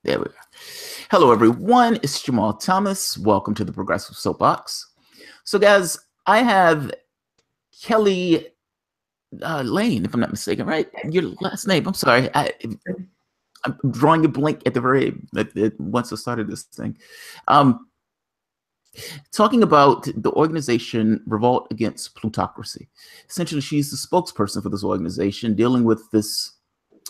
There we go. Hello, everyone. It's Jamal Thomas. Welcome to the Progressive Soapbox. So, guys, I have Kelley Lane, if I'm not mistaken, right? Your last name. I'm sorry. I'm drawing a blank at the very once I started this thing. Talking about the organization Revolt against Plutocracy. Essentially, she's the spokesperson for this organization dealing with this,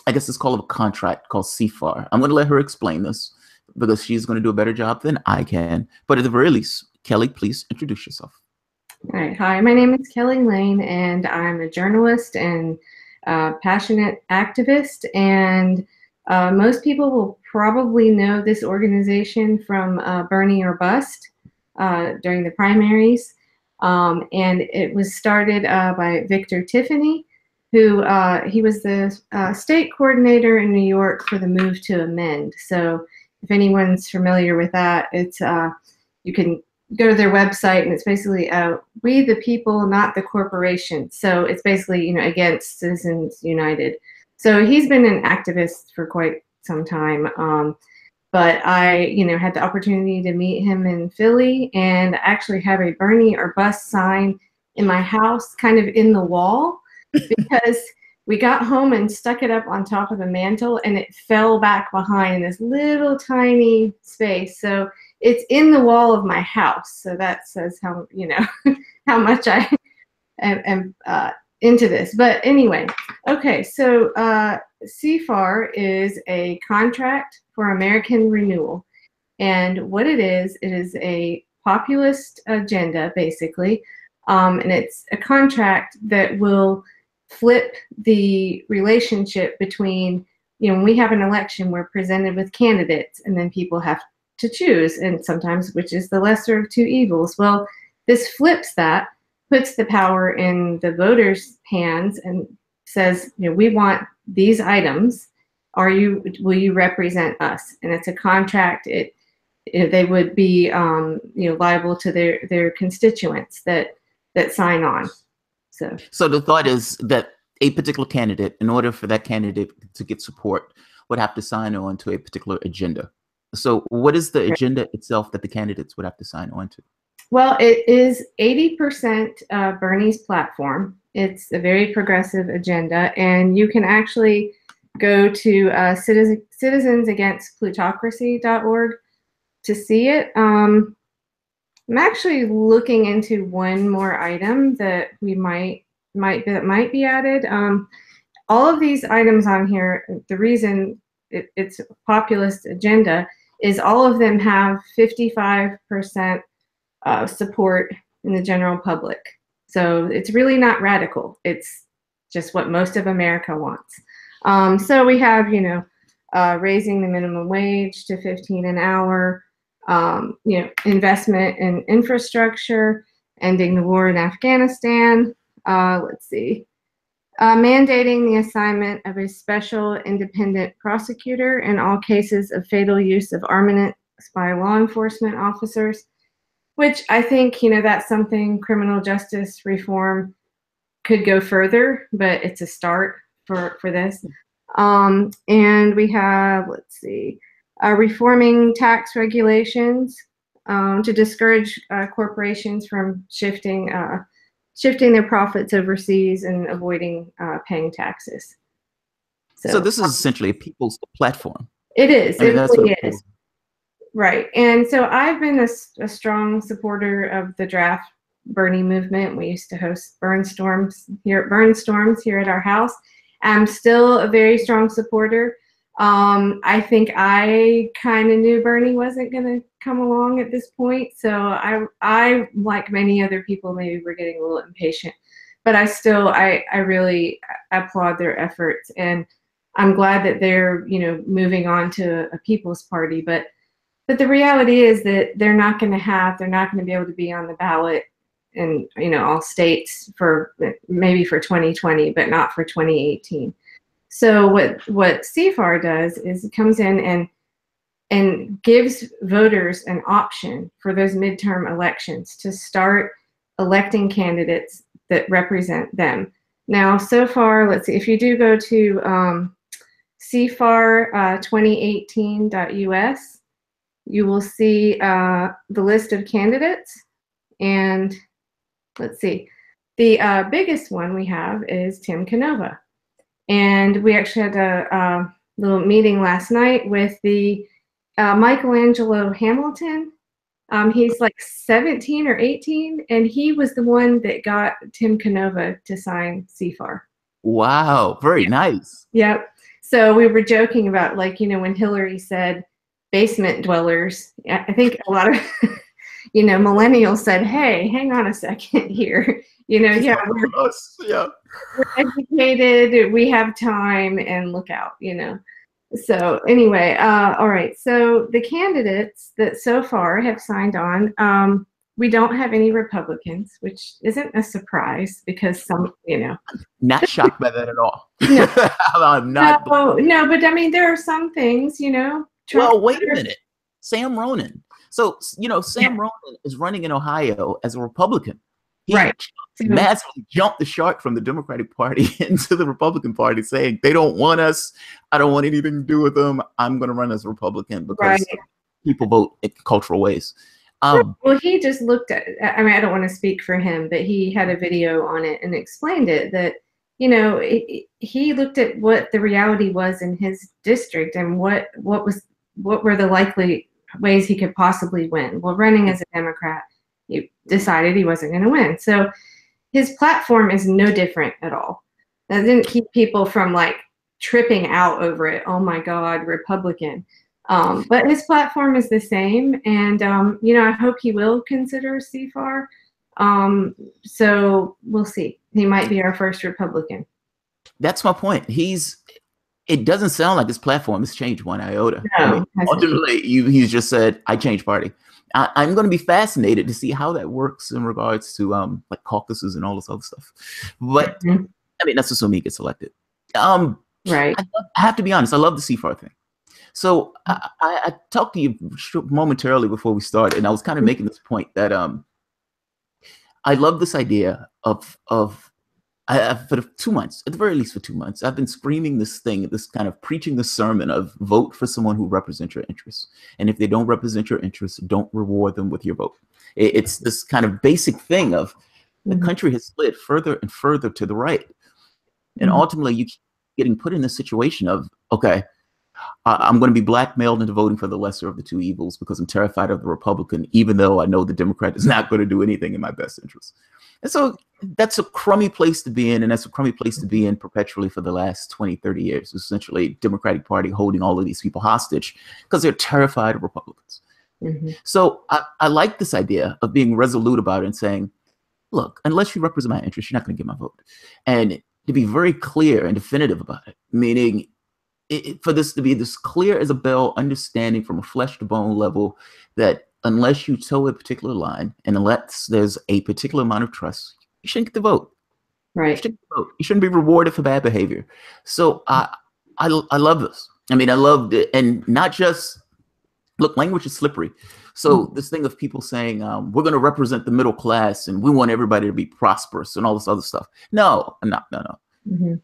I guess it's called a contract called CFAR. I'm going to let her explain this because she's going to do a better job than I can. But at the very least, Kelley, please introduce yourself. All right. Hi, my name is Kelley Lane, and I'm a journalist and passionate activist. And most people will probably know this organization from Bernie or Bust during the primaries. And it was started by Victor Tiffany, who he was the state coordinator in New York for the Move to Amend. So if anyone's familiar with that, it's you can go to their website, and it's basically we the people, not the corporation. So it's basically, you know, against Citizens United. So he's been an activist for quite some time. But I, you know, had the opportunity to meet him in Philly, and actually have a Bernie or Bust sign in my house, kind of in the wall, because we got home and stuck it up on top of the mantle, and it fell back behind this little tiny space. So it's in the wall of my house. So that says how, you know, how much I am into this. But anyway, okay, so CFAR is a contract for American renewal. And what it is a populist agenda, basically. And it's a contract that will flip the relationship between, you know, when we have an election, we're presented with candidates, and then people have to choose, and sometimes which is the lesser of two evils. Well, this flips that, puts the power in the voters' hands, and says, you know, we want these items. Will you represent us? And it's a contract. They would be you know, liable to their constituents that sign on. So the thought is that a particular candidate, in order for that candidate to get support, would have to sign on to a particular agenda. So what is the agenda itself that the candidates would have to sign on to? Well, it is 80% Bernie's platform. It's a very progressive agenda, and you can actually go to citizensagainstplutocracy.org to see it. I'm actually looking into one more item that we might be added. All of these items on here, the reason it's a populist agenda is all of them have 55% support in the general public. So it's really not radical. It's just what most of America wants. So we have, you know, raising the minimum wage to $15 an hour, you know, investment in infrastructure, ending the war in Afghanistan. Let's see. Mandating the assignment of a special independent prosecutor in all cases of fatal use of armaments by law enforcement officers, which I think, you know, that's something criminal justice reform could go further, but it's a start for this. And we have, let's see, reforming tax regulations to discourage corporations from shifting their profits overseas and avoiding paying taxes. So this is essentially a people's platform. It is. I mean, it really is. Right. And so I've been a strong supporter of the draft Bernie movement. We used to host Burn Storms here at our house. I'm still a very strong supporter. I think I kind of knew Bernie wasn't going to come along at this point. So I, like many other people, maybe were getting a little impatient. But I really applaud their efforts. And I'm glad that they're, you know, moving on to a People's Party. But the reality is that they're not going to be able to be on the ballot in, you know, all states for maybe for 2020, but not for 2018. So what CFAR does is it comes in and gives voters an option for those midterm elections to start electing candidates that represent them. Now, so far, let's see, if you do go to CFAR 2018.us. You will see the list of candidates. And let's see, the biggest one we have is Tim Canova. And we actually had a little meeting last night with the Michelangelo Hamilton. He's like 17 or 18, and he was the one that got Tim Canova to sign CFAR. Wow, very nice. Yep. So we were joking about, like, when Hillary said basement dwellers, I think a lot of, millennials said, hey, hang on a second here. Yeah, we're educated, we have time, and look out, So anyway, all right. So the candidates that so far have signed on, we don't have any Republicans, which isn't a surprise because Not shocked by that at all. No. I'm not. No, but I mean, there are some things, Trump, well, wait a minute. Sam Ronan. So, Sam Ronan is running in Ohio as a Republican. He massively jumped the shark from the Democratic Party into the Republican Party, saying they don't want us. I don't want anything to do with them. I'm going to run as a Republican because people vote in cultural ways. Well, he just looked at, I mean, I don't want to speak for him, but he had a video on it and explained it that, he looked at what the reality was in his district and what were the likely ways he could possibly win. Well, running as a Democrat, he decided he wasn't going to win. So his platform is no different at all. That didn't keep people from tripping out over it. Oh my God, Republican. But his platform is the same, and I hope he will consider CFAR. So we'll see. He might be our first Republican. That's my point. It doesn't sound like his platform has changed one iota. No, ultimately, he's just said, I changed party. I'm going to be fascinated to see how that works in regards to caucuses and all this other stuff. But I mean, that's assuming he gets elected. Right. I have to be honest. I love the CFAR thing. So I talked to you momentarily before we started, and I was kind of making this point that I love this idea of for 2 months, at the very least for 2 months, I've been screaming this kind of preaching the sermon of vote for someone who represents your interests. And if they don't represent your interests, don't reward them with your vote. It's this kind of basic thing of the country has slid further and further to the right. And ultimately, you keep getting put in this situation of, okay, I'm going to be blackmailed into voting for the lesser of the two evils because I'm terrified of the Republican, even though I know the Democrat is not going to do anything in my best interest. And so that's a crummy place to be in, and that's a crummy place to be in perpetually for the last 20, 30 years, essentially Democratic Party holding all of these people hostage because they're terrified of Republicans. So I like this idea of being resolute about it and saying, look, unless you represent my interests, you're not going to get my vote. And to be very clear and definitive about it, meaning for this to be this clear as a bell understanding from a flesh to bone level that unless you toe a particular line and unless there's a particular amount of trust, you shouldn't get the vote. Right. You shouldn't be rewarded for bad behavior. So I love this. I mean, I loved it. And not just, look, language is slippery. So this thing of people saying, we're going to represent the middle class and we want everybody to be prosperous and all this other stuff. No.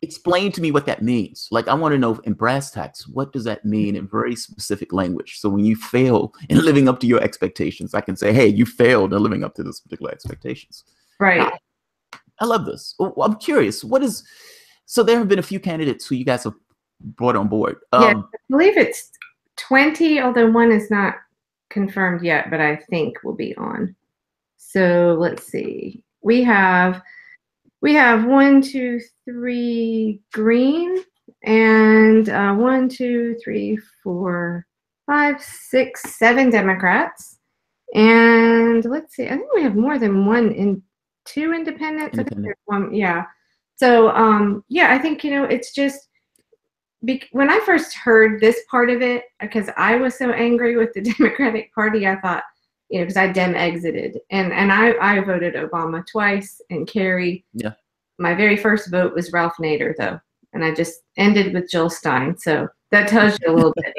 Explain to me what that means. Like, I want to know in brass tacks, what does that mean in very specific language? So when you fail in living up to your expectations, I can say, hey, you failed in living up to those particular expectations. Right. I love this. I'm curious. So there have been a few candidates who you guys have brought on board. Yeah, I believe it's 20, although one is not confirmed yet, but I think will be on. So let's see. We have 1, 2, 3 green and 1, 2, 3, 4, 5, 6, 7 Democrats. And let's see, I think we have more than 2 independents. I think there's 1, yeah. So yeah, I think it's just when I first heard this part of it, because I was so angry with the Democratic Party, I thought, because I Dem exited, and I voted Obama twice and Kerry. Yeah. My very first vote was Ralph Nader, though, and I just ended with Jill Stein. So that tells you a little bit.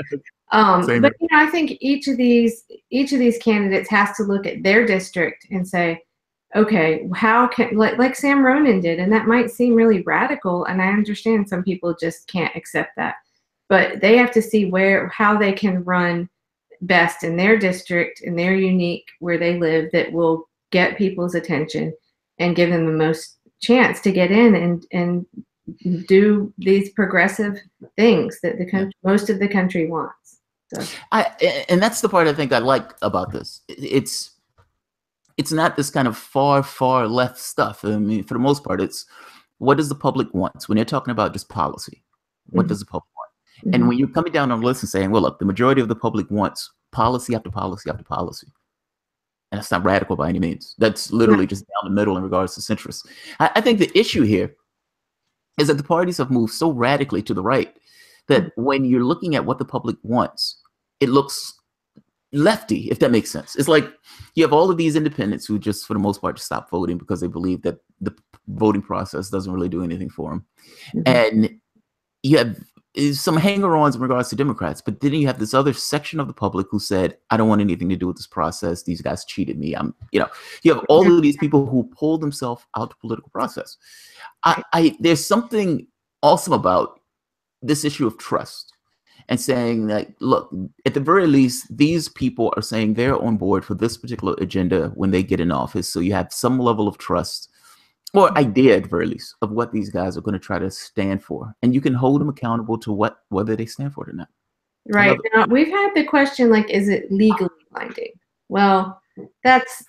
But I think each of these candidates has to look at their district and say, okay, how can, like Sam Ronan did, and that might seem really radical, and I understand some people just can't accept that. but they have to see how they can run best in their district, in their unique where they live, that will get people's attention and give them the most chance to get in and do these progressive things that most of the country wants. So and that's the part I think I like about this. It's not this kind of far left stuff. I mean, for the most part, it's what does the public want? When you're talking about just policy, what does the public want? And when you're coming down on the list and saying, well, look, the majority of the public wants policy after policy after policy. And that's not radical by any means. That's literally just down the middle in regards to centrists. I think the issue here is that the parties have moved so radically to the right that when you're looking at what the public wants, it looks lefty, if that makes sense. It's like you have all of these independents who just, for the most part, just stop voting because they believe that the voting process doesn't really do anything for them. And you have some hanger-ons in regards to Democrats, but then you have this other section of the public who said, I don't want anything to do with this process. These guys cheated me. You have all of these people who pull themselves out the political process. There's something awesome about this issue of trust and saying that, look, at the very least, these people are saying they're on board for this particular agenda when they get in office. So you have some level of trust or idea, at the very least, of what these guys are going to try to stand for. And you can hold them accountable to whether they stand for it or not. Right. Now, we've had the question, like, is it legally binding? Well, that's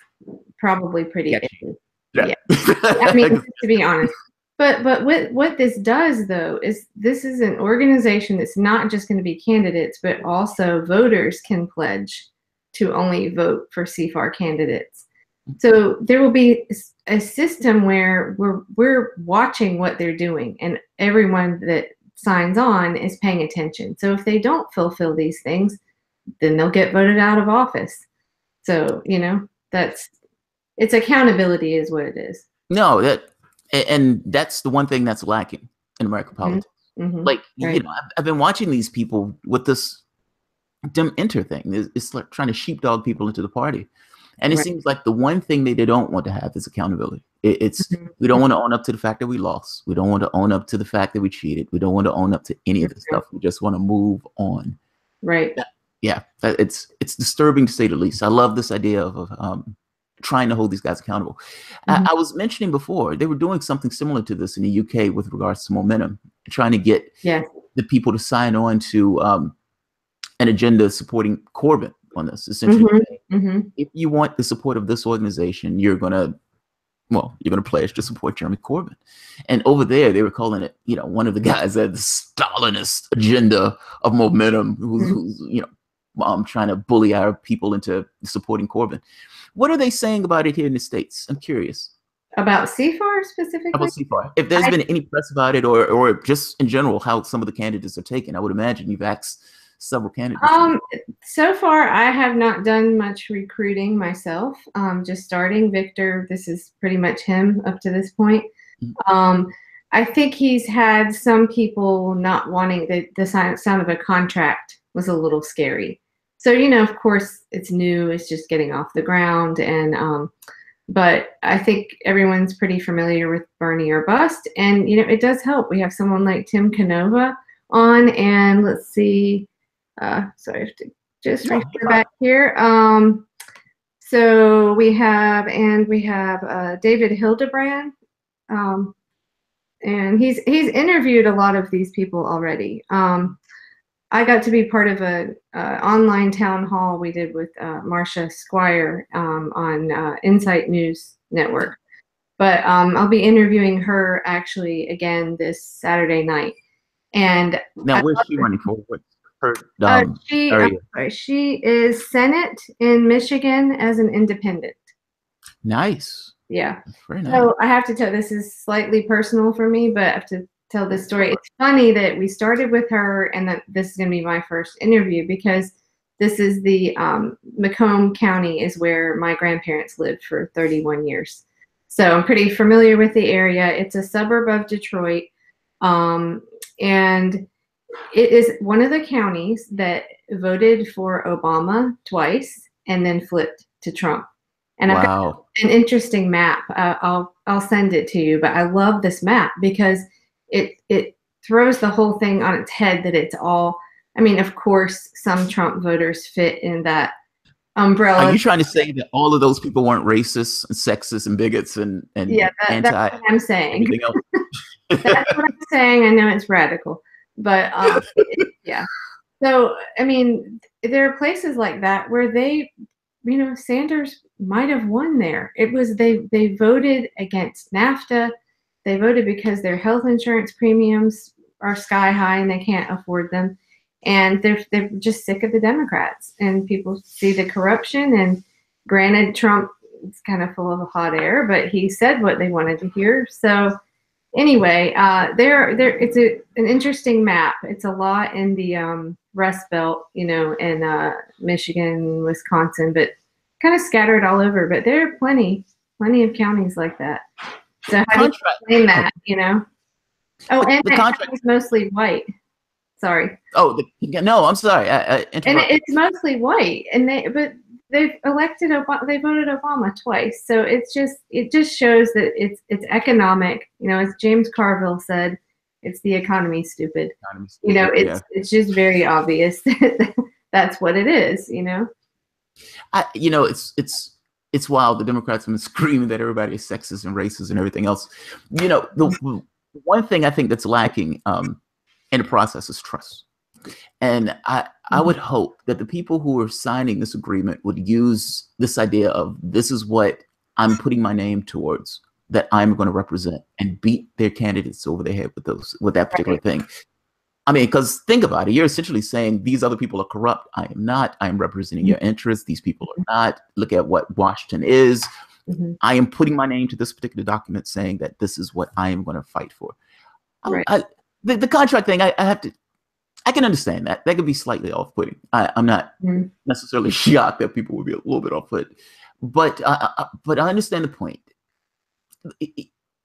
probably pretty iffy. Yeah. I mean, to be honest. But what this does, though, is this is an organization that's not just going to be candidates, but also voters can pledge to only vote for CFAR candidates. So there will be a system where we're watching what they're doing, and everyone that signs on is paying attention. So if they don't fulfill these things, then they'll get voted out of office. So, it's accountability is what it is. No, and that's the one thing that's lacking in American politics. Like, I've been watching these people with this Dem Enter thing. It's like trying to sheepdog people into the party. And it seems like the one thing they don't want to have is accountability. We don't want to own up to the fact that we lost. We don't want to own up to the fact that we cheated. We don't want to own up to any of this stuff. We just want to move on. Right. It's disturbing to say the least. I love this idea of trying to hold these guys accountable. I was mentioning before, they were doing something similar to this in the UK with regards to momentum, trying to get the people to sign on to an agenda supporting Corbyn on this. Essentially, if you want the support of this organization, you're gonna pledge to support Jeremy Corbyn. And over there, they were calling it, one of the guys that had the Stalinist agenda of momentum, who's trying to bully our people into supporting Corbyn. What are they saying about it here in the States? I'm curious. About CFAR specifically? About CFAR. If there's been any press about it, or just in general, how some of the candidates are taken. I would imagine you've asked several candidates. So far, I have not done much recruiting myself. Just starting. Victor, this is pretty much him up to this point. I think he's had some people not wanting the sound of a contract was a little scary. So, of course, it's new. It's just getting off the ground. And but I think everyone's pretty familiar with Bernie or Bust. And, it does help. We have someone like Tim Canova on. And let's see. So I have to just refer back here. So we have David Hildebrand. And he's interviewed a lot of these people already. I got to be part of a online town hall we did with Marcia Squire on Insight News Network. But I'll be interviewing her actually again this Saturday night. And now, where's she running for? What's her area? She is Senate in Michigan as an independent. Nice. Yeah. Very nice. So I have to tell, this is slightly personal for me, but I have to tell this story. It's funny that we started with her and that this is going to be my first interview because this is the Macomb County is where my grandparents lived for 31 years. So I'm pretty familiar with the area. It's a suburb of Detroit. And it is one of the counties that voted for Obama twice and then flipped to Trump. And I've got an interesting map. I'll send it to you, but I love this map because it throws the whole thing on its head that it's all, I mean, of course, some Trump voters fit in that umbrella. Are you trying to say that all of those people weren't racist and sexist and bigots and yeah, that's what I'm saying. Everything else? That's what I'm saying. I know it's radical, but yeah. So, I mean, there are places like that where they, Sanders might have won there. It was they voted against NAFTA. They voted because their health insurance premiums are sky high and they can't afford them. And they're just sick of the Democrats, and people see the corruption. And granted, Trump is kind of full of hot air, but he said what they wanted to hear. So anyway, it's an interesting map. It's a lot in the Rust Belt, in Michigan, Wisconsin, but kind of scattered all over. But there are plenty of counties like that. So how do you explain that? Oh, and the contract is mostly white. Sorry. Oh, no, I'm sorry. And it's mostly white, and they've elected Obama. They voted Obama twice, so it just shows that it's economic. As James Carville said, it's the economy, stupid. It's just very obvious that that's what it is. It's wild. The Democrats have been screaming that everybody is sexist and racist and everything else. The one thing I think that's lacking in the process is trust. And I would hope that the people who are signing this agreement would use this idea of, this is what I'm putting my name towards, that I'm going to represent, and beat their candidates over their head with that particular thing. I mean, because think about it, you're essentially saying these other people are corrupt. I am not. I am representing your interests. These people are not. Look at what Washington is. I am putting my name to this particular document, saying that this is what I am going to fight for. Right. The contract thing, I can understand that. That could be slightly off-putting. I'm not necessarily shocked that people would be a little bit off-put, but I understand the point.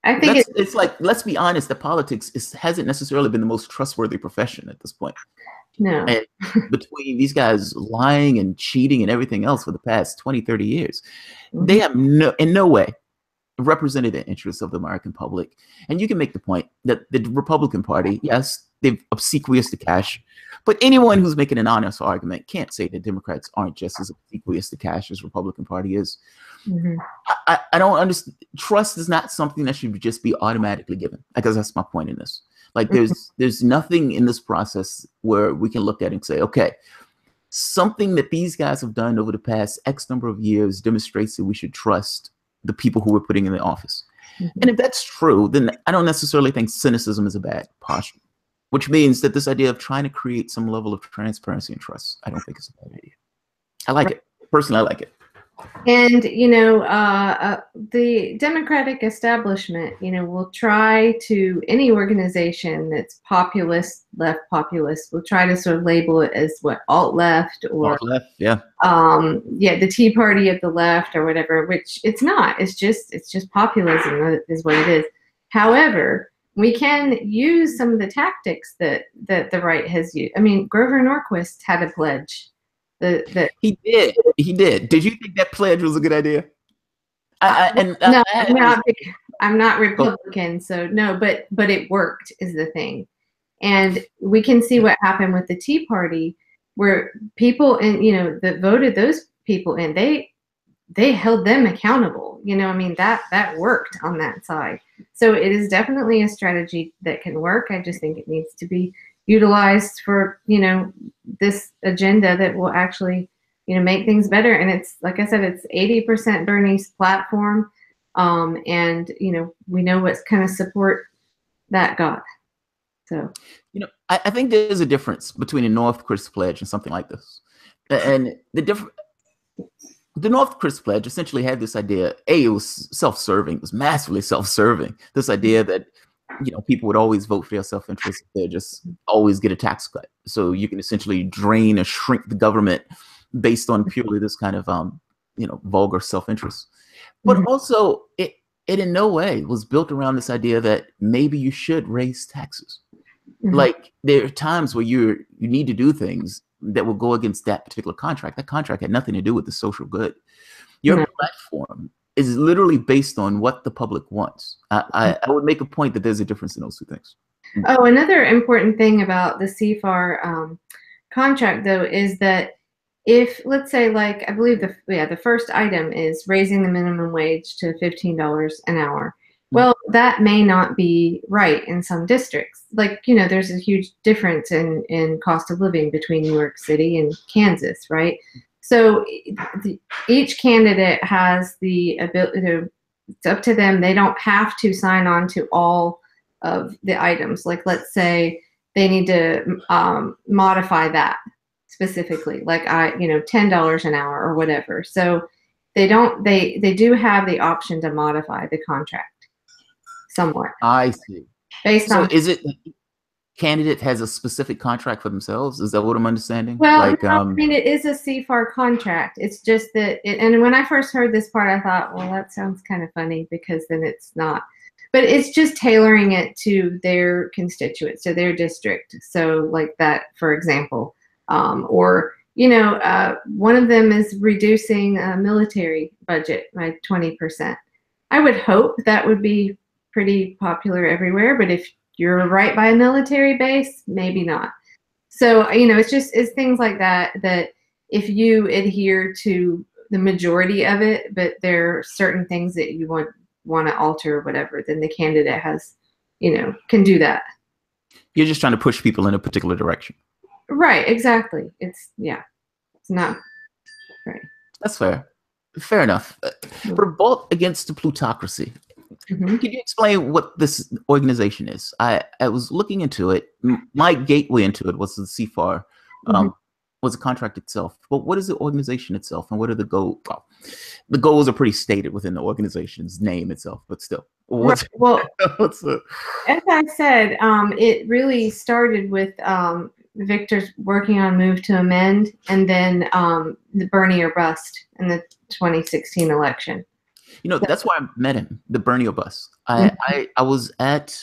I think it's like, let's be honest, that politics hasn't necessarily been the most trustworthy profession at this point. No. And between these guys lying and cheating and everything else for the past 20, 30 years, they have in no way represented the interests of the American public. And you can make the point that the Republican Party, yes, they're obsequious to cash, but anyone who's making an honest argument can't say that Democrats aren't just as obsequious to cash as Republican Party is. I don't understand. Trust is not something that should just be automatically given. I guess that's my point in this. Like, there's nothing in this process where we can look at it and say, okay, something that these guys have done over the past X number of years demonstrates that we should trust the people who we're putting in the office. And if that's true, then I don't necessarily think cynicism is a bad posture, which means that this idea of trying to create some level of transparency and trust, I don't think it's a bad idea. I like it. Personally, I like it. And, the Democratic establishment, will try to, any organization that's populist, left populist, will try to sort of label it as what, alt-left, or alt-left, yeah. The Tea Party of the left or whatever, which it's not. It's just populism is what it is. However, we can use some of the tactics that the right has used. I mean, Grover Norquist had a pledge. He did. Did you think that pledge was a good idea? I'm not Republican, so no. But it worked, is the thing, and we can see what happened with the Tea Party, where people that voted those people in, they held them accountable. That worked on that side. So it is definitely a strategy that can work. I just think it needs to be utilized for this agenda that will actually make things better. And it's, like I said, it's 80% Bernie's platform, and we know what kind of support that got. So I think there's a difference between a Norquist pledge and something like this. And the Norquist pledge essentially had this idea. It was self-serving. It was massively self-serving. This idea that people would always vote for their self-interest. They just always get a tax cut. So you can essentially drain or shrink the government based on purely this kind of, vulgar self-interest. But also, it in no way was built around this idea that maybe you should raise taxes. Like, there are times where you need to do things that will go against that particular contract. That contract had nothing to do with the social good. Your platform is literally based on what the public wants. I would make a point that there's a difference in those two things. Oh, another important thing about the CFAR contract, though, is that if, let's say, like, I believe the first item is raising the minimum wage to $15 an hour. Well, that may not be right in some districts. Like, there's a huge difference in cost of living between New York City and Kansas, right? So each candidate has the ability to, it's up to them. They don't have to sign on to all of the items. Like, let's say they need to modify that specifically, like $10 an hour or whatever. So they do have the option to modify the contract somewhat I see. based So on. is it candidate has a specific contract for themselves? Is that what I'm understanding? Well, Like, no, I mean, it is a CFAR contract. It's just that, and when I first heard this part, I thought, well, that sounds kind of funny because then it's not. But it's just tailoring it to their constituents, to their district. So, like that, for example, or one of them is reducing a military budget by 20%. I would hope that would be pretty popular everywhere, but if you're right by a military base, maybe not. So, it's things like that, that if you adhere to the majority of it, but there are certain things that you want to alter or whatever, then the candidate has, can do that. you're just trying to push people in a particular direction. Right, exactly. It's not right. That's fair. Fair enough. Revolt against the plutocracy. Mm-hmm. Can you explain what this organization is? I was looking into it. My gateway into it was the CFAR, was the contract itself. But what is the organization itself, and what are the goals? Well, the goals are pretty stated within the organization's name itself, but still. Well, as I said, it really started with Victor's working on Move to Amend, and then the Bernie or Bust in the 2016 election. That's why I met him, the Bernie or Bust. I was at,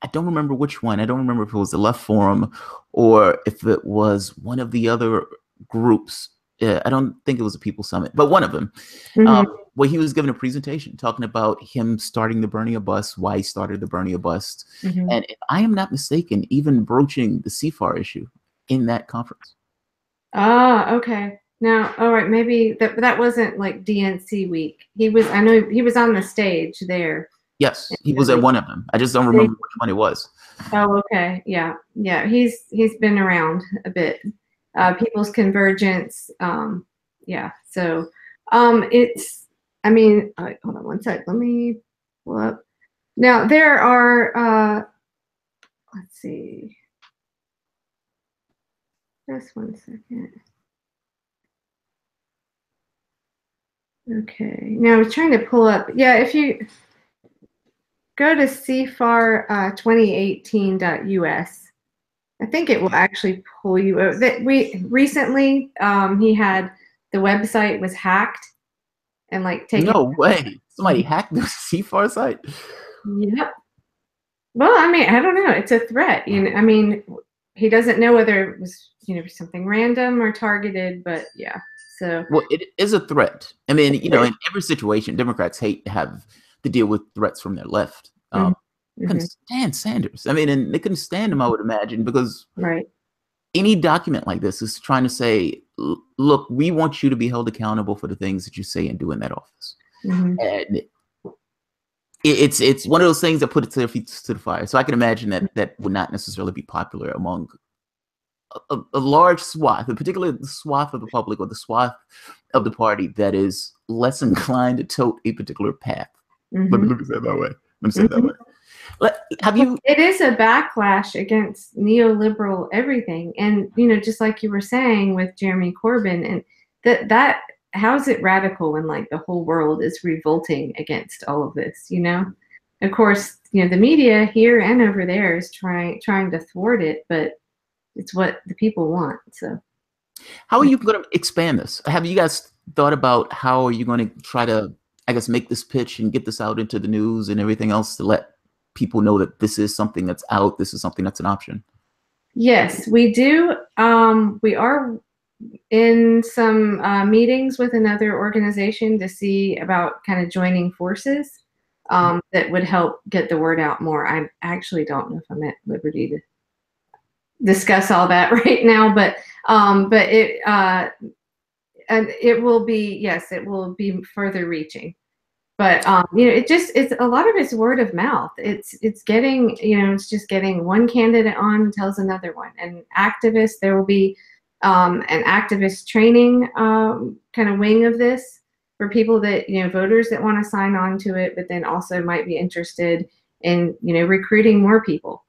I don't remember which one. I don't remember if it was the Left Forum or if it was one of the other groups. I don't think it was a People Summit, but one of them, where he was giving a presentation talking about him starting the Bernie or Bust, why he started the Bernie or Bust. And if I am not mistaken, even broaching the CFAR issue in that conference. Ah, okay. Now, all right, maybe that wasn't like DNC week. I know he was on the stage there. Yes, he was at one of them. I just don't remember which one it was. Oh, okay. Yeah. He's been around a bit. People's Convergence. Yeah. So, it's. I mean, hold on one sec. Let me pull up. Now there are. Let's see. Just one second. Okay. Now I was trying to pull up. Yeah, if you go to CFAR 2018.us, I think it will actually pull you over. We recently he had the website was hacked and like taken. No way! Somebody hacked the CFAR site. Yep. Well, I mean, I don't know. It's a threat. I mean, he doesn't know whether it was something random or targeted, but yeah. So. Well, it is a threat. I mean, in every situation, Democrats hate to have to deal with threats from their left. Couldn't stand Sanders. I mean, and they couldn't stand him, I would imagine, because any document like this is trying to say, look, we want you to be held accountable for the things that you say and do in that office. And it's one of those things that put it to their feet to the fire. So I can imagine that would not necessarily be popular among a large swath, a particular swath of the public or the swath of the party that is less inclined to tote a particular path. Let me say it that way. Have you? It is a backlash against neoliberal everything, and just like you were saying with Jeremy Corbyn, and that how is it radical when like the whole world is revolting against all of this? Of course, the media here and over there is trying to thwart it, but it's what the people want. So, how are you going to expand this? Have you guys thought about how are you going to try to, I guess, make this pitch and get this out into the news and everything else to let people know that this is something that's out, this is something that's an option? Yes, we do. We are in some meetings with another organization to see about kind of joining forces. that would help get the word out more. I actually don't know if I'm at liberty to discuss all that right now, but it will be, yes, it will be further reaching. But it's a lot of it's word of mouth. It's getting, it's just getting one candidate on tells another one. And activists, there will be an activist training kind of wing of this for people that, voters that want to sign on to it, but then also might be interested in, recruiting more people.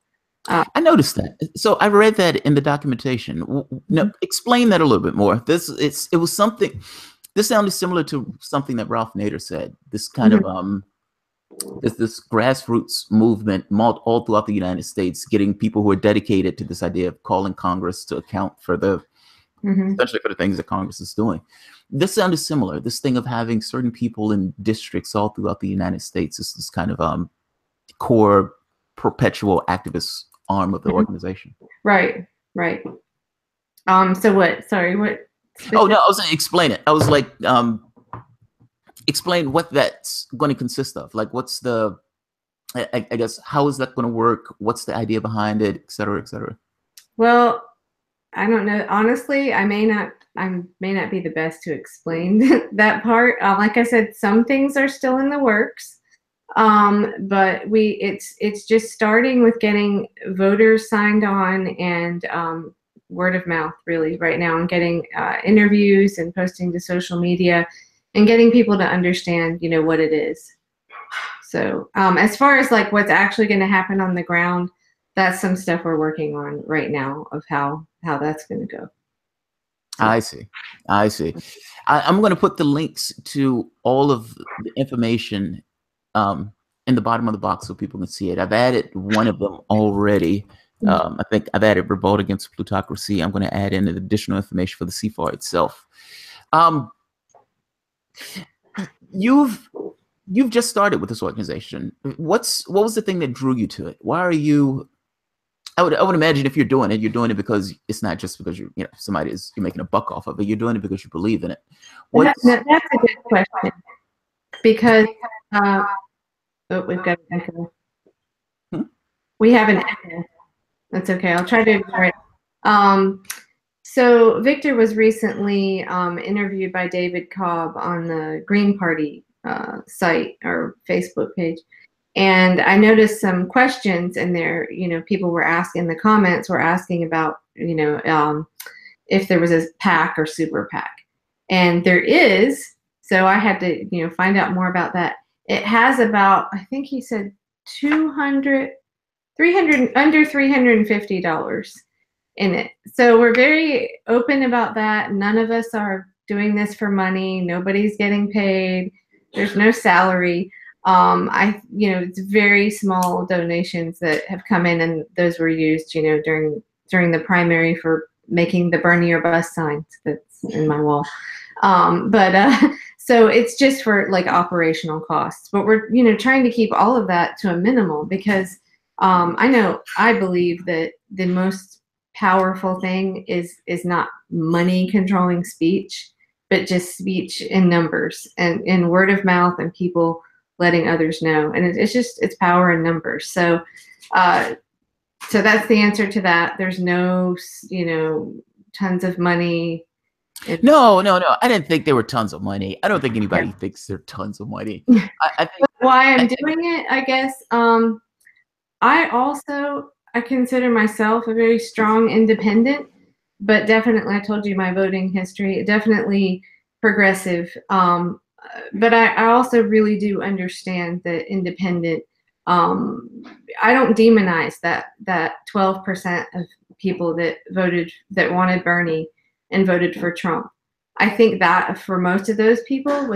I noticed that. So I read that in the documentation. Now, explain that a little bit more. It was something. This sounded similar to something that Ralph Nader said. This kind of this grassroots movement all throughout the United States, getting people who are dedicated to this idea of calling Congress to account for essentially for the things that Congress is doing. This sounded similar. This thing of having certain people in districts all throughout the United States is this kind of core perpetual activist arm of the organization. Right. So what? Sorry, what? Oh no, I was going to explain it. I was like, explain what that's going to consist of. Like, what's the, I guess, how is that going to work? What's the idea behind it, et cetera, et cetera? Well, I don't know. Honestly, I may not be the best to explain that part. Like I said, some things are still in the works. But it's just starting with getting voters signed on and word of mouth really right now, and getting interviews and posting to social media and getting people to understand, what it is. So as far as like what's actually going to happen on the ground, that's some stuff we're working on right now of how that's going to go. So. I see. I'm going to put the links to all of the information in the bottom of the box so people can see it. I've added one of them already. I think I've added Revolt against Plutocracy. I'm going to add in additional information for the CFAR itself. You've just started with this organization. What was the thing that drew you to it? Why are you? I would imagine if you're doing it because it's not just because you're making a buck off of it. You're doing it because you believe in it. That's a good question, because we've got an echo. We have an echo. That's okay. I'll try to ignore it. So Victor was recently interviewed by David Cobb on the Green Party site or Facebook page. And I noticed some questions in there, people were asking, the comments were asking about, if there was a PAC or super PAC. And there is, so I had to, find out more about that. It has about, I think he said under $350 in it. So we're very open about that. None of us are doing this for money. Nobody's getting paid. There's no salary. It's very small donations that have come in, and those were used, during the primary for making the burn your bus signs that's in my wall. So it's just for like operational costs, but we're, trying to keep all of that to a minimal, because I believe that the most powerful thing is not money controlling speech, but just speech in numbers and word of mouth and people letting others know. And it's power in numbers. So that's the answer to that. There's no, tons of money. No. I didn't think there were tons of money. I don't think anybody thinks there are tons of money. I think why I'm doing it, I guess. I consider myself a very strong independent, but definitely, I told you my voting history, definitely progressive. But I also really do understand that independent. I don't demonize that 12% of people that wanted Bernie and voted for Trump. I think that for most of those people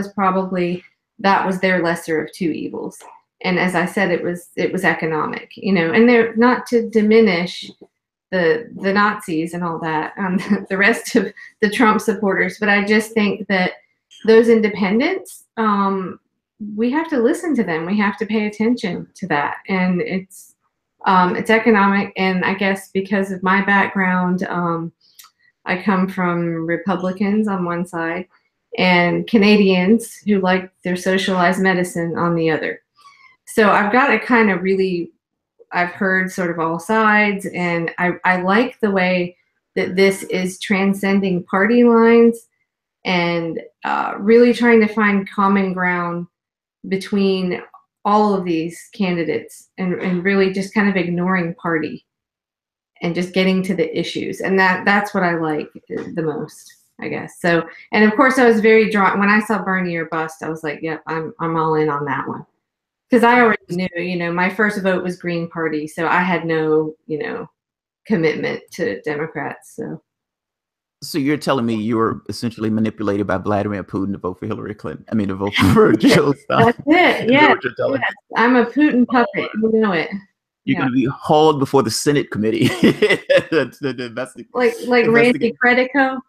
that was their lesser of two evils. And as I said, it was economic, and they're not to diminish the Nazis and all that, the rest of the Trump supporters. But I just think that those independents, we have to listen to them. We have to pay attention to that. And it's economic. And I guess because of my background, I come from Republicans on one side and Canadians who like their socialized medicine on the other. So I've got to kind of really, I've heard sort of all sides, and I like the way that this is transcending party lines and really trying to find common ground between all of these candidates, and really just kind of ignoring party and just getting to the issues. And that's what I like the most, I guess. So, and of course I was very drawn when I saw Bernie or Bust. I was like, yep, I'm all in on that one. Because I already knew, you know, my first vote was Green Party, so I had no, you know, commitment to Democrats. So you're telling me you were essentially manipulated by Vladimir Putin to vote for Hillary Clinton? I mean, to vote for Jill Stein. That's it. Yeah. Yes. I'm a Putin puppet. You know it. You're going to be hauled before the Senate committee. like Randy Credico.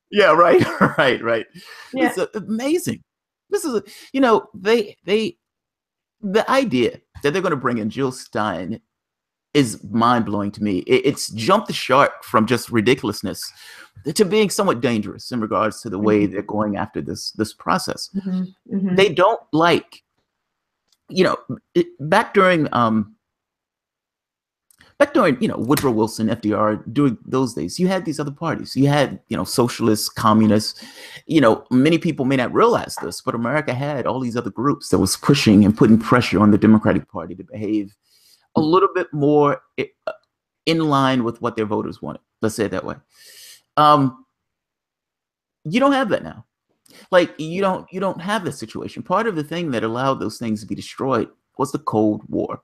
Yeah, right. Yeah. It's amazing. This is, you know, the idea that they're going to bring in Jill Stein is mind-blowing to me. It's jumped the shark from just ridiculousness to being somewhat dangerous in regards to the way they're going after this process. They don't like, you know, back during you know, Woodrow Wilson, FDR, during those days, you had these other parties. You had, you know, socialists, communists. You know, many people may not realize this, but America had all these other groups that was pushing and putting pressure on the Democratic Party to behave a little bit more in line with what their voters wanted. Let's say it that way. You don't have that now. Like, you don't have that situation. Part of the thing that allowed those things to be destroyed was the Cold War,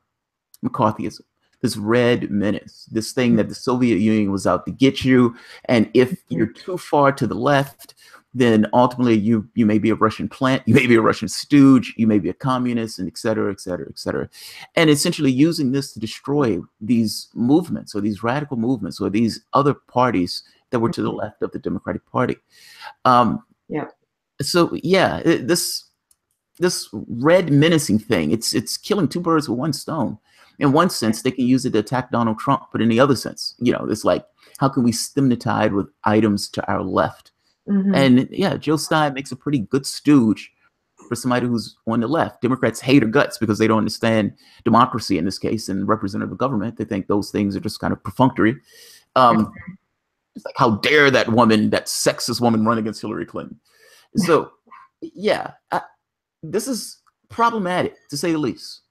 McCarthyism, this red menace, this thing that the Soviet Union was out to get you. And if you're too far to the left, then ultimately you may be a Russian plant, you may be a Russian stooge, you may be a communist, and et cetera, et cetera, et cetera. And essentially using this to destroy these movements or these radical movements or these other parties that were to the left of the Democratic Party. So yeah, this red menacing thing, it's killing two birds with one stone. In one sense, they can use it to attack Donald Trump, but in the other sense, you know, it's like, how can we stem the tide with items to our left? And yeah, Jill Stein makes a pretty good stooge for somebody who's on the left. Democrats hate her guts because they don't understand democracy in this case and representative government. They think those things are just kind of perfunctory. It's like, how dare that woman, that sexist woman, run against Hillary Clinton? So yeah, this is problematic to say the least.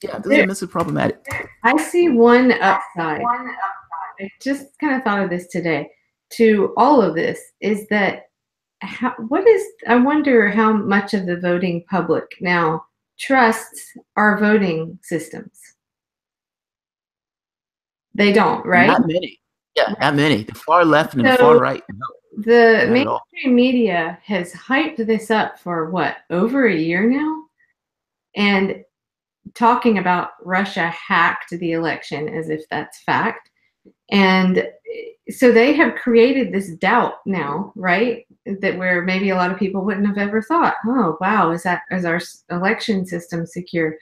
Yeah, this is immensely problematic. I see one upside. I just kind of thought of this today. To all of this is that I wonder how much of the voting public now trusts our voting systems. They don't, right? Not many. Yeah, not many. The far left and the far right. No, the mainstream media has hyped this up for what, over a year now? And talking about Russia hacked the election as if that's fact. And so they have created this doubt now, right? That where maybe a lot of people wouldn't have ever thought, oh, wow, is our election system secure?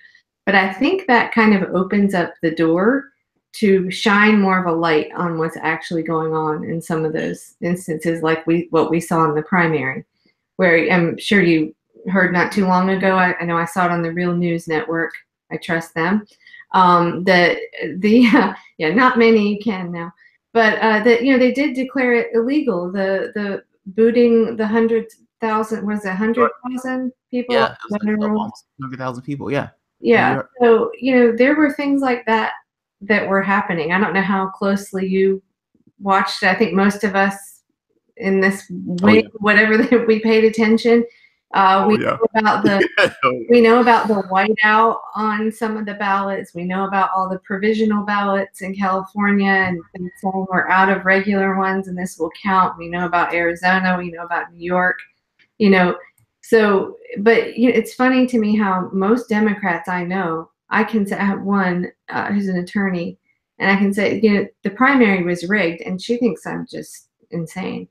But I think that kind of opens up the door to shine more of a light on what's actually going on in some of those instances, like what we saw in the primary, where I'm sure you heard not too long ago, I know I saw it on the Real News Network, I trust them, that not many can now, but that, you know, they did declare it illegal, the booting the 100,000, was it 100,000 people? Yeah, it was almost 100,000 people, yeah. Yeah, so, you know, there were things like that were happening. I don't know how closely you watched it. I think most of us in this way, whatever we paid attention, we know about we know about the whiteout on some of the ballots. We know about all the provisional ballots in California and saying we're out of regular ones and this will count. We know about Arizona. We know about New York. You know, so, but you know, it's funny to me how most Democrats I know, I can say I have one who's an attorney, and I can say, you know, the primary was rigged, and she thinks I'm just insane.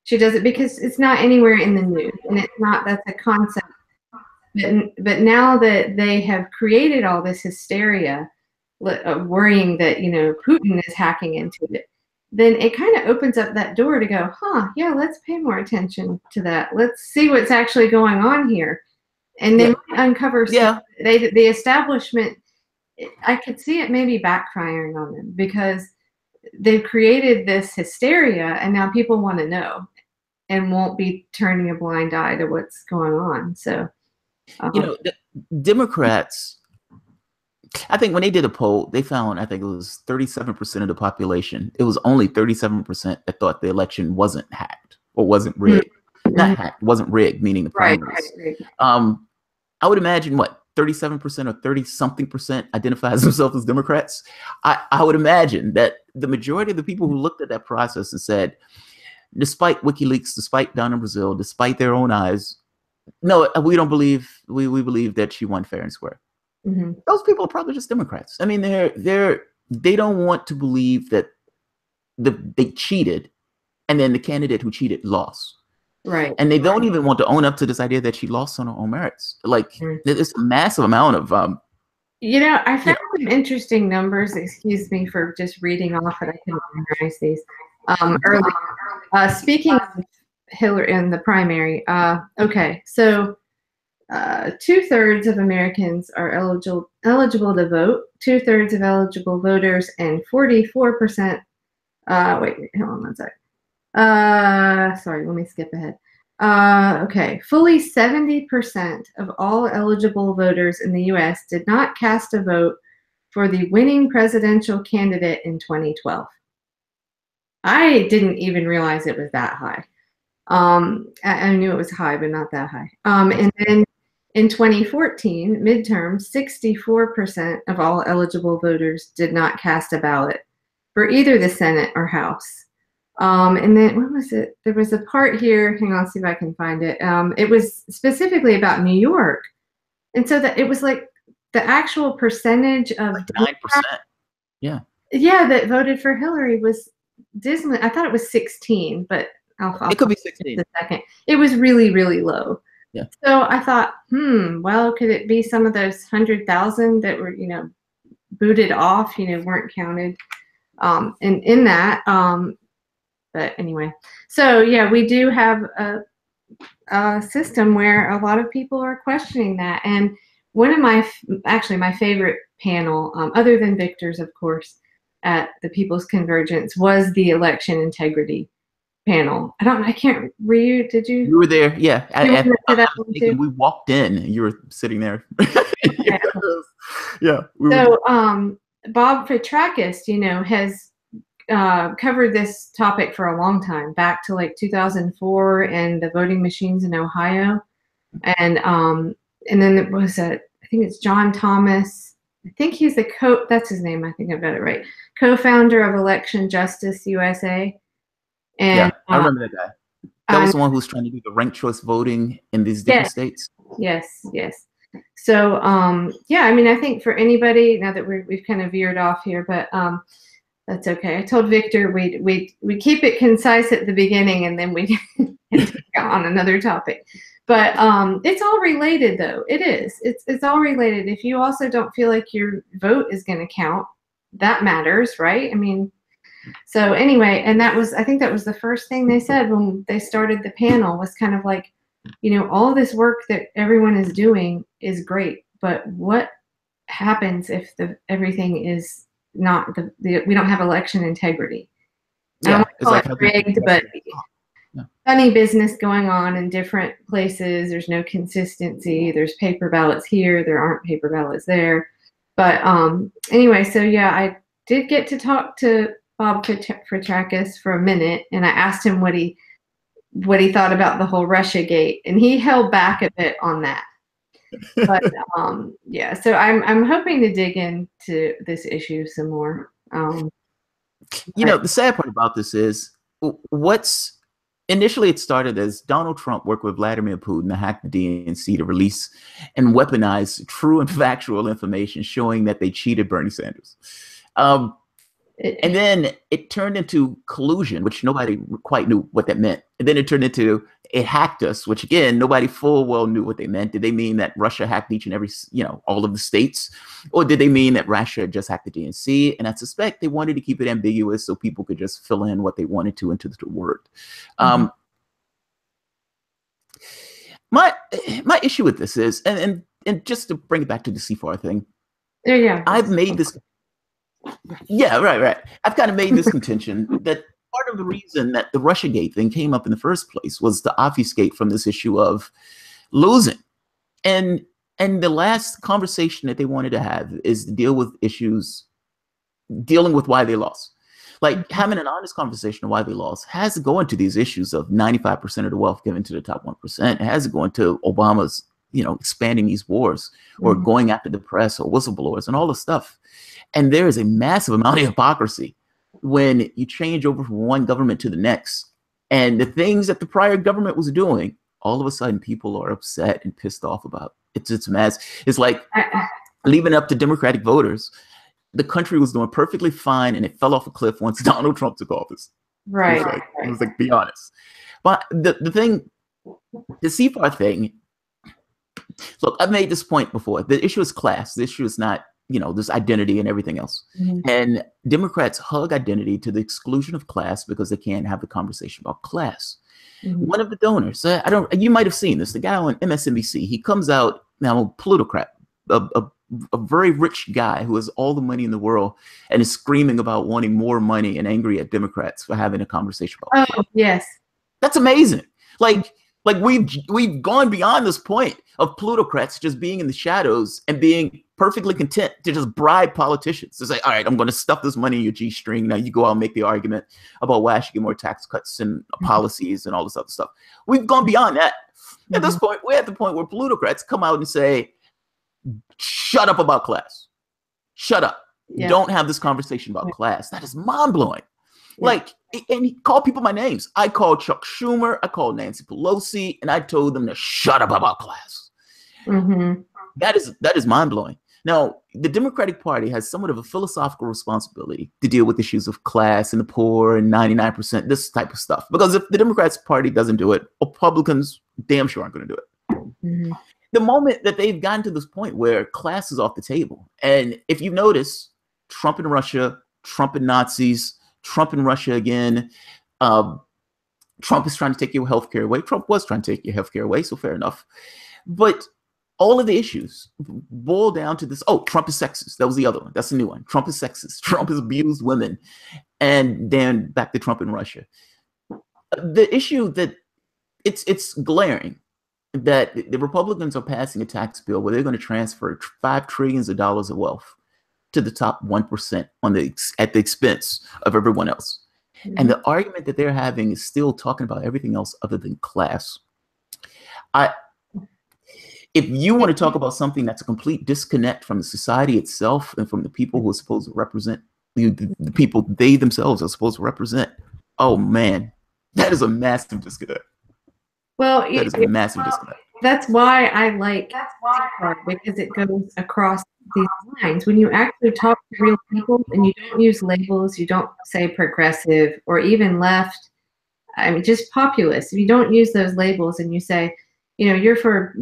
She does it because it's not anywhere in the news, and it's not, that's a concept. But now that they have created all this hysteria, worrying that, you know, Putin is hacking into it, then it kind of opens up that door to go, yeah, let's pay more attention to that. Let's see what's actually going on here. and they might uncover the establishment. I could see it maybe backfiring on them because they've created this hysteria, and now people want to know and won't be turning a blind eye to what's going on. So, the Democrats, I think when they did a poll, they found, I think it was 37% of the population. It was only 37% that thought the election wasn't hacked or wasn't rigged. Not hacked, wasn't rigged, meaning the primaries. I would imagine 37% or 30-something% identifies themselves as Democrats. I would imagine that the majority of the people who looked at that process and said, despite WikiLeaks, despite Donna Brazil, despite their own eyes, no, we don't believe, we believe that she won fair and square. Those people are probably just Democrats. I mean, they don't want to believe that they cheated, and then the candidate who cheated lost. Right. And they don't even want to own up to this idea that she lost on her own merits. Like, it's a massive amount of I found some interesting numbers. Excuse me for just reading off, but I couldn't memorize these early. Speaking of Hillary in the primary, okay, so 2/3 of Americans are eligible to vote. 2/3 of eligible voters, and 44%. Wait, hold on one sec. Sorry, let me skip ahead. Okay, fully 70% of all eligible voters in the U.S. did not cast a vote for the winning presidential candidate in 2012. I didn't even realize it was that high. I knew it was high, but not that high. And then in 2014 midterms, 64% of all eligible voters did not cast a ballot for either the Senate or House. And then what was it? There was a part here. Hang on, see if I can find it. It was specifically about New York, and so that it was like the actual percentage of 9%. Yeah, that voted for Hillary was dismal. I thought it was 16, but it could be 16. A second. It was really, really low. Yeah. So I thought, well, could it be some of those 100,000 that were, booted off, weren't counted, in that. But anyway, so yeah, we do have a system where a lot of people are questioning that. And one of my favorite panel, other than Victor's, of course, at the People's Convergence, was the election integrity panel. Were you? Did you? You were there, yeah. We walked in, and you were sitting there. Yeah. Bob Petrakis, has covered this topic for a long time, back to like 2004 and the voting machines in Ohio, and then it was I think it's John Thomas. I think he's that's his name. I think I've got it right. Co-founder of Election Justice USA. And yeah, I remember that guy. That was the one who was trying to do the ranked choice voting in these different states. Yes. So yeah, I mean, I think for anybody, now that we've kind of veered off here, but that's okay. I told Victor we keep it concise at the beginning, and then we get on another topic. But it's all related, though. It is. It's all related. If you also don't feel like your vote is going to count, that matters, right? I mean, so anyway, and I think that was the first thing they said when they started the panel, was kind of like, all this work that everyone is doing is great, but what happens if everything is not we don't have election integrity? Yeah, it's like rigged, but funny business going on in different places. There's no consistency. There's paper ballots here. There aren't paper ballots there. But anyway, so yeah, I did get to talk to Bob Petrakis for a minute, and I asked him what he thought about the whole Russiagate, and he held back a bit on that. But yeah, so I'm hoping to dig into this issue some more. The sad part about this is initially it started as Donald Trump worked with Vladimir Putin to hack the DNC to release and weaponize true and factual information showing that they cheated Bernie Sanders. And then it turned into collusion, which nobody quite knew what that meant. And then it turned into it hacked us, which again, nobody full well knew what they meant. Did they mean that Russia hacked each and every, all of the states? Or did they mean that Russia just hacked the DNC? And I suspect they wanted to keep it ambiguous so people could just fill in what they wanted to into the word. My issue with this is, and just to bring it back to the CFAR thing, Yeah. I've made this. Yeah, right. I've kind of made this contention that part of the reason that the Russiagate thing came up in the first place was to obfuscate from this issue of losing. And the last conversation that they wanted to have is to deal with issues dealing with why they lost. Like having an honest conversation of why they lost has to go into these issues of 95% of the wealth given to the top 1%. It has to go into Obama's, expanding these wars or going after the press or whistleblowers and all this stuff. And there is a massive amount of hypocrisy when you change over from one government to the next. And the things that the prior government was doing, all of a sudden people are upset and pissed off about. It's mess. It's like leaving it up to Democratic voters. The country was doing perfectly fine and it fell off a cliff once Donald Trump took office. Right. It was like, be honest. But the thing, the CFAR thing, look, I've made this point before. The issue is class. The issue is not, this identity and everything else. And Democrats hug identity to the exclusion of class because they can't have the conversation about class. One of the donors, you might have seen this, the guy on MSNBC, he comes out now, plutocrat, a very rich guy who has all the money in the world and is screaming about wanting more money and angry at Democrats for having a conversation about class. Yes. That's amazing. Like we've gone beyond this point of plutocrats just being in the shadows and being perfectly content to just bribe politicians to say, all right, I'm going to stuff this money in your G string. Now you go out and make the argument about why I should get more tax cuts and policies and all this other stuff. We've gone beyond that. At this point, we're at the point where plutocrats come out and say, shut up about class. Shut up. Yeah. Don't have this conversation about class. That is mind-blowing. Yeah. And he called people by names. I called Chuck Schumer. I called Nancy Pelosi, and I told them to shut up about class. That is mind-blowing. Now, the Democratic Party has somewhat of a philosophical responsibility to deal with issues of class and the poor and 99%, this type of stuff. Because if the Democrats Party doesn't do it, Republicans damn sure aren't going to do it. The moment that they've gotten to this point where class is off the table, and if you notice, Trump and Russia, Trump and Nazis, Trump and Russia again, Trump is trying to take your healthcare away. Trump was trying to take your healthcare away, so fair enough. But all of the issues boil down to this. Oh, Trump is sexist. That was the other one. That's the new one. Trump is sexist. Trump has abused women. And then back to Trump and Russia. The issue that it's glaring that the Republicans are passing a tax bill where they're going to transfer $5 trillion of wealth to the top 1% at the expense of everyone else. And the argument that they're having is still talking about everything else other than class. If you want to talk about something that's a complete disconnect from the society itself and from the people who are supposed to represent the people they themselves are supposed to represent, oh man, that is a massive disconnect. Well, that is a massive disconnect. That's why I like CFAR, because it goes across these lines. When you actually talk to real people and you don't use labels, you don't say progressive or even left, I mean, just populist. If you don't use those labels and you say, you're for,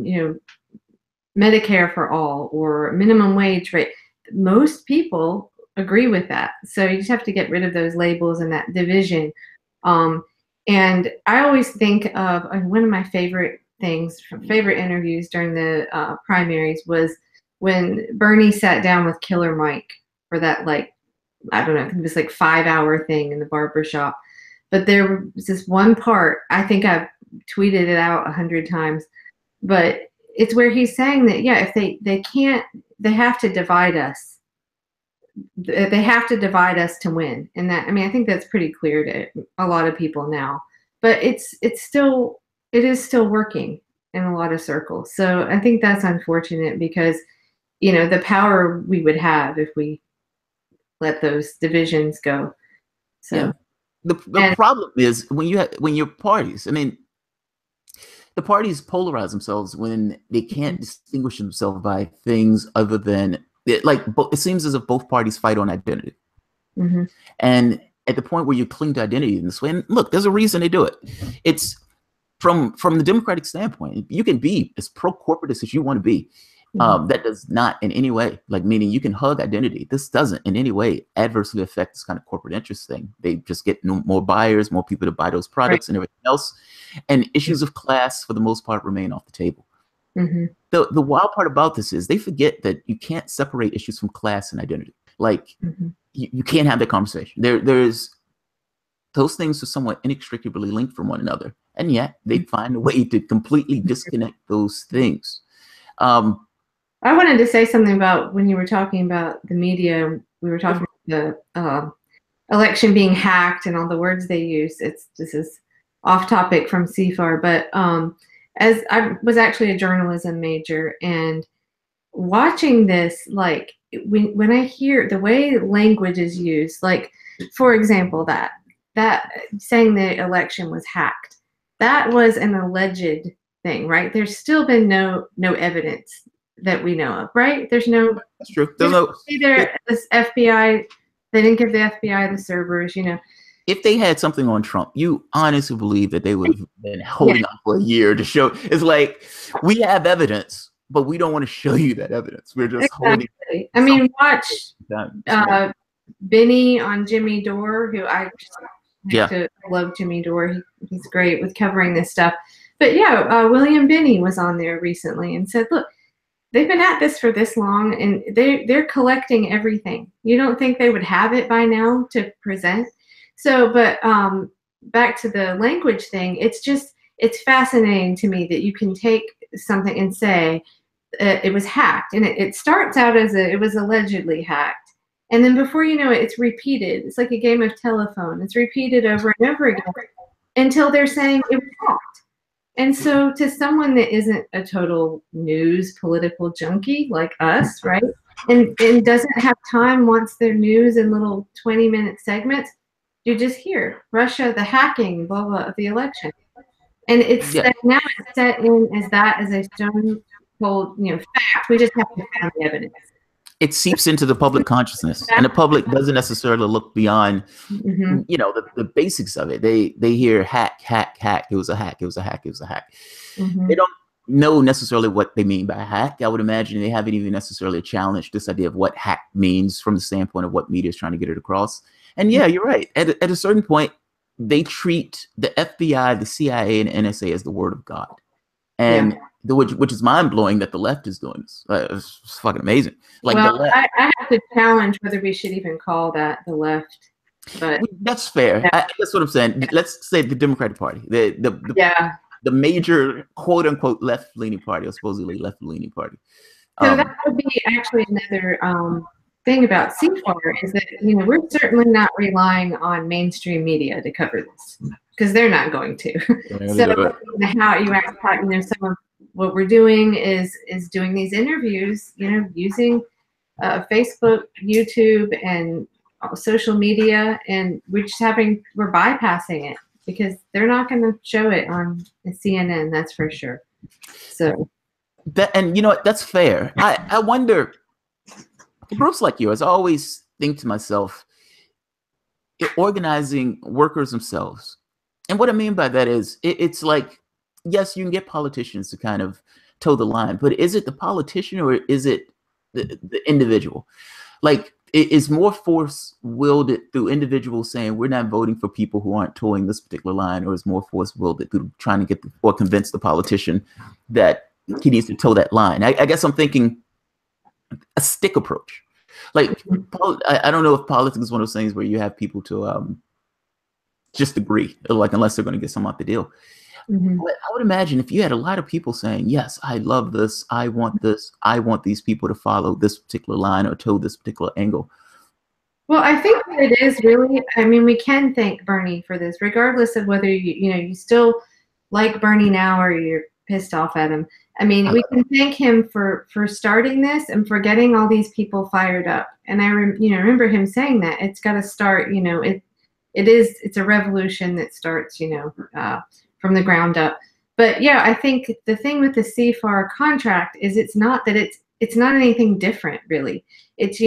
Medicare for all or minimum wage rate, most people agree with that. So you just have to get rid of those labels and that division. And I always think of one of my favorite interviews during the primaries was when Bernie sat down with Killer Mike for that, I don't know, it was 5-hour thing in the barbershop. But there was this one part, I think I've tweeted it out 100 times, but it's where he's saying that, if they have to divide us. They have to divide us to win. And that, I think that's pretty clear to a lot of people now, but it is still working in a lot of circles. So I think that's unfortunate because, the power we would have if we let those divisions go. So yeah. The problem is when your parties, the parties polarize themselves when they can't distinguish themselves by things other than it seems as if both parties fight on identity. And at the point where you cling to identity in this way, and look, there's a reason they do it. It's from the Democratic standpoint, you can be as pro-corporatist as you want to be. That does not in any way, like, meaning you can hug identity. This doesn't in any way adversely affect this kind of corporate interest thing. They just get more buyers, more people to buy those products and everything else. And issues of class, for the most part, remain off the table. The wild part about this is they forget that you can't separate issues from class and identity. Like, you can't have that conversation. There's those things are somewhat inextricably linked from one another. And yet they find a way to completely disconnect those things. I wanted to say something about when you were talking about the media. We were talking about the election being hacked and all the words they use. This is off topic from CFAR, but as I was actually a journalism major, and watching this, like when I hear the way language is used, like for example, that saying the election was hacked, that was an alleged thing, right? There's still been no evidence that we know of, right? There's no. That's true. There's no. Either this FBI, they didn't give the FBI the servers, you know. If they had something on Trump, you honestly believe that they would have been holding on for a year to show. It's like, we have evidence, but we don't want to show you that evidence. We're just holding. I mean, watch Benny on Jimmy Dore, who I just love Jimmy Dore. He's great with covering this stuff. But yeah, William Benny was on there recently and said, look, they've been at this for this long, and they're collecting everything. You don't think they would have it by now to present? So, but back to the language thing, it's fascinating to me that you can take something and say it was hacked, and it starts out as it was allegedly hacked, and then before you know it, it's repeated. It's like a game of telephone. It's repeated over and over again until they're saying it was hacked. And so to someone that isn't a total news political junkie like us, right, and doesn't have time, wants their news in little 20-minute segments, you just hear Russia, the hacking, blah, blah, of the election. And it's now it's set in as a stone cold, fact. We just have to find the evidence. It seeps into the public consciousness, and the public doesn't necessarily look beyond, the basics of it. They hear hack, hack, hack. It was a hack. It was a hack. It was a hack. They don't know necessarily what they mean by hack. I would imagine they haven't even necessarily challenged this idea of what hack means from the standpoint of what media is trying to get it across. And yeah, you're right. At a certain point, they treat the FBI, the CIA, and NSA as the word of God, and which is mind blowing that the left is doing this. It's fucking amazing. Like, well, I have to challenge whether we should even call that the left. But that's fair. That's what I'm saying. Let's say the Democratic Party, the major quote unquote left leaning party, or supposedly left leaning party. So that would be actually another thing about CFAR is that we're certainly not relying on mainstream media to cover this, because they're not going to. So how you asked, some of what we're doing is doing these interviews, using Facebook, YouTube, and social media, and we're bypassing it because they're not going to show it on CNN. That's for sure. So that, and that's fair. I wonder, for groups like yours, I always think to myself, organizing workers themselves. And what I mean by that is, it's like, yes, you can get politicians to kind of toe the line, but is it the politician or is it the individual? Like, is more force wielded through individuals saying we're not voting for people who aren't towing this particular line, or is more force wielded through trying to get or convince the politician that he needs to toe that line? I guess I'm thinking a stick approach. Like, I don't know if politics is one of those things where you have people to just agree, like, unless they're going to get some out the deal. But I would imagine if you had a lot of people saying, yes, I love this, I want these people to follow this particular line or toe this particular angle. Well, I think that it is really, we can thank Bernie for this, regardless of whether you still like Bernie now or you're pissed off at him. We can thank him for starting this and for getting all these people fired up. And I remember him saying that it's got to start, it's a revolution that starts, from the ground up. But yeah, I think the thing with the CFAR contract is it's not anything different, really. It's,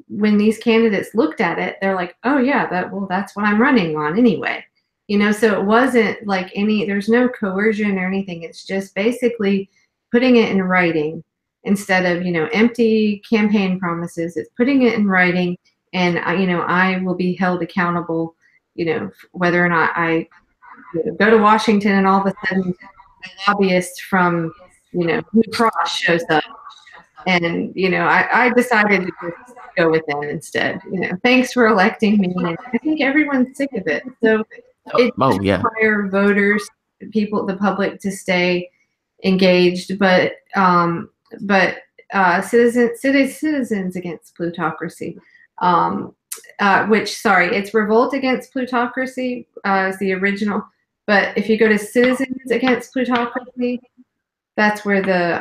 when these candidates looked at it, they're like, oh yeah, that's what I'm running on anyway. So it wasn't like there's no coercion or anything. It's just basically, putting it in writing instead of, empty campaign promises. It's putting it in writing, and I will be held accountable, whether or not I go to Washington and all of a sudden a lobbyist from, Blue Cross shows up. And, I decided to just go with them instead. Thanks for electing me. And I think everyone's sick of it. So it does require voters, the public, to stay engaged. But Citizens Against Plutocracy, it's Revolt Against Plutocracy is the original. But if you go to Citizens Against Plutocracy, that's where the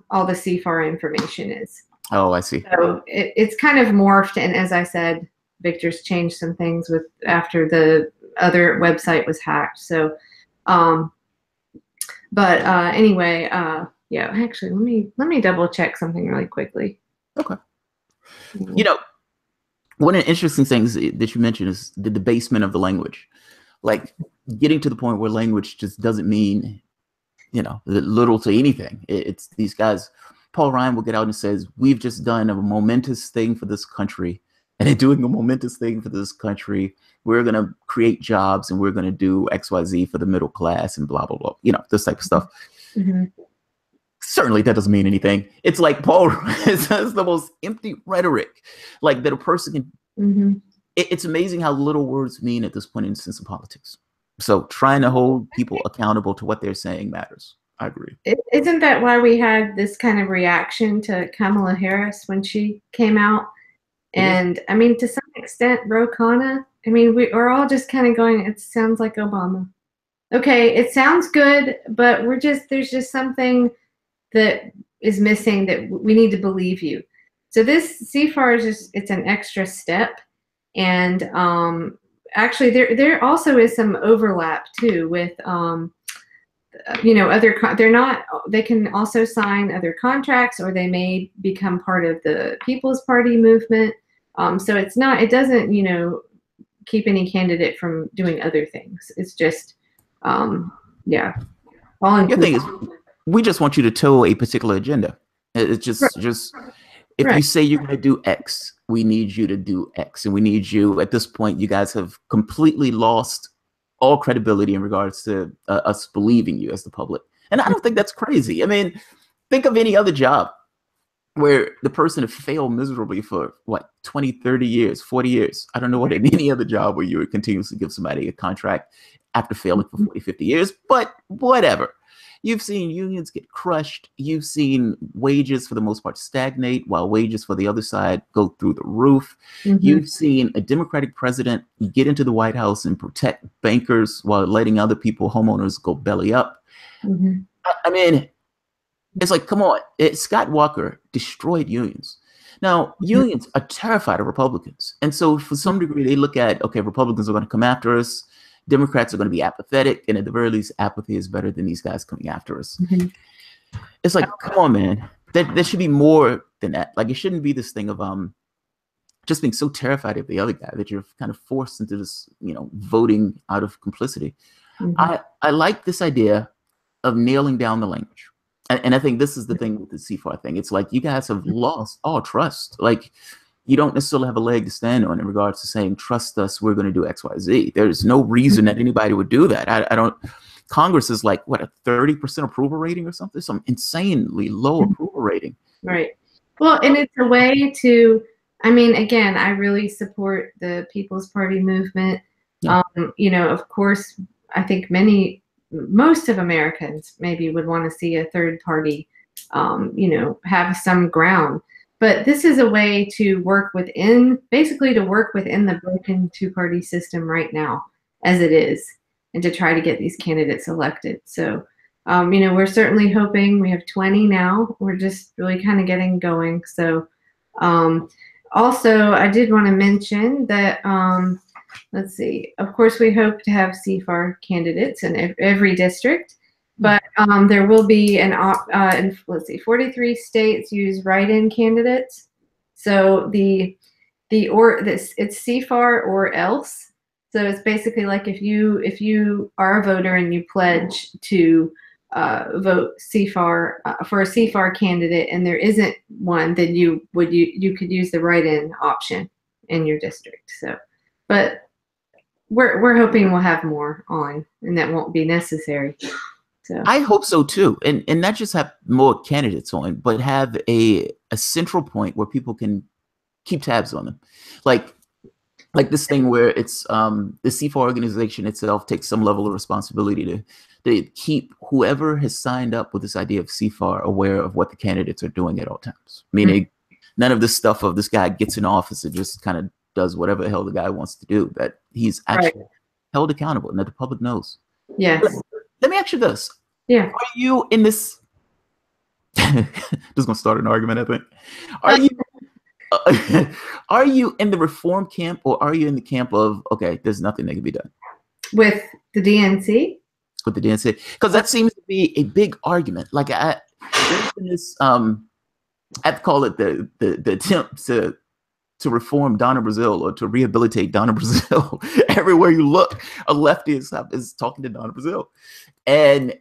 all the CFAR information is. Oh, I see. So it's kind of morphed, and as I said, Victor's changed some things after the other website was hacked. So, anyway, yeah. Actually, let me double check something really quickly. Okay. One of the interesting things that you mentioned is the debasement of the language, like getting to the point where language just doesn't mean, little to anything. It's these guys. Paul Ryan will get out and says, we've just done a momentous thing for this country. And in doing a momentous thing for this country, we're going to create jobs and we're going to do XYZ for the middle class and blah, blah, blah. This type of stuff. Mm-hmm. Certainly that doesn't mean anything. It's like Paul says the most empty rhetoric, like that a person can. Mm-hmm. It's amazing how little words mean at this point in the sense of politics. So trying to hold people accountable to what they're saying matters. I agree. Isn't that why we had this kind of reaction to Kamala Harris when she came out? And I mean, to some extent, Ro Khanna, I mean, we're all just kind of going, it sounds like Obama. Okay, it sounds good, but there's just something that is missing that we need to believe you. So this CFAR is it's an extra step. And actually, there also is some overlap too with, they can also sign other contracts, or they may become part of the People's Party movement. So it doesn't, keep any candidate from doing other things. It's just, yeah. The thing is, we just want you to toe a particular agenda. It's just if you say you're going to do X, we need you to do X. And we need you, at this point, you guys have completely lost all credibility in regards to us believing you as the public. And I don't think that's crazy. I mean, think of any other job where the person has failed miserably for 20, 30 years, 40 years. I don't know what in any other job where you would continuously give somebody a contract after failing for 40, 50 years, but whatever. You've seen unions get crushed. You've seen wages, for the most part, stagnate, while wages for the other side go through the roof. Mm-hmm. You've seen a Democratic president get into the White House and protect bankers while letting other people, homeowners, go belly up. Mm-hmm. I mean, it's like, come on. Scott Walker destroyed unions. Now, unions are terrified of Republicans. And so for some degree, they look at, okay, Republicans are going to come after us. Democrats are going to be apathetic, and at the very least, apathy is better than these guys coming after us. Mm-hmm. It's like, come on, man. There should be more than that. Like, it shouldn't be this thing of just being so terrified of the other guy that you're kind of forced into this, voting out of complicity. Mm-hmm. I like this idea of nailing down the language. And I think this is the thing with the CFAR thing. It's like you guys have lost all trust. Like, you don't necessarily have a leg to stand on in regards to saying, trust us, we're going to do X, Y, Z. There's no reason that anybody would do that. I don't. Congress is like, what, a 30% approval rating or something? Some insanely low approval rating. Right. Well, and it's a way to, I mean, again, I really support the People's Party movement. Yeah. Of course, I think most of Americans maybe would want to see a third party, have some ground. But this is a way to work within the broken two-party system right now, as it is, and to try to get these candidates elected. So, we're certainly hoping. We have 20 now. We're just really kind of getting going. So, also, I did want to mention that, let's see, of course, we hope to have CFAR candidates in every district. But there will be in 43 states use write-in candidates. So it's CFAR or else. So it's basically like if you are a voter and you pledge to vote CFAR for a CFAR candidate, and there isn't one, then you could use the write-in option in your district. So, but we're hoping we'll have more on, and that won't be necessary. So I hope so too, and not just have more candidates on, but have a central point where people can keep tabs on them, like this thing where it's the CFAR organization itself takes some level of responsibility to keep whoever has signed up with this idea of CFAR aware of what the candidates are doing at all times. Meaning, none of this stuff of this guy gets in office and just kind of does whatever the hell the guy wants to do. That he's actually held accountable and that the public knows. Yes. Let me ask you this. Yeah. Are you in this? This is gonna start an argument, I think. Are you? Are you in the reform camp, or are you in the camp of, okay, there's nothing that can be done with the DNC? With the DNC, because that seems to be a big argument. Like there's been this, I have to call it the attempt to reform Donna Brazile, or to rehabilitate Donna Brazile. Everywhere you look, a lefty is talking to Donna Brazile, and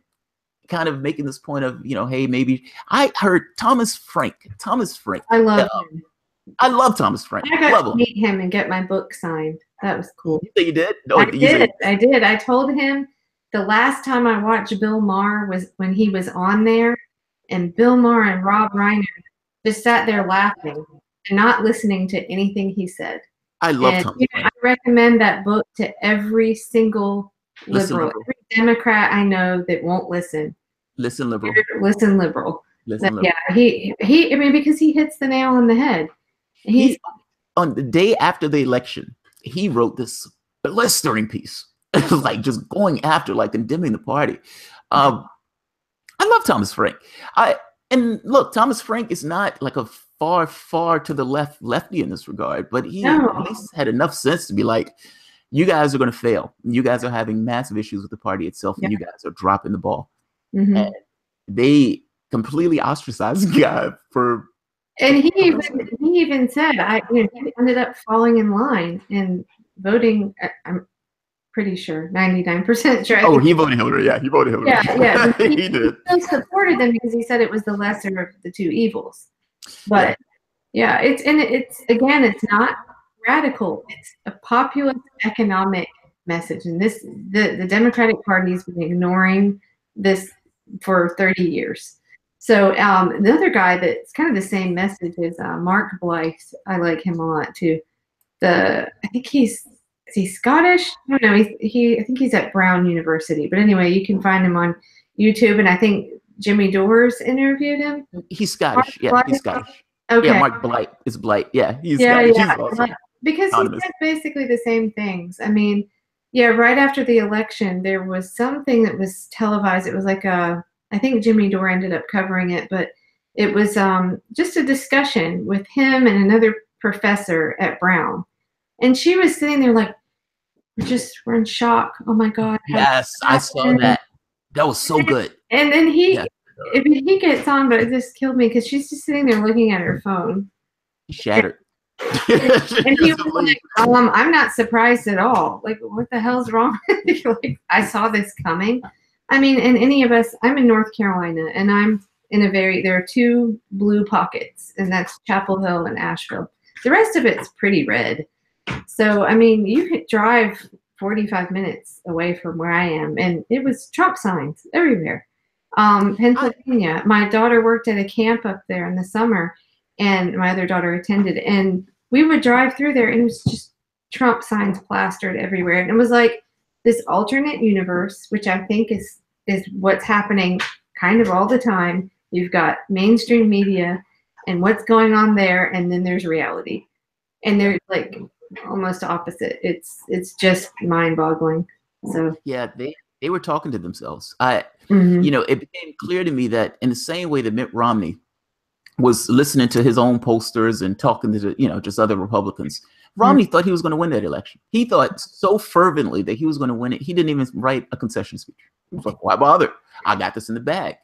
kind of making this point of, hey, maybe I heard Thomas Frank. I love him. I love Thomas Frank. I got to meet him and get my book signed. That was cool. You say you did? No, I did. I told him the last time I watched Bill Maher was when he was on there, and Bill Maher and Rob Reiner just sat there laughing and not listening to anything he said. I love Thomas Frank. I recommend that book to every single liberal, every Democrat I know that won't listen. Listen, liberal. Listen, liberal. Listen, liberal. Yeah, I mean, because he hits the nail on the head. He's on the day after the election, he wrote this blistering piece, like just going after, like condemning the party. I love Thomas Frank. And look, Thomas Frank is not like a far to the lefty in this regard, but he at least had enough sense to be like, you guys are going to fail. You guys are having massive issues with the party itself, and you guys are dropping the ball. And they completely ostracized the guy for. And he even said, he ended up falling in line and voting. I'm pretty sure 99% sure. Oh, he voted Hillary. Yeah, he voted Hillary. Yeah. He did. He still supported them because he said it was the lesser of the two evils. But it's not radical. It's a populist economic message, and the Democratic Party has been ignoring this for 30 years. So another guy that's kind of the same message is Mark Blythe. I like him a lot too. I think is he Scottish? I don't know. I think he's at Brown University. But anyway, you can find him on YouTube, and I think Jimmy Dores interviewed him. He's Scottish. He's Scottish. Okay. Yeah, Mark Blythe is Blythe. Yeah, he's Scottish. Yeah. He's awesome. Because he said basically the same things. I mean, right after the election, there was something that was televised. It was like I think Jimmy Dore ended up covering it, but it was just a discussion with him and another professor at Brown. And she was sitting there like, we're in shock. Oh my God. Yes, I saw that. That was so good. And then he gets on, but it just killed me because she's just sitting there looking at her phone. Shattered. And he was like, I'm not surprised at all. Like, what the hell's wrong? Like, I saw this coming. I mean, and any of us, I'm in North Carolina, and I'm in there are two blue pockets, and that's Chapel Hill and Asheville. The rest of it's pretty red. So, I mean, you could drive 45 minutes away from where I am, and it was Trump signs everywhere. Pennsylvania, my daughter worked at a camp up there in the summer, and my other daughter attended, and we would drive through there, and it was just Trump signs plastered everywhere. And it was like this alternate universe, which I think is what's happening kind of all the time. You've got mainstream media and what's going on there, and then there's reality. And they're like almost opposite. It's just mind-boggling. So yeah, they were talking to themselves. It became clear to me that in the same way that Mitt Romney was listening to his own posters and talking to just other Republicans, Romney thought he was going to win that election. He thought so fervently that he was going to win it. He didn't even write a concession speech. He was like, why bother? I got this in the bag.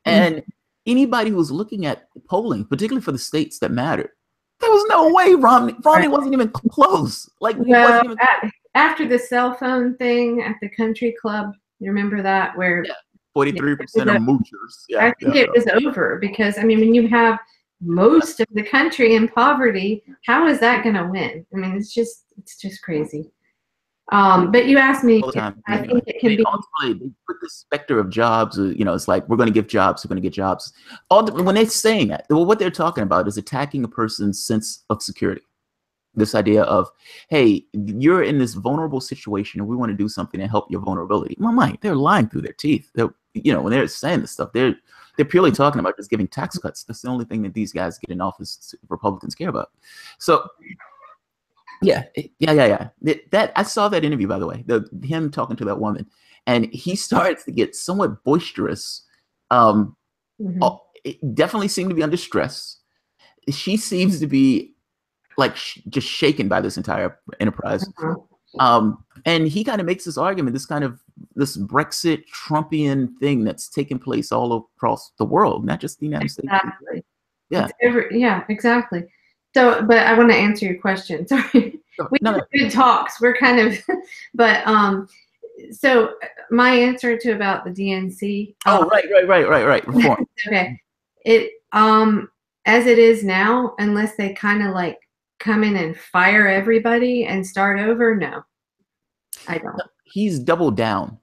And anybody who was looking at polling, particularly for the states that mattered, there was no way Romney wasn't even close. Like, well, after the cell phone thing at the country club, you remember that, where 43% are moochers. Yeah, I think it was over because, I mean, when you have most of the country in poverty, how is that going to win? I mean, it's just crazy. But you asked me, all the time. I think it can be. Ultimately, they put the specter of jobs, it's like, we're going to give jobs, we're going to get jobs. When they're saying that, well, what they're talking about is attacking a person's sense of security. This idea of, hey, you're in this vulnerable situation and we want to do something to help your vulnerability. My mind, they're lying through their teeth. They're, when they're saying this stuff, they're purely talking about just giving tax cuts. That's the only thing that these guys get in office Republicans care about. So yeah. That I saw that interview, by the way, him talking to that woman, and he starts to get somewhat boisterous. It definitely seemed to be under stress. She seems to be like just shaken by this entire enterprise. And he kind of makes this argument, this Brexit Trumpian thing that's taking place all across the world, not just the United States. Yeah. Yeah, exactly. So, but I want to answer your question. Sorry. We have good talks. We're kind of, but so my answer to about the DNC. Right. Reform. Okay. It as it is now, unless they kind of like come in and fire everybody and start over, no, I don't. He's doubled down.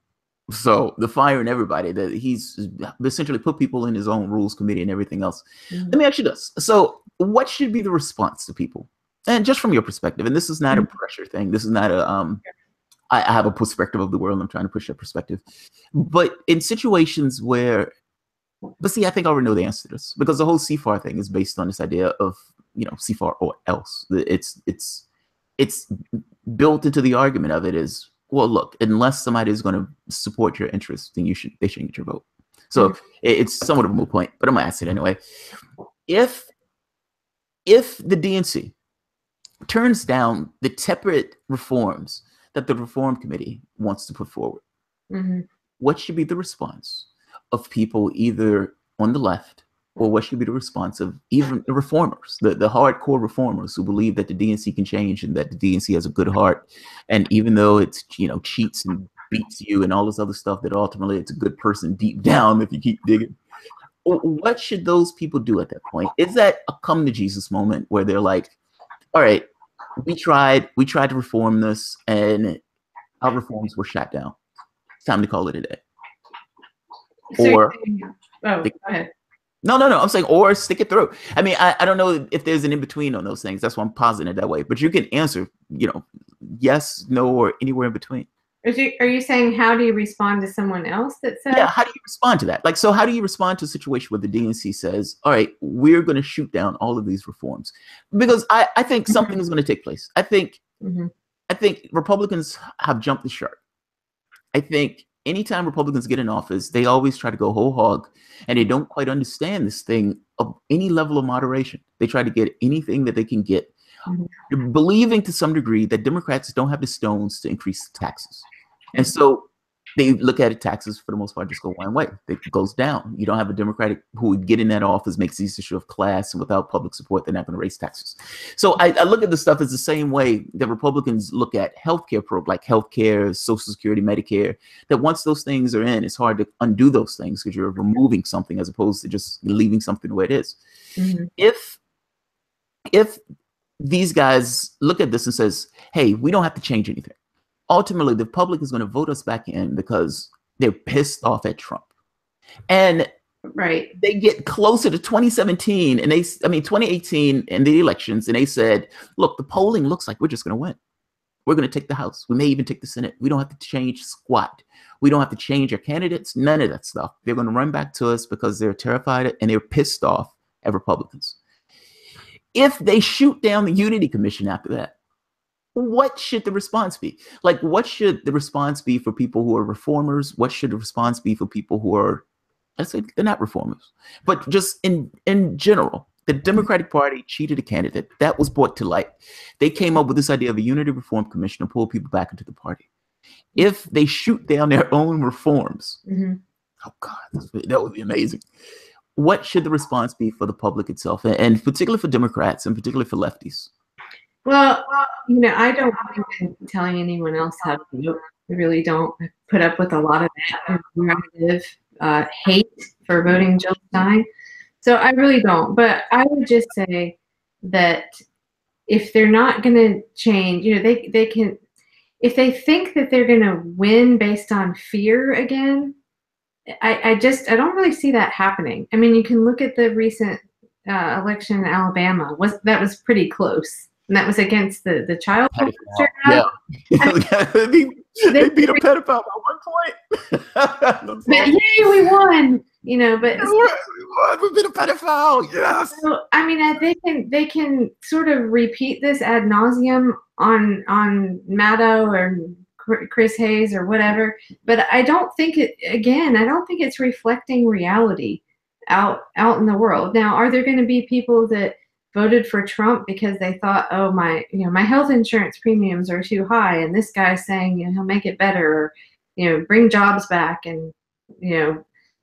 So the firing everybody, that he's essentially put people in his own rules committee and everything else. Let me ask you this. So what should be the response to people? And just from your perspective, and this is not a pressure thing. This is not I have a perspective of the world. I'm trying to push that perspective. But in situations where, but see, I think I already know the answer to this, because the whole CFAR thing is based on this idea of, CFAR or else. It's built into the argument of it is, well, look, unless somebody is going to support your interests, then they shouldn't get your vote. So it's somewhat of a moot point, but I'm gonna ask it anyway. If the DNC turns down the tepid reforms that the Reform Committee wants to put forward, what should be the response of people either on the left, or what should be the response of even the reformers, the hardcore reformers who believe that the DNC can change and that the DNC has a good heart, and even though it's cheats and beats you and all this other stuff, that ultimately it's a good person deep down if you keep digging? What should those people do at that point? Is that a come to Jesus moment where they're like, all right, we tried to reform this and our reforms were shot down. It's time to call it a day. So go ahead. No. I'm saying, or stick it through. I mean, I don't know if there's an in between on those things. That's why I'm positing it that way. But you can answer, yes, no, or anywhere in between. Are you saying, how do you respond to someone else that says? Yeah, how do you respond to that? Like, so how do you respond to a situation where the DNC says, all right, we're going to shoot down all of these reforms? Because I think something is going to take place. I think Republicans have jumped the shark. I think anytime Republicans get in office, they always try to go whole hog, and they don't quite understand this thing of any level of moderation. They try to get anything that they can get, believing to some degree that Democrats don't have the stones to increase taxes. And so they look at it, taxes for the most part just go one way. It goes down. You don't have a Democratic who would get in that office, makes these issue of class, and without public support, they're not going to raise taxes. So I look at this stuff as the same way that Republicans look at healthcare like healthcare, Social Security, Medicare, that once those things are in, it's hard to undo those things because you're removing something as opposed to just leaving something the way it is. If these guys look at this and says, hey, we don't have to change anything, ultimately the public is going to vote us back in because they're pissed off at Trump. And they get closer to 2017 and 2018 and the elections, and they said, look, the polling looks like we're just going to win. We're going to take the House. We may even take the Senate. We don't have to change squat. We don't have to change our candidates. None of that stuff. They're going to run back to us because they're terrified and they're pissed off at Republicans. If they shoot down the Unity Commission after that, what should the response be? Like, what should the response be for people who are reformers? What should the response be for people who are, let's say, they're not reformers, but just in general? The Democratic Party cheated a candidate. That was brought to light. They came up with this idea of a Unity Reform Commission to pull people back into the party. If they shoot down their own reforms, oh God, that would be amazing. What should the response be for the public itself, and particularly for Democrats and particularly for lefties? Well, I don't believe in telling anyone else how to vote. I really don't. I put up with a lot of that where I live. hate for voting Jill Stein. So I really don't. But I would just say that if they're not going to change, they can, if they think that they're going to win based on fear again, I don't really see that happening. I mean, you can look at the recent election in Alabama. That was pretty close, and that was against the child molester. Yeah, they beat a pedophile at one point. But yay, we won! But we've been a pedophile. Yes. So I mean, they can sort of repeat this ad nauseum on Maddow or Chris Hayes or whatever, but I don't think it's reflecting reality out in the world. Now, are there going to be people that voted for Trump because they thought, oh, my health insurance premiums are too high, and this guy's saying he'll make it better, or bring jobs back, and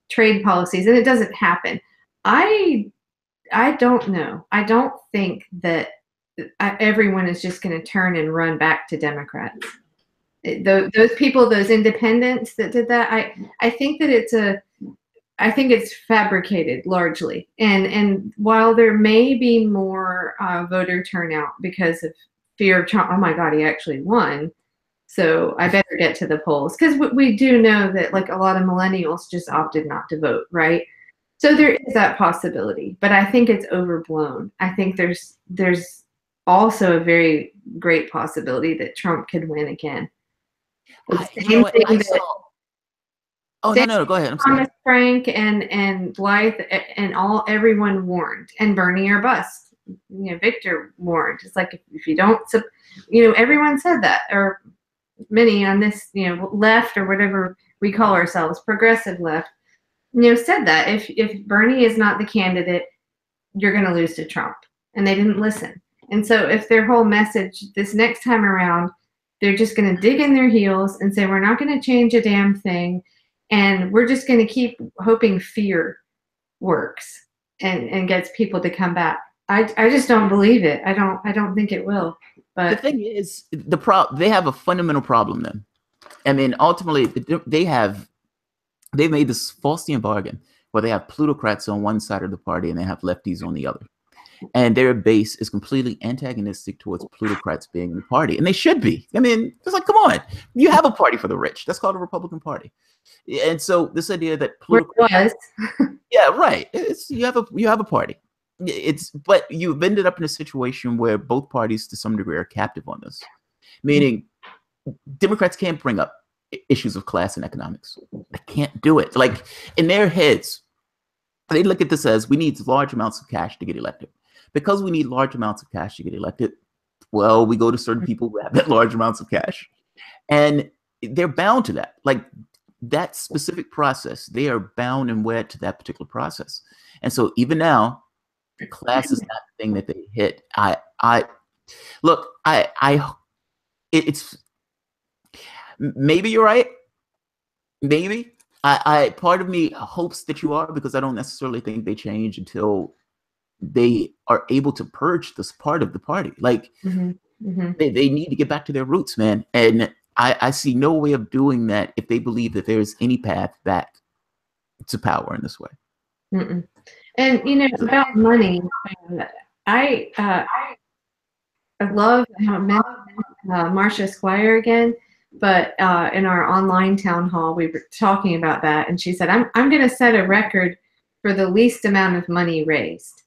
trade policies, and it doesn't happen. I don't know. I don't think that everyone is just going to turn and run back to Democrats. Those people, those independents that did that, I think that I think it's fabricated largely. And while there may be more voter turnout because of fear of Trump, oh my God, he actually won, so I better get to the polls, because we do know that like a lot of millennials just opted not to vote, right? So there is that possibility, but I think it's overblown. I think there's also a very great possibility that Trump could win again. No, go ahead. I'm sorry. Thomas Frank and Blythe and everyone warned, and Bernie or bust. Victor warned. It's like if you don't, everyone said that, or many on this, left or whatever we call ourselves, progressive left, said that if Bernie is not the candidate, you're going to lose to Trump, and they didn't listen. And so if their whole message this next time around, they're just going to dig in their heels and say, we're not going to change a damn thing, and we're just going to keep hoping fear works and gets people to come back. I just don't believe it. I don't think it will. But the thing is, they have a fundamental problem then. I mean, ultimately, they've made this Faustian bargain where they have plutocrats on one side of the party and they have lefties on the other. And their base is completely antagonistic towards plutocrats being in the party. And they should be. I mean, it's like, come on. You have a party for the rich. That's called a Republican Party. And so this idea that plutocrats... Yeah, right. You have a party. But you've ended up in a situation where both parties to some degree are captive on this. Meaning Democrats can't bring up issues of class and economics. They can't do it. Like in their heads, they look at this as we need large amounts of cash to get elected. Because we need large amounts of cash to get elected, well, we go to certain people who have that large amounts of cash. And they're bound to that. Like that specific process, they are bound and wed to that particular process. And so even now, class is not the thing that they hit. It's maybe you're right. Maybe. Part of me hopes that you are, because I don't necessarily think they change until they are able to purge this part of the party. Like they need to get back to their roots, man. And I see no way of doing that if they believe that there's any path back to power in this way. And about money, I love how Marcia Squire again, but in our online town hall we were talking about that, and she said, I'm going to set a record for the least amount of money raised.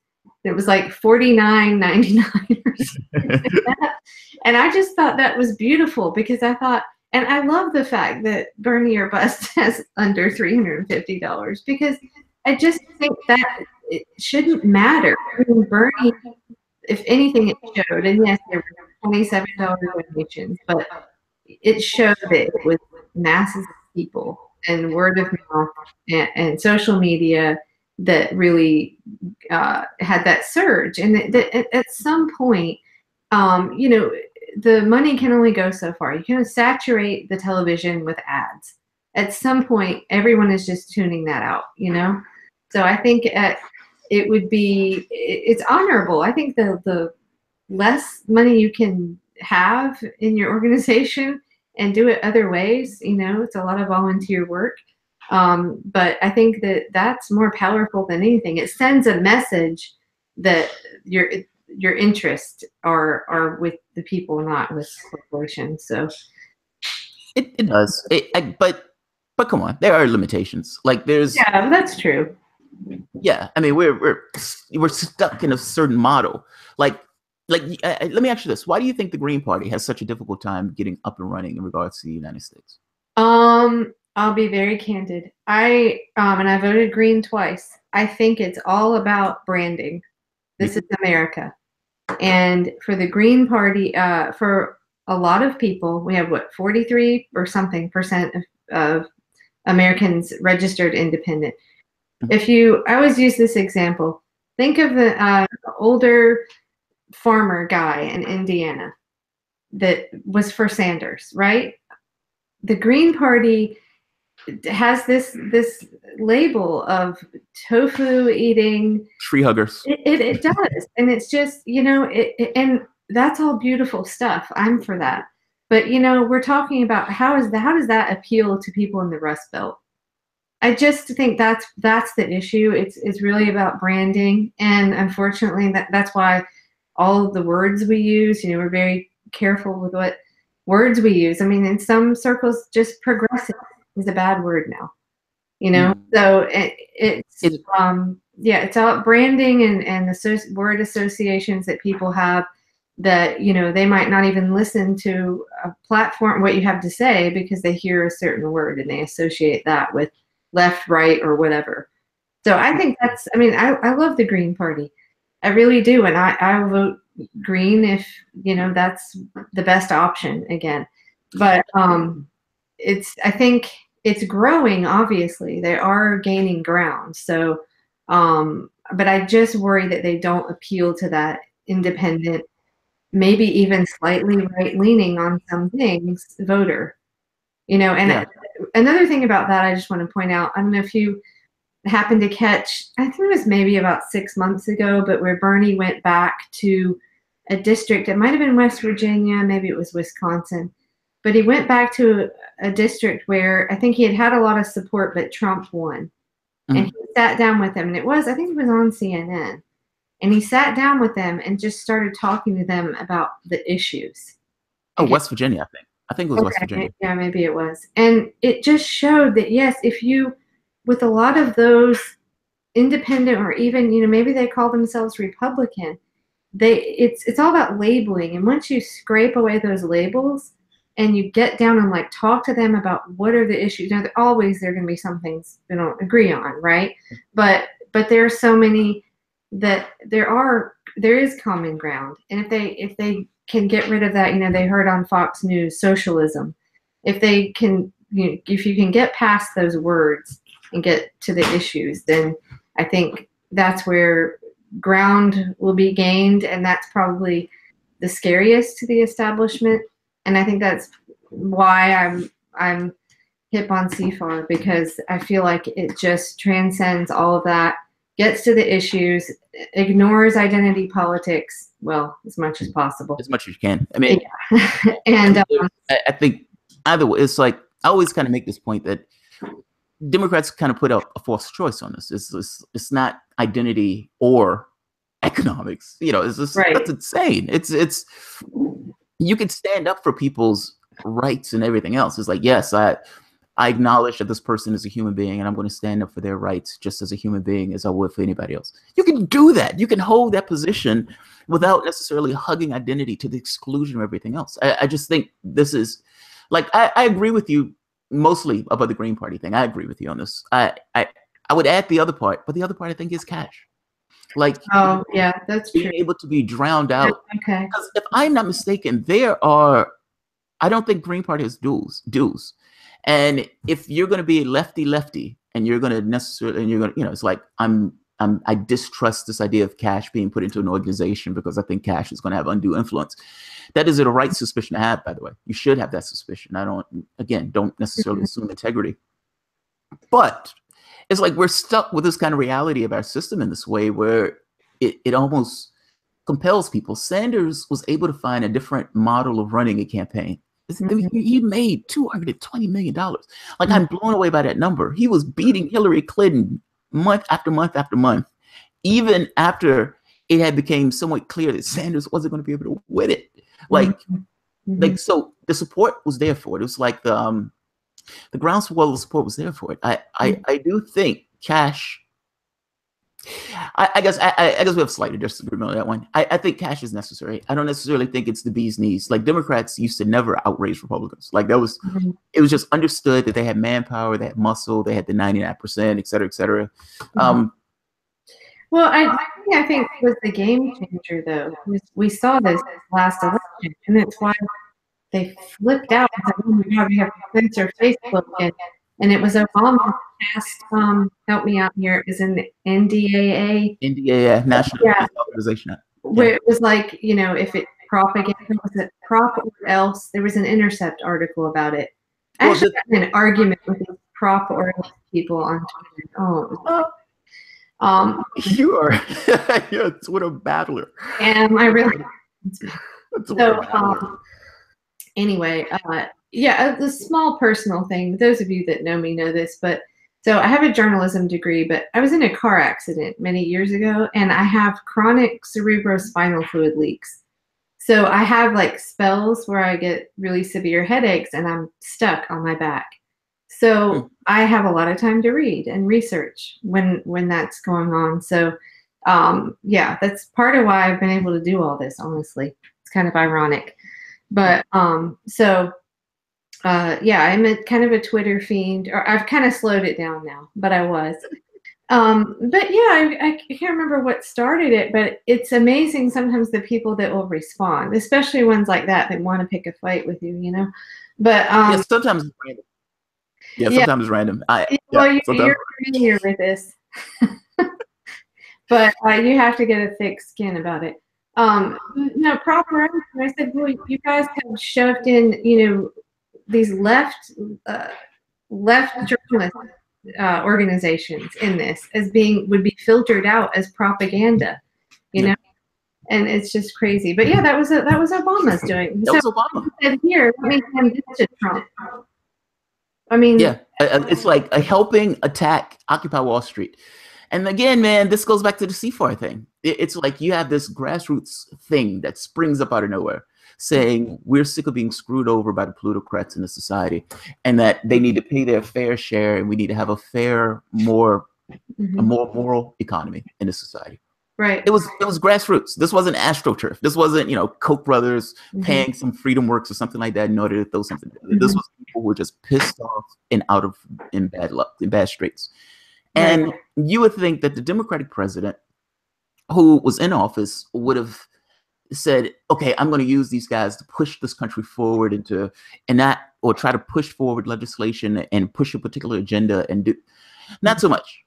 It was like $49.99 or something like that. And I just thought that was beautiful, because I thought, and I love the fact that Bernie or bust has under $350, because I just think that it shouldn't matter. I mean, Bernie, if anything, it showed, and yes, there were $27 donations, but it showed that it was masses of people and word of mouth and social media that really had that surge. And at some point, the money can only go so far. You can saturate the television with ads. At some point, everyone is just tuning that out, So I think it's honorable. I think the less money you can have in your organization and do it other ways, it's a lot of volunteer work. But I think that that's more powerful than anything. It sends a message that your interests are with the people, not with corporations. So it does. But come on, there are limitations. Like there's yeah, that's true. yeah. I mean, we're stuck in a certain model. Let me ask you this: why do you think the Green Party has such a difficult time getting up and running in regards to the United States? I'll be very candid. I voted Green twice. I think it's all about branding. This is America. And for the Green Party, for a lot of people, we have what, 43 or something percent of Americans registered independent. I always use this example. Think of the older farmer guy in Indiana that was for Sanders, right? The Green Party has this label of tofu eating tree huggers. It does, and it's just and that's all beautiful stuff. I'm for that, but we're talking about how does that appeal to people in the Rust Belt? I just think that's the issue. It's really about branding, and unfortunately, that's why all of the words we use. We're very careful with what words we use. I mean, in some circles, just progressive is a bad word now. So it's all branding and the word associations that people have that they might not even listen to a platform what you have to say because they hear a certain word and they associate that with left, right, or whatever. So I think I love the Green Party. I really do, and I'll vote Green if that's the best option again. But I think it's growing. Obviously, they are gaining ground. So, but I just worry that they don't appeal to that independent, maybe even slightly right-leaning on some things voter. Another thing about that, I just want to point out. I don't know if you happened to catch. I think it was maybe about 6 months ago, but where Bernie went back to a district. It might have been West Virginia, maybe it was Wisconsin. But he went back to a district where I think he had a lot of support, but Trump won. Mm-hmm. And he sat down with them, and I think it was on CNN. And he sat down with them and just started talking to them about the issues. Oh, West Virginia, I think. I think it was West Virginia. Yeah, maybe it was. And it just showed that, yes, with a lot of those independent or even, maybe they call themselves Republican, it's all about labeling. And once you scrape away those labels, and you get down and talk to them about what are the issues. Now, always there are going to be some things they don't agree on, right? But there are so many that there is common ground. And if they can get rid of that, they heard on Fox News socialism. If they can, if you can get past those words and get to the issues, then I think that's where ground will be gained, and that's probably the scariest to the establishment. And I think that's why I'm hip on CFAR, because I feel like it just transcends all of that, gets to the issues, ignores identity politics, well, as much as possible. As much as you can. I mean, yeah. And I think either way, it's like I always kind of make this point that Democrats kind of put up a false choice on this. It's not identity or economics. It's just right. That's insane. It's you can stand up for people's rights and everything else. It's like, yes, I acknowledge that this person is a human being and I'm going to stand up for their rights just as a human being as I would for anybody else. You can do that. You can hold that position without necessarily hugging identity to the exclusion of everything else. I just think this is I agree with you mostly about the Green Party thing. I agree with you on this. I would add the other part, but the other part I think is cash. Oh yeah, that's being able to be drowned out. Okay. Because if I'm not mistaken, I don't think Green Party has dues. And if you're going to be lefty, and you're going to, it's like I distrust this idea of cash being put into an organization because I think cash is going to have undue influence. That is a right suspicion to have, by the way. You should have that suspicion. I don't necessarily assume integrity, but it's like we're stuck with this kind of reality of our system in this way where it almost compels people. Sanders was able to find a different model of running a campaign. I mean, he made $220 million. Like, I'm blown away by that number. He was beating Hillary Clinton month after month after month, even after it had become somewhat clear that Sanders wasn't going to be able to win it. Like, so the support was there for it. It was like the groundswell of support was there for it. I do think cash. I guess we have slightly disagreement on that one. I think cash is necessary. I don't necessarily think it's the bee's knees. Like, Democrats used to never outrage Republicans. Like, that was it was just understood that they had manpower, they had muscle, they had the 99%, et cetera, et cetera. Well, I think it was the game changer, though. We saw this last election, and that's why they flipped out and said, "Oh my God, we have to censor Facebook." And it was Obama passed, help me out here, it was in the NDAA. NDAA, National Defense Authorization Act. Where it was like, you know, if it propaganda, was it prop or else? There was an Intercept article about it. I actually had an argument with these prop or else people on Twitter. You're a Twitter battler. Am I really? Anyway, the small personal thing. Those of you that know me know this, but so I have a journalism degree, but I was in a car accident many years ago, and I have chronic cerebrospinal fluid leaks. So I have like spells where I get really severe headaches, and I'm stuck on my back. So I have a lot of time to read and research when that's going on. So that's part of why I've been able to do all this, honestly. It's kind of ironic. But I'm kind of a Twitter fiend, or I've kind of slowed it down now, but I was. I can't remember what started it, but it's amazing sometimes the people that will respond, especially ones like that want to pick a fight with you, you know. But sometimes it's random. Sometimes it's random. You're familiar with this, but you have to get a thick skin about it. No, proper. I said, well, you guys have shoved in, you know, these left journalist organizations in this as would be filtered out as propaganda, you know, and it's just crazy. But yeah, that was Obama's doing. That was Obama. Said, here, let me send this to Trump. I mean, it's like a helping attack Occupy Wall Street. And again, man, this goes back to the CFAR thing. It's like you have this grassroots thing that springs up out of nowhere saying we're sick of being screwed over by the plutocrats in the society and that they need to pay their fair share and we need to have a fair, a more moral economy in the society. Right. It was grassroots. This wasn't AstroTurf. This wasn't, you know, Koch brothers paying some Freedom Works or something like that in order to throw something. This was people who were just pissed off and in bad luck, in bad straits. And you would think that the Democratic president who was in office would have said, okay, I'm going to use these guys to push this country forward into or try to push forward legislation and push a particular agenda and do not so much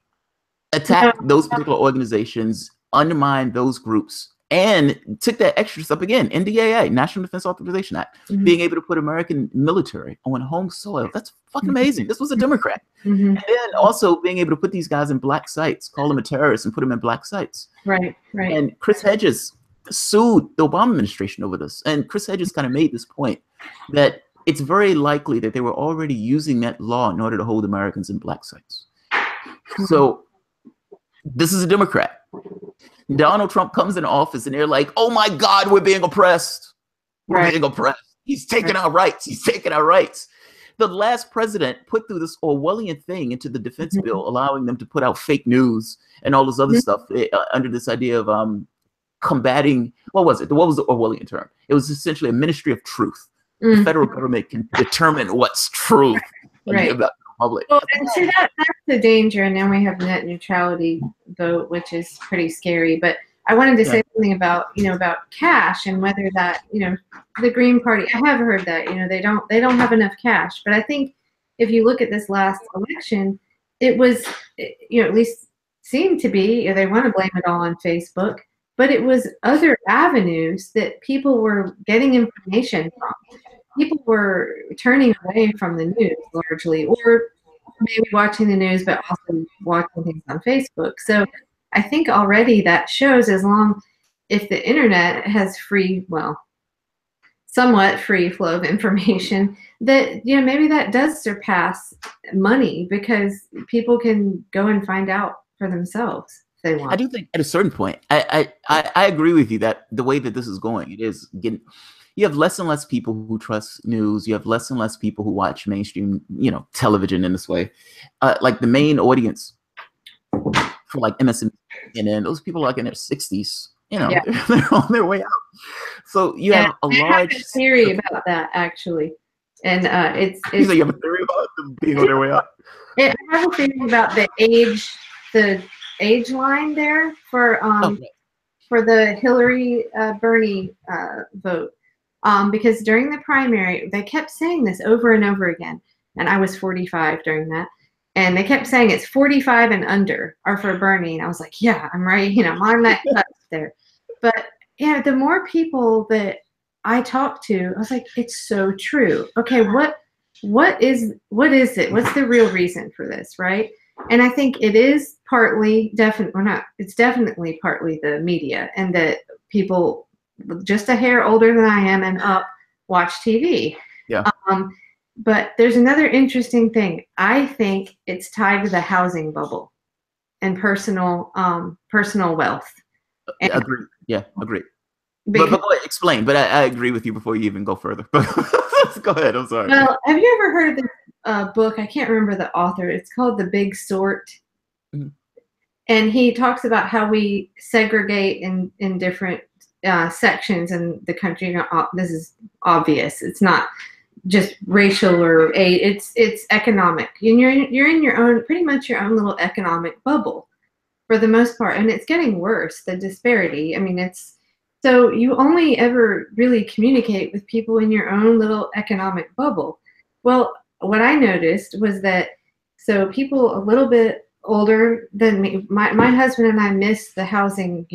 attack those particular organizations, undermine those groups, and took that extra step again. NDAA, National Defense Authorization Act, being able to put American military on home soil. That's fucking amazing. This was a Democrat. And then also being able to put these guys in black sites, call them a terrorist and put them in black sites. Right. And Chris Hedges sued the Obama administration over this. And Chris Hedges kind of made this point that it's very likely that they were already using that law in order to hold Americans in black sites. So this is a Democrat. Donald Trump comes in office and they're like, oh my God, we're being oppressed. We're being oppressed. He's taking our rights. He's taking our rights. The last president put through this Orwellian thing into the defense bill, allowing them to put out fake news and all this other stuff under this idea of combating, what was the Orwellian term? It was essentially a ministry of truth. The federal government can determine what's true about the public. Well, and see, that's the danger. And then we have net neutrality vote, which is pretty scary. But I wanted to say something about, about cash and whether that, the Green Party, I have heard that, they don't have enough cash. But I think if you look at this last election, it was, at least seemed to be, they want to blame it all on Facebook, but it was other avenues that people were getting information from. People were turning away from the news largely, or maybe watching the news, but also watching things on Facebook. So I think already that shows if the internet has free, somewhat free flow of information, that maybe that does surpass money, because people can go and find out for themselves if they want. I do think at a certain point, I agree with you that the way that this is going, it is getting. You have less and less people who trust news. You have less and less people who watch mainstream, television in this way. Like the main audience for like MSNBC, and then those people are like in their 60s. Yeah. They're on their way out. So you have a large. I have a theory about that, actually, and it's. You say you have a theory about them being on their way out? I have a theory about the age line there for the Hillary Bernie vote. Because during the primary, they kept saying this over and over again, and I was 45 during that, and they kept saying it's 45 and under are for Bernie, and I was like, yeah, I'm right, I'm on that cusp there. But yeah, the more people that I talked to, I was like, it's so true. Okay, what is it? What's the real reason for this, right? And I think it is partly it's definitely partly the media, and that people just a hair older than I am and up watch TV. Yeah. But there's another interesting thing. I think it's tied to the housing bubble and personal wealth. Agree. Yeah, agree. But go ahead, explain. But I agree with you before you even go further. Go ahead. I'm sorry. Well, have you ever heard of this book? I can't remember the author. It's called The Big Sort. Mm-hmm. And he talks about how we segregate in different sections in the country. This is obvious. It's not just racial or it's economic. And you're in your own, pretty much your own little economic bubble for the most part, and it's getting worse, the disparity. I mean, so you only ever really communicate with people in your own little economic bubble. Well, what I noticed was that people a little bit older than me, my husband and I missed the housing,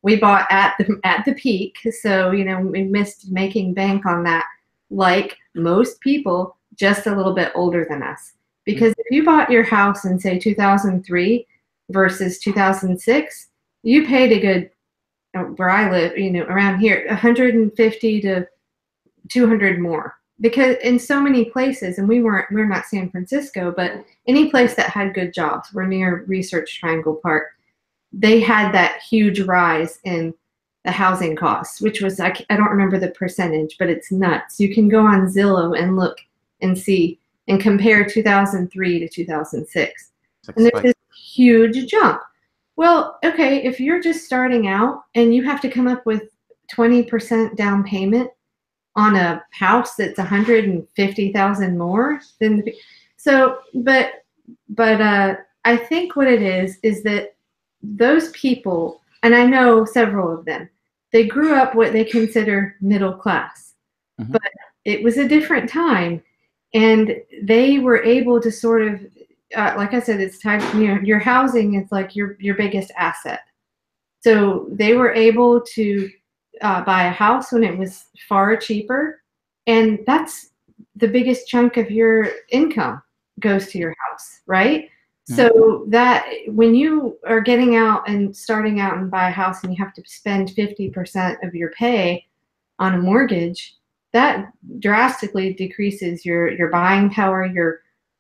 we bought at the peak, so we missed making bank on that, like most people just a little bit older than us. Because if you bought your house in, say, 2003 versus 2006, you paid a good, where I live, around here, 150 to 200 more. Because in so many places, and we're not San Francisco, but any place that had good jobs, we're near Research Triangle Park, they had that huge rise in the housing costs, which was, I don't remember the percentage, but it's nuts. You can go on Zillow and look and see and compare 2003 to 2006. And there's this huge jump. Well, okay, if you're just starting out and you have to come up with 20% down payment on a house that's 150,000 more, then I think what it is that those people, and I know several of them, they grew up what they consider middle class, but it was a different time, and they were able to sort of, like I said, it's tied, your housing is like your biggest asset. So they were able to buy a house when it was far cheaper, and that's the biggest chunk of your income goes to your house, right? So that when you are getting out and starting out and buy a house and you have to spend 50% of your pay on a mortgage, that drastically decreases your buying power,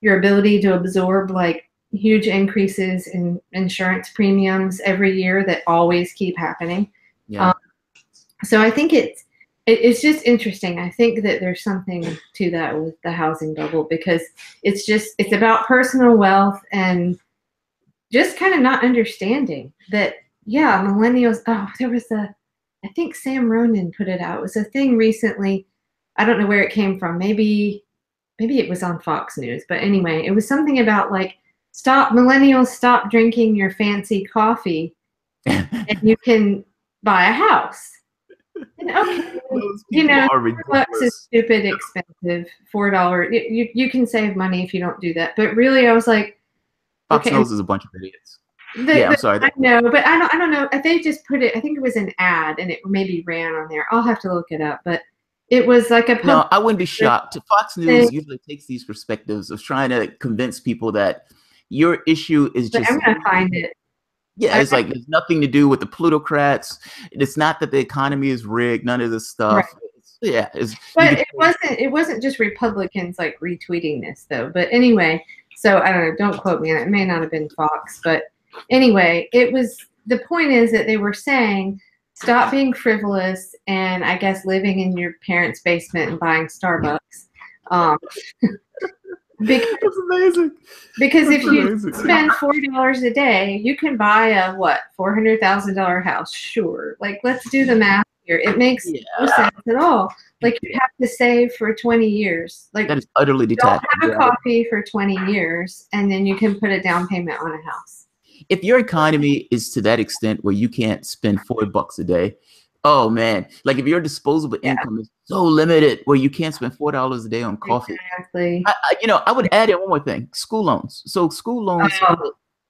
your ability to absorb like huge increases in insurance premiums every year that always keep happening. Yeah. So I think it's just interesting. I think that there's something to that with the housing bubble, because it's about personal wealth and just kind of not understanding that, yeah, millennials, there was I think Sam Ronan put it out. It was a thing recently. I don't know where it came from. Maybe it was on Fox News, but anyway, it was something about like, millennials stop drinking your fancy coffee and you can buy a house. And okay, $4 is stupid expensive. $4, you can save money if you don't do that. But really, I was like, Fox News is a bunch of idiots. I'm sorry. I know, but I don't know. They just put it. I think it was an ad, and it maybe ran on there. I'll have to look it up, but it was like a. No, I wouldn't be shocked. Fox News usually takes these perspectives of trying to convince people that your issue is just. I'm gonna find it. Yeah, it's like there's nothing to do with the plutocrats. It's not that the economy is rigged. None of this stuff. Right. Yeah, But it wasn't just Republicans like retweeting this though. But anyway, so I don't know, don't quote me on it. It may not have been Fox, but anyway, the point is that they were saying stop being frivolous and I guess living in your parents' basement and buying Starbucks. Because, that's amazing. Because if you spend $4 a day, you can buy a what, $400,000 house. Sure. Like, let's do the math here. It makes no sense at all. Like, you have to save for 20 years. Like, that is utterly detached. Don't have a coffee for 20 years, and then you can put a down payment on a house. If your economy is to that extent where you can't spend $4 a day, oh man, like if your disposable income is so limited where you can't spend $4 a day on coffee. Exactly. I would add in one more thing: school loans. So school loans are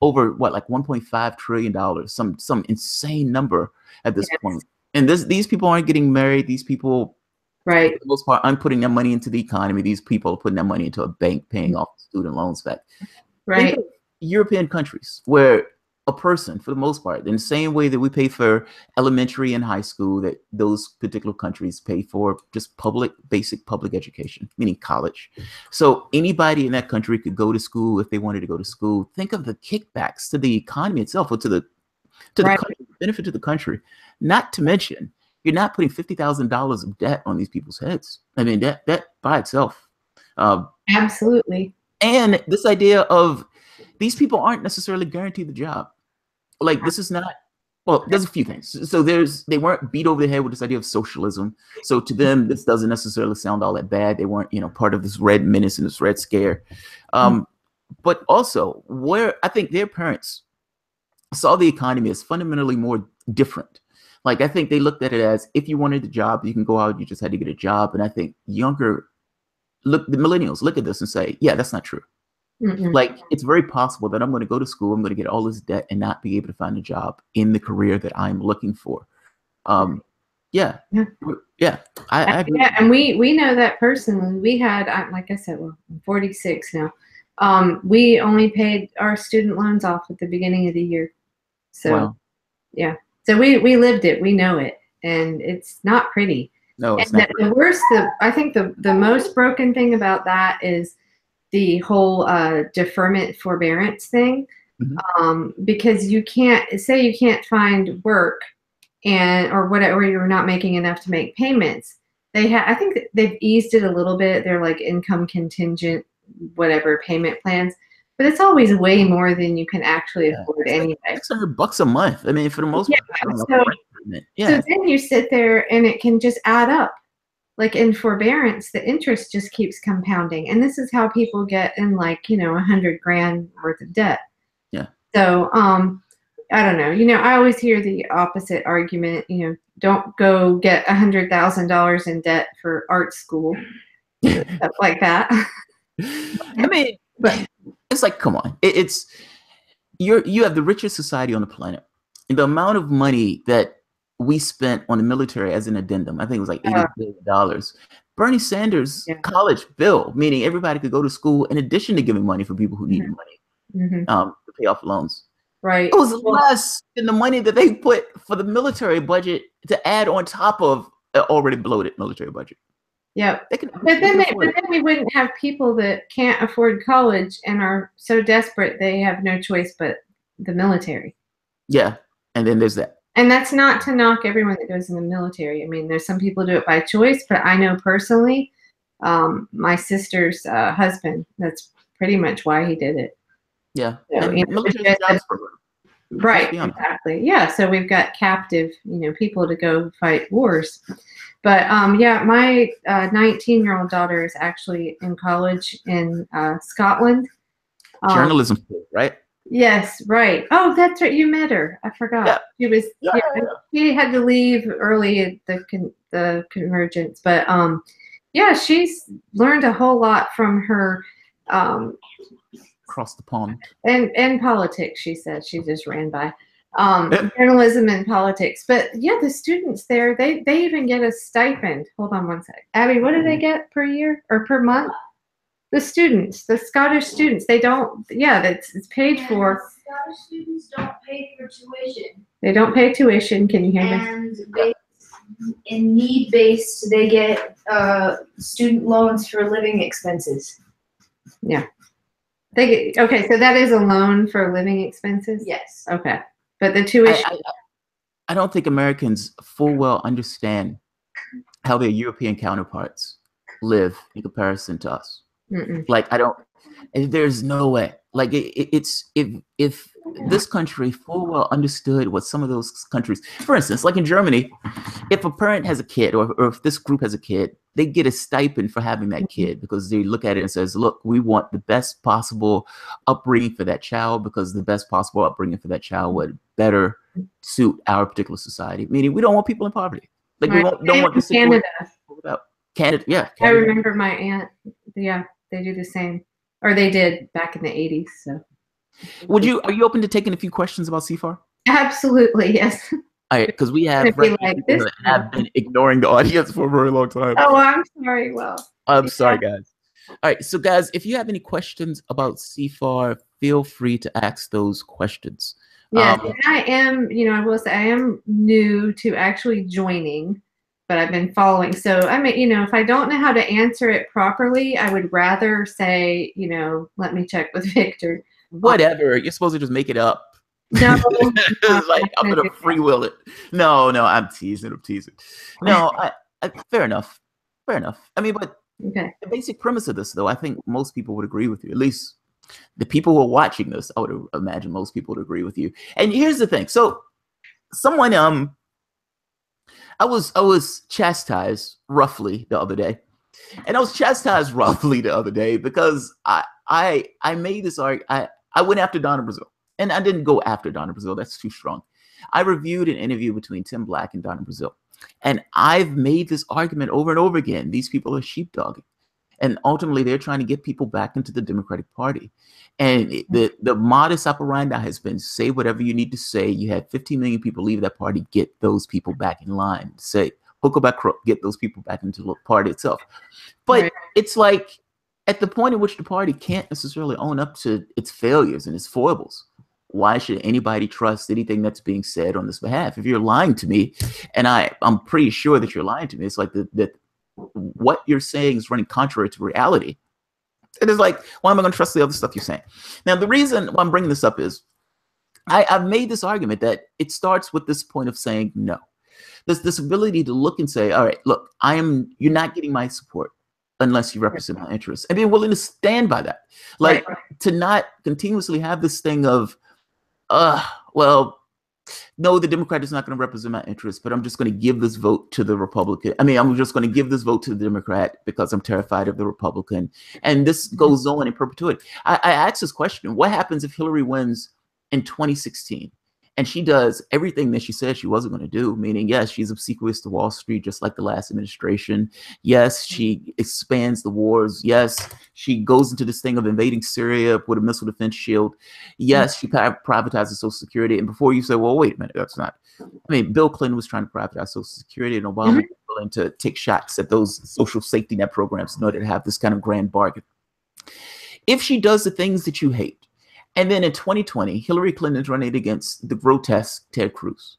over what, like $1.5 trillion, some insane number at this point. And these people aren't getting married. These people, right, for the most part, aren't putting their money into the economy. These people are putting their money into a bank, paying off student loans back. Right. Think of European countries where a person, for the most part, in the same way that we pay for elementary and high school, that those particular countries pay for just basic public education, meaning college. So anybody in that country could go to school if they wanted to go to school. Think of the kickbacks to the economy itself, or to the country, benefit to the country. Not to mention, you're not putting $50,000 of debt on these people's heads. I mean, that by itself. Absolutely. And this idea of these people aren't necessarily guaranteed the job. Like, this is not, well, there's a few things. So they weren't beat over the head with this idea of socialism. So to them, this doesn't necessarily sound all that bad. They weren't, part of this red menace and this red scare. But also, where I think their parents saw the economy as fundamentally more different. Like, I think they looked at it as, if you wanted a job, you can go out, you just had to get a job. And I think the millennials look at this and say, yeah, that's not true. Like, it's very possible that I'm going to go to school, I'm going to get all this debt and not be able to find a job in the career that I'm looking for. Yeah. I agree. Yeah, and we know that personally. We had, like I said, well, I'm 46 now. We only paid our student loans off at the beginning of the year. So, yeah. So we lived it. We know it. And it's not pretty. No, it's not. The worst, I think the most broken thing about that is the whole deferment forbearance thing, because you can't find work or whatever, you're not making enough to make payments. I think they've eased it a little bit. They're like income contingent, whatever payment plans, but it's always way more than you can actually afford anyway. $600 a month. I mean, for the most part. So then you sit there and it can just add up. Like in forbearance, the interest just keeps compounding. And this is how people get in, like, $100,000 worth of debt. Yeah. So, I don't know. I always hear the opposite argument, don't go get $100,000 in debt for art school, stuff like that. I mean, but it's like, come on. You have the richest society on the planet. And the amount of money that we spent on the military as an addendum, I think it was like $80 billion. Bernie Sanders' college bill, meaning everybody could go to school in addition to giving money for people who needed money to pay off loans. Right. It was less than the money that they put for the military budget to add on top of an already bloated military budget. Yeah. But then we wouldn't have people that can't afford college and are so desperate they have no choice but the military. Yeah. And then there's that. And that's not to knock everyone that goes in the military. I mean, there's some people who do it by choice, but I know personally, my sister's husband, that's pretty much why he did it. Yeah. So, right, exactly. Yeah, so we've got captive, people to go fight wars. But yeah, my 19-year-old daughter is actually in college in Scotland. Journalism, right? Yes, right. Oh, that's right. You met her. I forgot. Yeah. She had to leave early at the convergence, but yeah, she's learned a whole lot from her across the pond. And politics, she said. She just ran by journalism and politics. But yeah, the students there, they even get a stipend. Hold on one sec. Abby, what do they get per year or per month? The students, the Scottish students, they don't, it's paid for. Scottish students don't pay for tuition. They don't pay tuition. Can you hear me? And in need-based, they get student loans for living expenses. Yeah. Okay, so that is a loan for living expenses? Yes. Okay. But the tuition... I don't think Americans full well understand how their European counterparts live in comparison to us. Like, I don't, there's no way. Like, it's, if this country full well understood what some of those countries, for instance, like in Germany, if a parent has a kid, or if this group has a kid, they get a stipend for having that kid, because they look at it and says, look, we want the best possible upbringing for that child, because the best possible upbringing for that child would better suit our particular society. Meaning, we don't want people in poverty. Like, we don't want this Canada. Canada, yeah. Canada. I remember my aunt. Yeah, they do the same, or they did back in the 80s. So, are you open to taking a few questions about CFAR? Absolutely, yes. All right, because we have people that have been ignoring the audience for a very long time. Oh, I'm sorry. Well, I'm sorry, guys. All right, so guys, if you have any questions about CFAR, feel free to ask those questions. Yes, and I am, I will say I am new to actually joining, but I've been following. So, I mean, if I don't know how to answer it properly, I would rather say, let me check with Victor. Whatever. You're supposed to just make it up. No. Like, I'm going to free will it. No, I'm teasing. No, fair enough. I mean, but the basic premise of this, though, I think most people would agree with you. At least the people who are watching this, I would imagine most people would agree with you. And here's the thing. So someone, I was chastised roughly the other day. And I was chastised roughly the other day because I made this argument. I went after Donna Brazile. And I didn't go after Donna Brazile. That's too strong. I reviewed an interview between Tim Black and Donna Brazile. And I've made this argument over and over again. These people are sheepdogging. And ultimately, they're trying to get people back into the Democratic Party. And the modus operandi has been, say whatever you need to say. You had 15 million people leave that party. Get those people back in line. Say, hook or by crook, get those people back into the party itself. But it's like, at the point at which the party can't necessarily own up to its failures and its foibles, why should anybody trust anything that's being said on this behalf? If you're lying to me, and I'm pretty sure that you're lying to me, it's like that what you're saying is running contrary to reality. It is like, why am I going to trust the other stuff you're saying? Now, the reason why I'm bringing this up is I've made this argument that it starts with this point of saying no. There's this ability to look and say, all right, look, you're not getting my support unless you represent my interests, and being willing to stand by that. Like, to not continuously have this thing of, well, no, the Democrat is not going to represent my interests, but I'm just going to give this vote to the Republican. I mean, I'm just going to give this vote to the Democrat because I'm terrified of the Republican. And this goes on in perpetuity. I asked this question: what happens if Hillary wins in 2016? And she does everything that she said she wasn't going to do, meaning, yes, she's obsequious to Wall Street, just like the last administration. Yes, she expands the wars. Yes, she goes into this thing of invading Syria with a missile defense shield. Yes, she privatizes Social Security. And before you say, well, wait a minute, that's not. I mean, Bill Clinton was trying to privatize Social Security, and Obama was willing to take shots at those social safety net programs in order to have this kind of grand bargain. If she does the things that you hate, and then in 2020, Hillary Clinton is running against the grotesque Ted Cruz.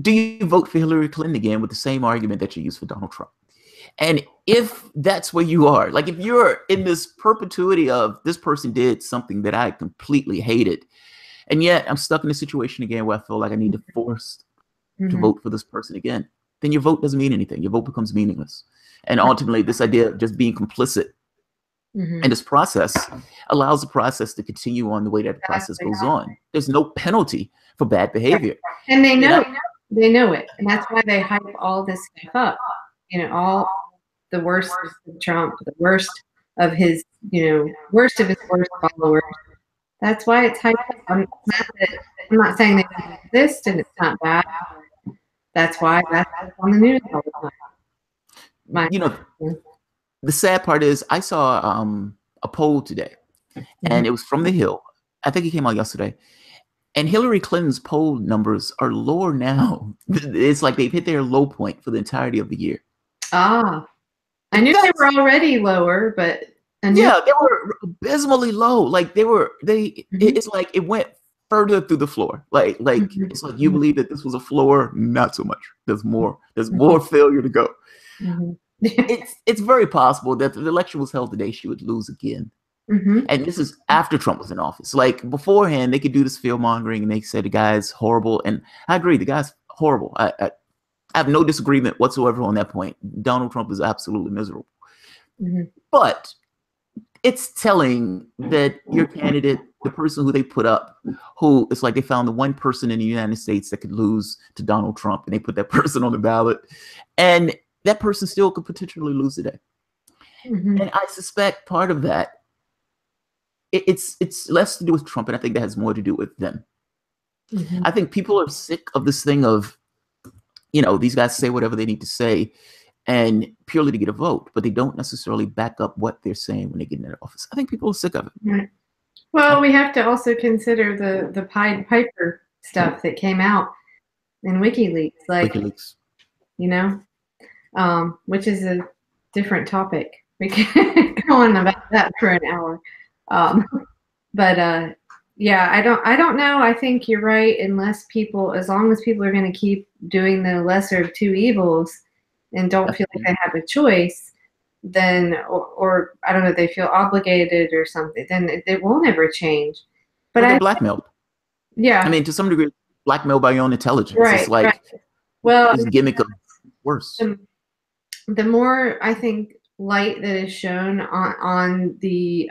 Do you vote for Hillary Clinton again with the same argument that you used for Donald Trump? And if that's where you are, like if you're in this perpetuity of this person did something that I completely hated, and yet I'm stuck in a situation again where I feel like I need to force to vote for this person again, then your vote doesn't mean anything. Your vote becomes meaningless. And ultimately, this idea of just being complicit and this process allows the process to continue on the way that the process goes on. There's no penalty for bad behavior. And they know they know it. And that's why they hype all this stuff up. All the worst of Trump, the worst of his, worst of his worst followers. That's why it's hyped up. I'm not saying they don't exist and it's not bad. That's why that's on the news all the time. The sad part is I saw a poll today, and it was from The Hill. I think it came out yesterday. And Hillary Clinton's poll numbers are lower now. It's like they've hit their low point for the entirety of the year. I knew they were already lower, but they were abysmally low. Like it's like it went further through the floor. Like it's like you believe that this was a floor, not so much. There's more failure to go. It's very possible that if the election was held today, she would lose again. And this is after Trump was in office. Like beforehand, they could do this fear mongering and they say the guy's horrible. And I agree, the guy's horrible. I have no disagreement whatsoever on that point. Donald Trump is absolutely miserable. But it's telling that your candidate, the person who they put up, who it's like they found the one person in the United States that could lose to Donald Trump, and they put that person on the ballot, and that person still could potentially lose today. And I suspect part of that, it's less to do with Trump, and I think that has more to do with them. I think people are sick of this thing of, these guys say whatever they need to say, and purely to get a vote, but they don't necessarily back up what they're saying when they get into office. I think people are sick of it. Well, we have to also consider the Pied Piper stuff that came out in WikiLeaks, which is a different topic. We can go on about that for an hour. Yeah, I don't know. I think you're right. As long as people are going to keep doing the lesser of two evils and don't feel like they have a choice, then, or I don't know, they feel obligated or something, then it won't ever change. But they're blackmailed. Yeah. I mean, to some degree, blackmailed by your own intelligence. Right, it's like, well, this gimmick of worse. The more, I think, light that is shown on the,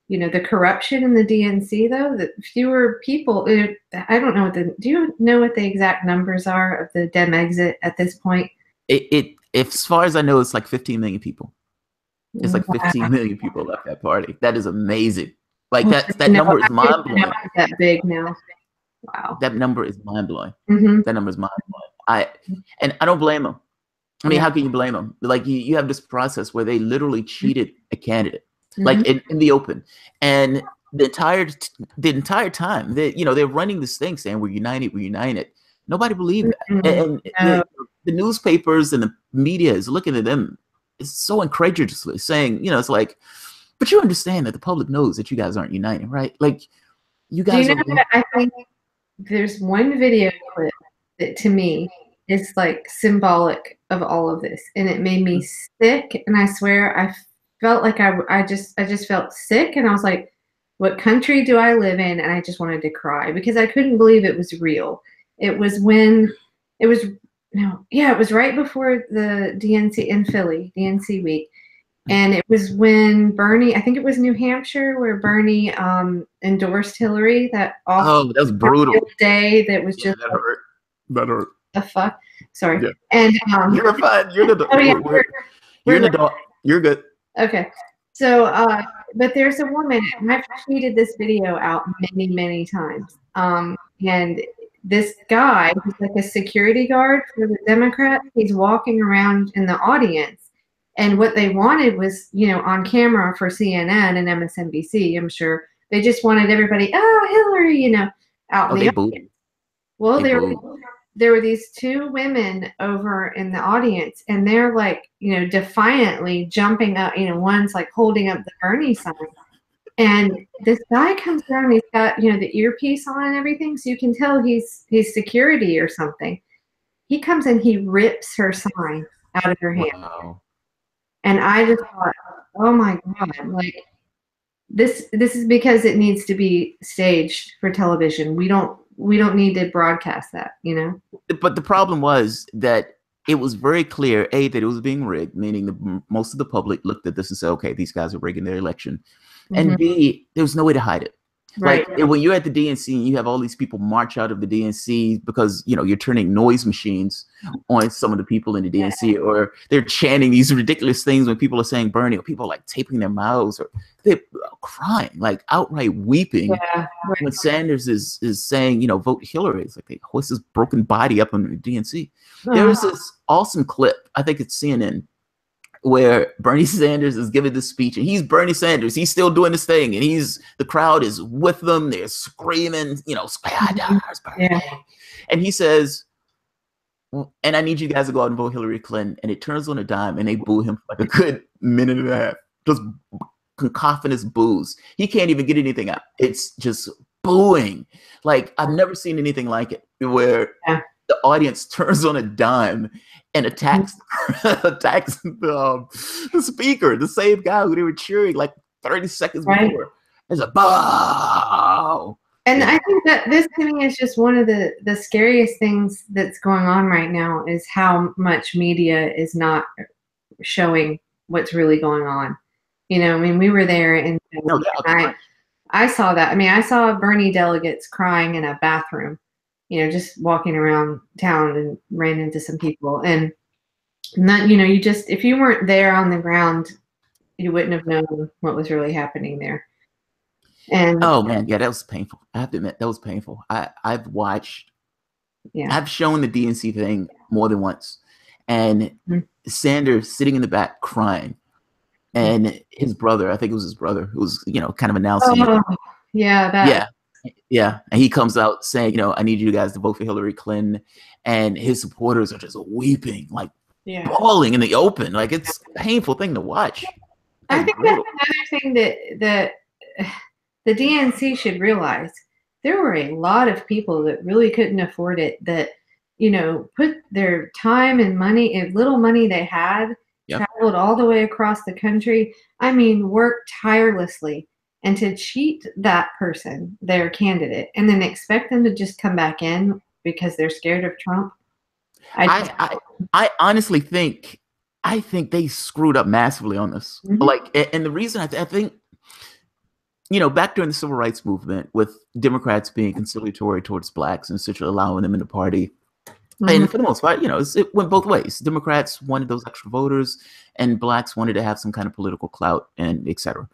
the corruption in the DNC, though, that fewer people, I don't know do you know what the exact numbers are of the Dem exit at this point? As far as I know, it's like 15 million people. It's like 15 million people left that party. That is amazing. Like that number is mind blowing. That big now. Wow. That number is mind blowing. That number is mind blowing. I don't blame them. I mean, how can you blame them? Like you have this process where they literally cheated a candidate, like in the open, and the entire time that they're running this thing saying we're united. Nobody believed that, and the newspapers and the media is looking at them so incredulously, saying, it's like, but you understand that the public knows that you guys aren't united, right? Like you guys. I think there's one video clip that to me is like symbolic of all of this, and it made me sick. And I swear, I felt like I just felt sick, and I was like, "What country do I live in?" And I just wanted to cry because I couldn't believe it was real. It was it was right before the DNC in Philly, DNC week. And it was when Bernie, I think it was New Hampshire, where Bernie endorsed Hillary. That was brutal day. That was just that hurt. The fuck. Sorry. Yeah. And you're fine. You're the you're an adult. You're good. Okay. So, but there's a woman, and I've tweeted this video out many, many times. And this guy, who's like a security guard for the Democrats, he's walking around in the audience. And what they wanted was, on camera for CNN and MSNBC, I'm sure, they just wanted everybody, Hillary, out in the audience. Well, there were these two women over in the audience, and they're like, defiantly jumping up, one's like holding up the Bernie sign. And this guy comes around, he's got, the earpiece on and everything, so you can tell he's security or something. He comes and he rips her sign out of her hand. Wow. And I just thought, oh my God, like this is because it needs to be staged for television. We don't need to broadcast that, But the problem was that it was very clear, A, that it was being rigged, meaning most of the public looked at this and said, okay, these guys are rigging their election. And B, there was no way to hide it. Right. Like when you're at the DNC and you have all these people march out of the DNC because, you're turning noise machines on some of the people in the DNC, or they're chanting these ridiculous things when people are saying Bernie, or people are like taping their mouths, or they're crying, like outright weeping when Sanders is saying, vote Hillary. It's like they hoist his broken body up in the DNC. There was this awesome clip, I think it's CNN, where Bernie Sanders is giving this speech, and he's Bernie Sanders. He's still doing this thing, and the crowd is with them. They're screaming, and he says, and I need you guys to go out and vote Hillary Clinton. And it turns on a dime, and they boo him for like a good minute and a half. Just cacophonous boos. He can't even get anything out. It's just booing. Like, I've never seen anything like it, where the audience turns on a dime and attacks attacks the speaker, the same guy who they were cheering like 30 seconds before. It's a bow. And I think that this to me is just one of the scariest things that's going on right now, is how much media is not showing what's really going on. You know, I mean, we were there and I saw that. I mean, I saw Bernie delegates crying in a bathroom, you know, just walking around town, and ran into some people. And that, you know, you just, if you weren't there on the ground, you wouldn't have known what was really happening there. And oh man, yeah, that was painful. I have to admit, that was painful. I've watched, I've shown the DNC thing more than once, and Sanders sitting in the back crying, and his brother, I think it was his brother, who was, you know, kind of announcing it. Yeah, and he comes out saying, you know, I need you guys to vote for Hillary Clinton, and his supporters are just weeping, like bawling in the open. Like, it's a painful thing to watch. I think that's another thing that the DNC should realize. There were a lot of people that really couldn't afford it, that, you know, put their time and money, and little money they had, traveled all the way across the country. I mean, worked tirelessly. And to cheat that person, their candidate, and then expect them to just come back in because they're scared of Trump. I honestly think, they screwed up massively on this. Like, and the reason I think, you know, back during the civil rights movement, with Democrats being conciliatory towards blacks and essentially allowing them in the party, and for the most part, you know, it went both ways. Democrats wanted those extra voters, and blacks wanted to have some kind of political clout, and etc.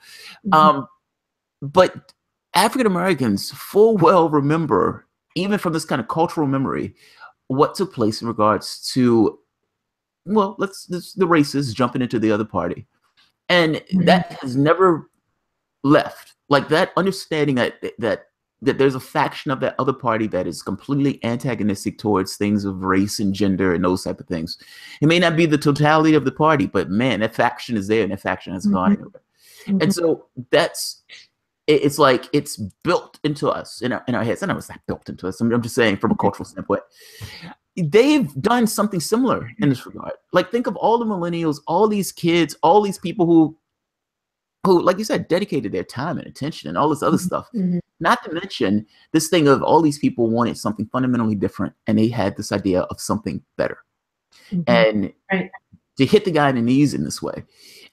But African Americans full well remember, even from this kind of cultural memory, what took place in regards to, well, the racists jumping into the other party, and that has never left. Like, that understanding that there's a faction of that other party that is completely antagonistic towards things of race and gender and those type of things. It may not be the totality of the party, but man, that faction is there, and that faction has gone anywhere. And so it's like, it's built into us, in our heads. I know it's not built into us. I'm just saying, from a cultural standpoint, they've done something similar in this regard. Like, think of all the millennials, all these kids, all these people who, like you said, dedicated their time and attention and all this other stuff. Not to mention this thing of all these people wanted something fundamentally different, and they had this idea of something better. And to hit the guy in the knees in this way,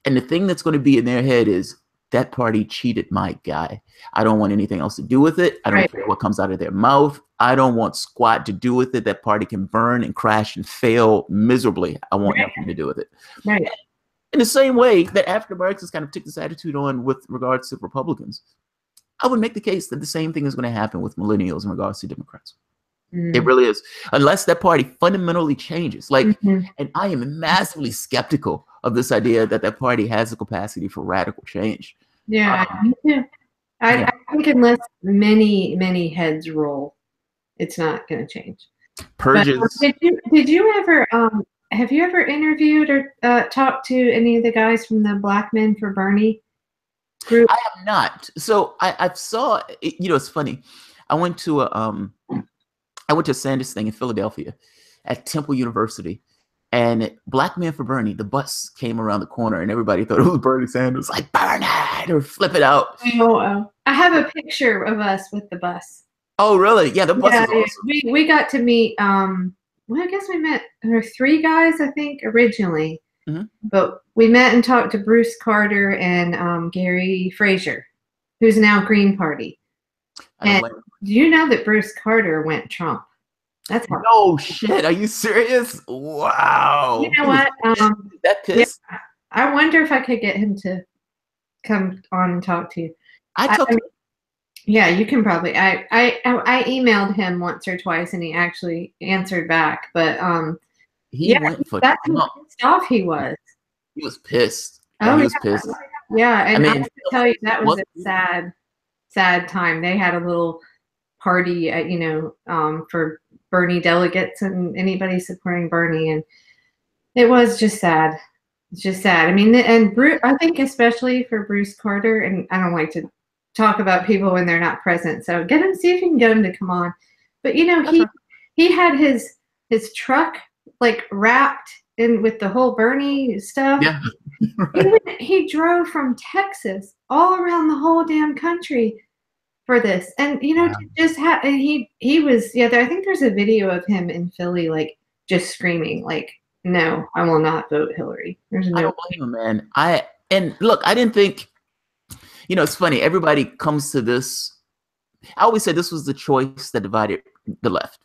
and the thing that's going to be in their head is, that party cheated my guy. I don't want anything else to do with it. I don't care what comes out of their mouth. I don't want squat to do with it. That party can burn and crash and fail miserably. I want nothing to do with it. In the same way that African Americans kind of took this attitude on with regards to Republicans, I would make the case that the same thing is going to happen with millennials in regards to Democrats. It really is. Unless that party fundamentally changes. Like, and I am massively skeptical of this idea that that party has the capacity for radical change. Me too. I think unless many heads roll, it's not going to change. Purges. But, did you ever have you ever interviewed or talked to any of the guys from the Black Men for Bernie group? I have not. So I saw, you know, it's funny. I went to a Sanders thing in Philadelphia at Temple University, and Black Men for Bernie, the bus came around the corner, and everybody thought it was Bernie Sanders. Like, Bernie, they were flipping out. I have a picture of us with the bus. Oh, really? Yeah, the bus is awesome. We got to meet. Well, I guess we met. There were 3 guys, I think, originally, but we met and talked to Bruce Carter and Gary Frazier, who's now Green Party. And do you know that Bruce Carter went Trump? That's hard. No shit. Are you serious? Wow. You know what? That pissed. Yeah, I wonder if I could get him to come on and talk to you. Yeah, you can probably. I emailed him once or twice, and he actually answered back. But he went for that's how pissed off he was. He was pissed. Oh, he was pissed. Yeah, and I have to tell you, that was a sad time. They had a little party at, for Bernie delegates and anybody supporting Bernie, and it was just sad. It's just sad. I mean, and Bruce, I think especially for Bruce Carter, and I don't like to talk about people when they're not present. So get him, see if you can get him to come on. But you know, he had his truck like wrapped in with the whole Bernie stuff. Yeah. Right. He drove from Texas all around the whole damn country for this. And you know, just he was I think there's a video of him in Philly like just screaming like, no, I will not vote Hillary. There's no I don't blame him, man. And look, I didn't think, you know, it's funny, everybody comes to this. I always said this was the choice that divided the left.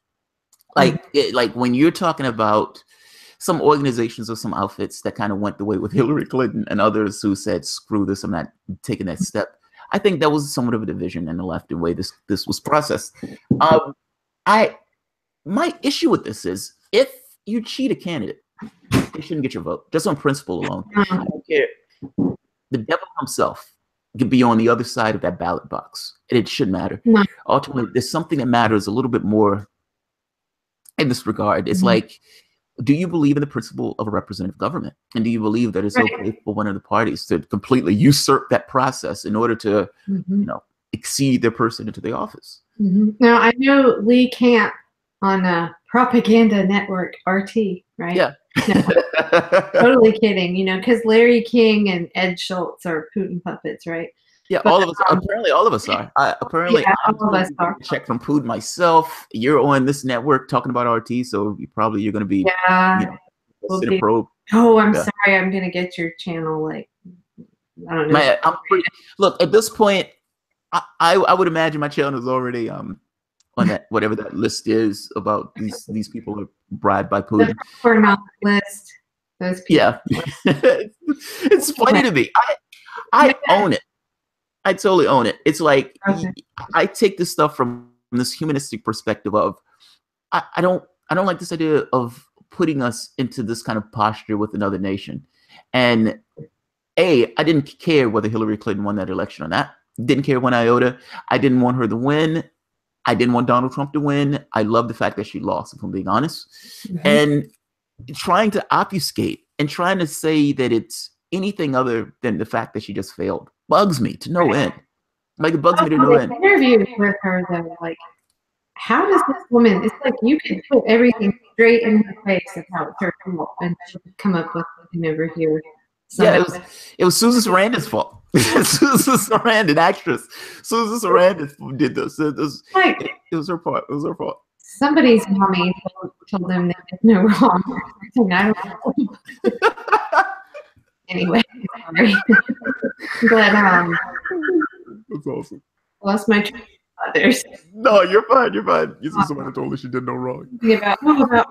Like, like when you're talking about some organizations or some outfits that kind of went the way with Hillary Clinton and others who said, screw this, I'm not taking that step. I think that was somewhat of a division in the left and way this was processed. My issue with this is if you cheat a candidate, they shouldn't get your vote, just on principle alone. I don't care. The devil himself could be on the other side of that ballot box. It shouldn't matter. Ultimately, there's something that matters a little bit more in this regard. It's like, do you believe in the principle of a representative government? And do you believe that it's okay for one of the parties to completely usurp that process in order to, you know, exceed their person into the office? Now, I know Lee Camp on Propaganda Network, RT, right? Yeah. No, totally kidding, you know, because Larry King and Ed Schultz are Putin puppets, right? Yeah, but, all of us. Apparently, all of us are. Apparently, all of us are. Check from Putin myself. You're on this network talking about RT, so you're going to be, you know, we'll probe. Oh, I'm sorry. I'm gonna get your channel. Like, I don't know. Man, look, at this point, I would imagine my channel is already on that whatever that list is about these people are bribed by Putin. For not list those people. Yeah, it's funny to me. I own it. I totally own it. It's like I take this stuff from this humanistic perspective of I don't like this idea of putting us into this kind of posture with another nation. And I didn't care whether Hillary Clinton won that election or not. Didn't care one iota. I didn't want her to win. I didn't want Donald Trump to win. I love the fact that she lost, if I'm being honest. And trying to obfuscate and trying to say that it's anything other than the fact that she just failed bugs me to no end. Like, it bugs me to no end. Interview with her though, like, how does this woman? It's like you can put everything straight in her face of how it's her fault, and she would come up with something over here. Yeah, it was Susan Sarandon's fault. Susan Sarandon, actress. Susan Sarandon did this. It was her fault. It was her fault. Somebody's mommy told them they did no wrong. I don't know. Anyway, sorry. But that's awesome. Lost my train of others. No, you're fine. You're fine. You see, somebody told her she did no wrong. About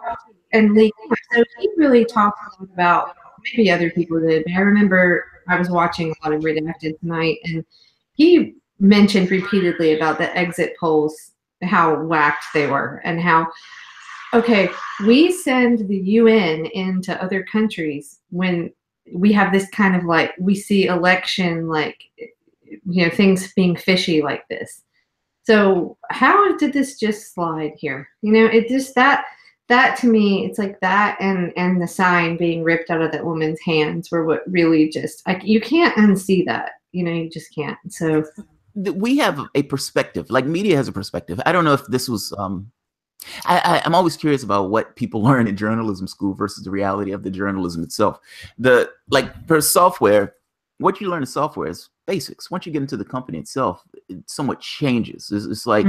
and Lee. So he really talked about, maybe other people did, but I remember I was watching a lot of Redacted tonight, and he mentioned repeatedly about the exit polls, how whacked they were, and how, okay, we send the UN into other countries when we have this kind of like, we see election, like, you know, things being fishy like this. So how did this just slide here? You know, it just, that to me, it's like that and the sign being ripped out of that woman's hands were what really just, like, you can't unsee that. You know, you just can't. So we have a perspective, like media has a perspective. I don't know if this was, I'm always curious about what people learn in journalism school versus the reality of the journalism itself. Like for software, what you learn in software is basics. Once you get into the company itself, it somewhat changes. It's like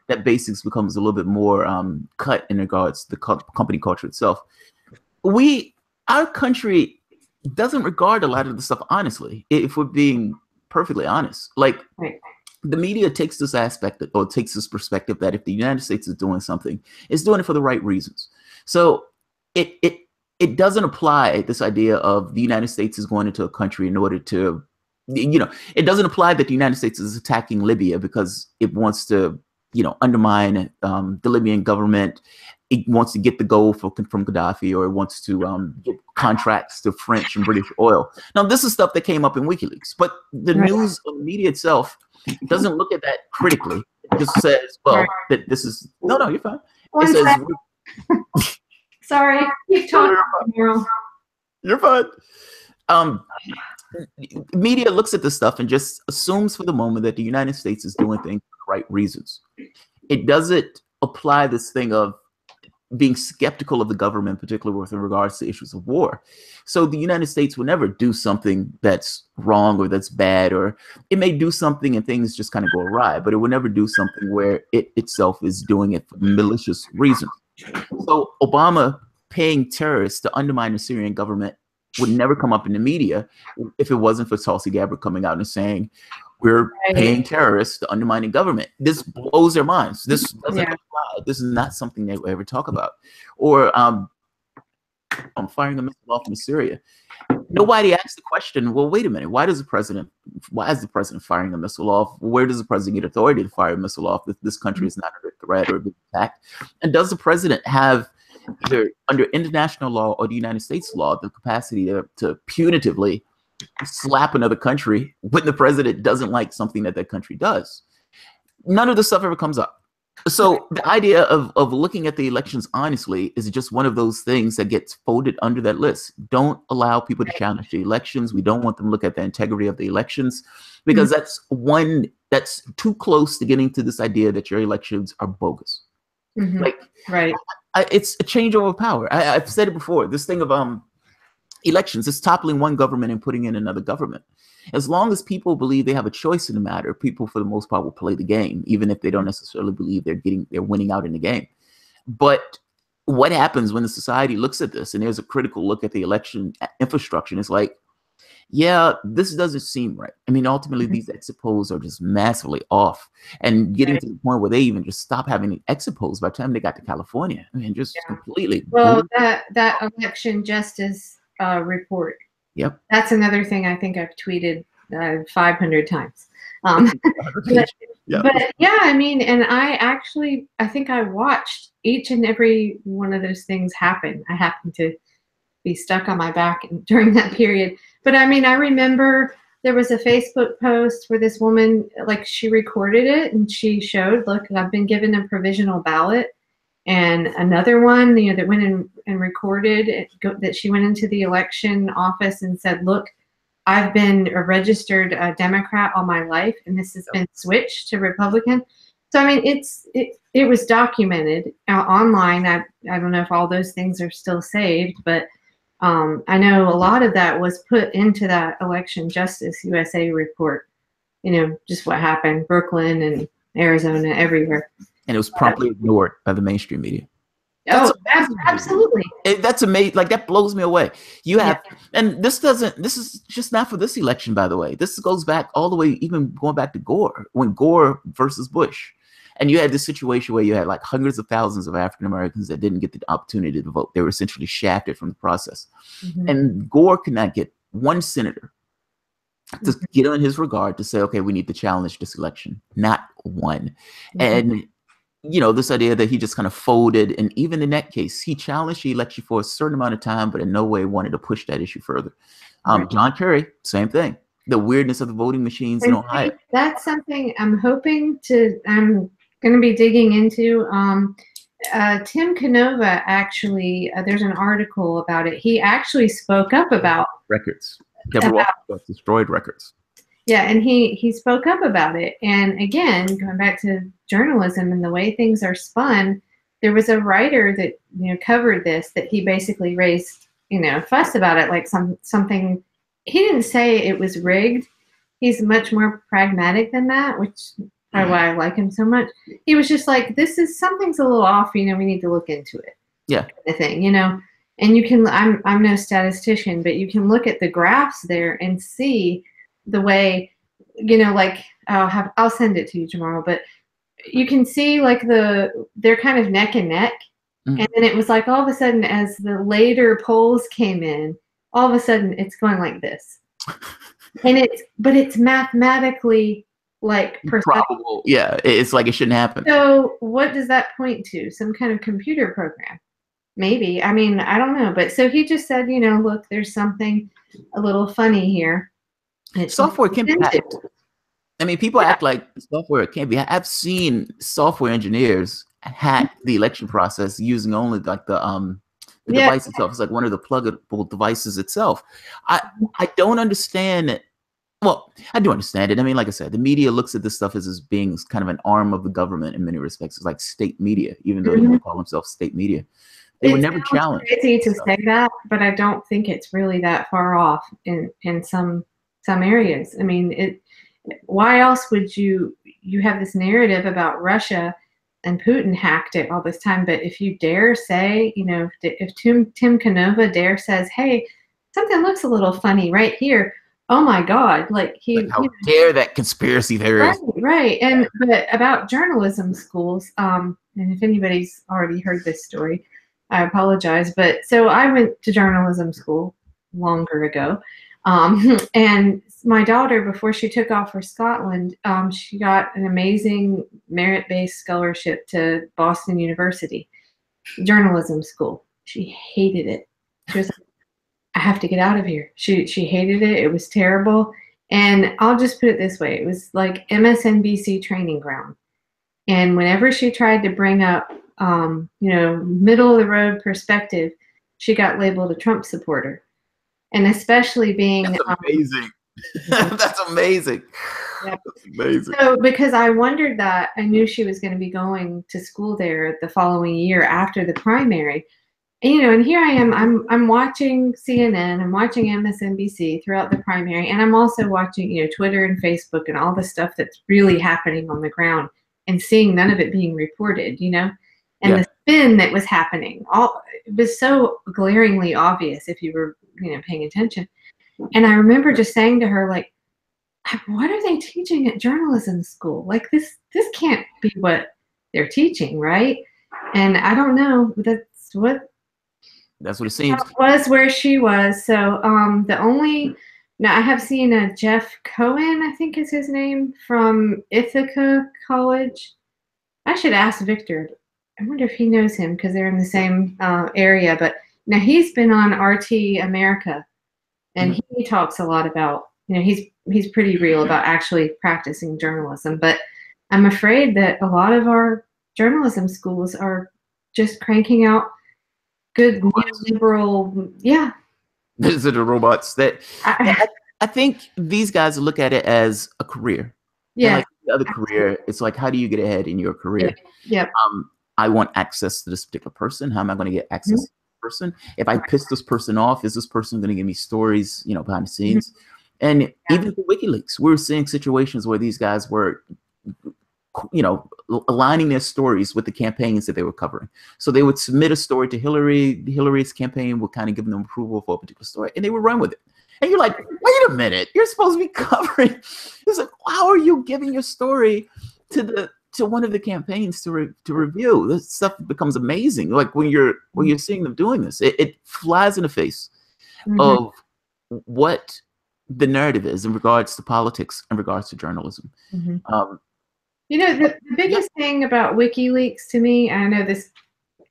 that basics becomes a little bit more cut in regards to the company culture itself. Our country doesn't regard a lot of the stuff honestly, if we're being perfectly honest. Like, the media takes this aspect or takes this perspective that if the United States is doing something, it's doing it for the right reasons. So it doesn't apply this idea of the United States is going into a country in order to, you know, it doesn't apply that the United States is attacking Libya because it wants to, you know, undermine the Libyan government. It wants to get the gold from Gaddafi, or it wants to get contracts to French and British oil. Now, this is stuff that came up in WikiLeaks, but the news of the media itself doesn't look at that critically. It just says, well, that this is, no, you're fine. It says, sorry, keep talking. You're fine. media looks at this stuff and just assumes for the moment that the United States is doing things for the right reasons. It doesn't apply this thing of being skeptical of the government, particularly with regards to issues of war. So the United States will never do something that's wrong or that's bad, or it may do something and things just kind of go awry, but it will never do something where it itself is doing it for malicious reasons. So Obama paying terrorists to undermine the Syrian government would never come up in the media if it wasn't for Tulsi Gabbard coming out and saying, we're paying terrorists to undermine the government. This blows their minds. This doesn't apply. This is not something they will ever talk about. Or firing a missile off in Syria. Nobody asked the question, well, wait a minute, why is the president firing a missile off? Where does the president get authority to fire a missile off if this country is not under threat or being attacked? And does the president have, either under international law or the United States law, the capacity to punitively slap another country when the president doesn't like something that that country does? None of this stuff ever comes up. So the idea of looking at the elections honestly is just one of those things that gets folded under that list. Don't allow people to challenge the elections. We don't want them to look at the integrity of the elections, because that's too close to getting to this idea that your elections are bogus. Like, it's a changeover of power. I've said it before. This thing of elections is toppling one government and putting in another government. As long as people believe they have a choice in the matter, people for the most part will play the game, even if they don't necessarily believe they're winning out in the game. But what happens when the society looks at this and there's a critical look at the election infrastructure? And it's like, yeah, this doesn't seem right. I mean, ultimately, these exit polls are just massively off, and getting to the point where they even just stop having exit polls by the time they got to California. I mean, just completely. Well, that election justice report. Yep. That's another thing I think I've tweeted 500 times. But yeah, I mean, and I think I watched each and every one of those things happen. I happened to be stuck on my back during that period. But I mean, I remember there was a Facebook post where this woman, like, she recorded it and she showed, look, I've been given a provisional ballot. And another one, that went in and recorded it, that she went into the election office and said, look, I've been a registered Democrat all my life, and this has been switched to Republican. So, I mean, it was documented online. I don't know if all those things are still saved, but I know a lot of that was put into that Election Justice USA report, just what happened, Brooklyn and Arizona, everywhere. And it was promptly ignored by the mainstream media. Absolutely. That's amazing. Like, that blows me away. You have, and this is just not for this election, by the way. This goes back all the way, even going back to Gore, when Gore versus Bush. And you had this situation where you had like hundreds of thousands of African Americans that didn't get the opportunity to vote. They were essentially shafted from the process. And Gore could not get one senator to get on his regard to say, okay, we need to challenge this election. Not one. And this idea that he just kind of folded, and even in that case, he challenged the election for a certain amount of time, but in no way wanted to push that issue further. John Kerry, same thing. The weirdness of the voting machines in Ohio. That's something I'm going to be digging into. Tim Canova, actually, there's an article about it. He actually spoke up about records. Deborah Walker destroyed records. Yeah, and he spoke up about it. And again, going back to journalism and the way things are spun, there was a writer that covered this, that he basically raised fuss about it, like something. He didn't say it was rigged. He's much more pragmatic than that, which is probably why I like him so much. He was just like, something's a little off. We need to look into it. Yeah, kind of thing. And you can. I'm no statistician, but you can look at the graphs there and see the way, like I'll send it to you tomorrow, but you can see like they're kind of neck and neck. And then it was like all of a sudden, as the later polls came in, all of a sudden it's going like this. And it's mathematically like probable. Yeah, it's like it shouldn't happen. So what does that point to? Some kind of computer program? Maybe. I mean, I don't know. But so he just said, look, there's something a little funny here. Software can be hacked. I mean, people act like software can't be. I've seen software engineers hack the election process using only like the the device itself. It's like one of the pluggable devices itself. I don't understand. Well, I do understand it. I mean, like I said, the media looks at this stuff as being kind of an arm of the government in many respects. It's like state media, even though they call themselves state media. They were never challenged. It's crazy to say that, but I don't think it's really that far off in some areas. I mean, why else would you have this narrative about Russia and Putin hacked it all this time? But if you dare say, you know, if Tim Canova dare says, hey, something looks a little funny right here. Oh my God! Like how dare that conspiracy theory? Right. And but about journalism schools, and if anybody's already heard this story, I apologize. But so I went to journalism school longer ago, and my daughter, before she took off for Scotland, she got an amazing merit-based scholarship to Boston University journalism school. She hated it. She was like, I have to get out of here. She hated it. It was terrible. And I'll just put it this way. It was like MSNBC training ground. And whenever she tried to bring up, you know, middle of the road perspective, she got labeled a Trump supporter. And especially being That's amazing. That's amazing. Yep. That's amazing. So because I wondered that, I knew she was going to be going to school there the following year after the primary. You know, and here I am, I'm watching CNN, I'm watching MSNBC throughout the primary, and I'm also watching, you know, Twitter and Facebook and all the stuff that's really happening on the ground and seeing none of it being reported, you know, and the spin that was happening, it was so glaringly obvious if you were, you know, paying attention. And I remember just saying to her, like, what are they teaching at journalism school? Like this can't be what they're teaching, right? And I don't know, that's what it seems. Was where she was. So now I have seen a Jeff Cohen, I think is his name, from Ithaca College. I should ask Victor. I wonder if he knows him because they're in the same area. But now he's been on RT America, and he talks a lot about, you know, he's pretty real about actually practicing journalism. But I'm afraid that a lot of our journalism schools are just cranking out good liberal, These are the robots that I think these guys look at it as a career. Yeah. Like the other career, it's like, how do you get ahead in your career? Yeah. I want access to this particular person. How am I going to get access to this person? If I piss this person off, is this person going to give me stories, you know, behind the scenes? And even for WikiLeaks, we're seeing situations where these guys were, you know, aligning their stories with the campaigns that they were covering. So they would submit a story to Hillary. Hillary's campaign would kind of give them approval for a particular story, and they would run with it. And you're like, wait a minute, you're supposed to be covering. It's like, how are you giving your story to one of the campaigns to review? This stuff becomes amazing. Like when you're seeing them doing this, it flies in the face of what the narrative is in regards to politics, in regards to journalism. You know, the biggest thing about WikiLeaks to me, I know this,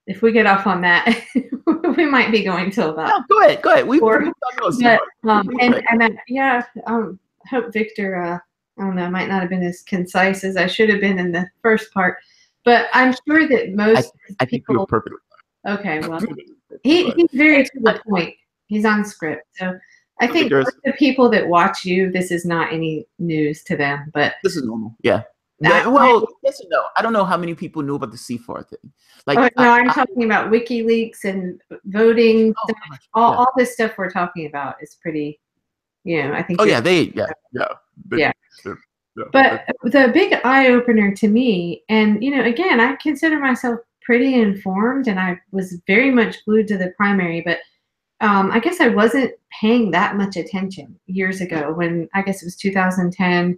if we get off on that, we might be going till about. No, go ahead. Hope Victor, I don't know, might not have been as concise as I should have been in the first part, but I'm sure that most I think people. You're perfect. Okay, well, he's very to the point. He's on script, so I think most of the people that watch you, this is not any news to them, but this is normal. Yeah. Well, yes and no. I don't know how many people knew about the CFAR thing. Like, I'm talking about WikiLeaks and voting. All this stuff we're talking about is pretty, you know, I think. Oh, But the big eye opener to me, and, you know, again, I consider myself pretty informed, and I was very much glued to the primary, but I guess I wasn't paying that much attention years ago when, I guess it was 2010.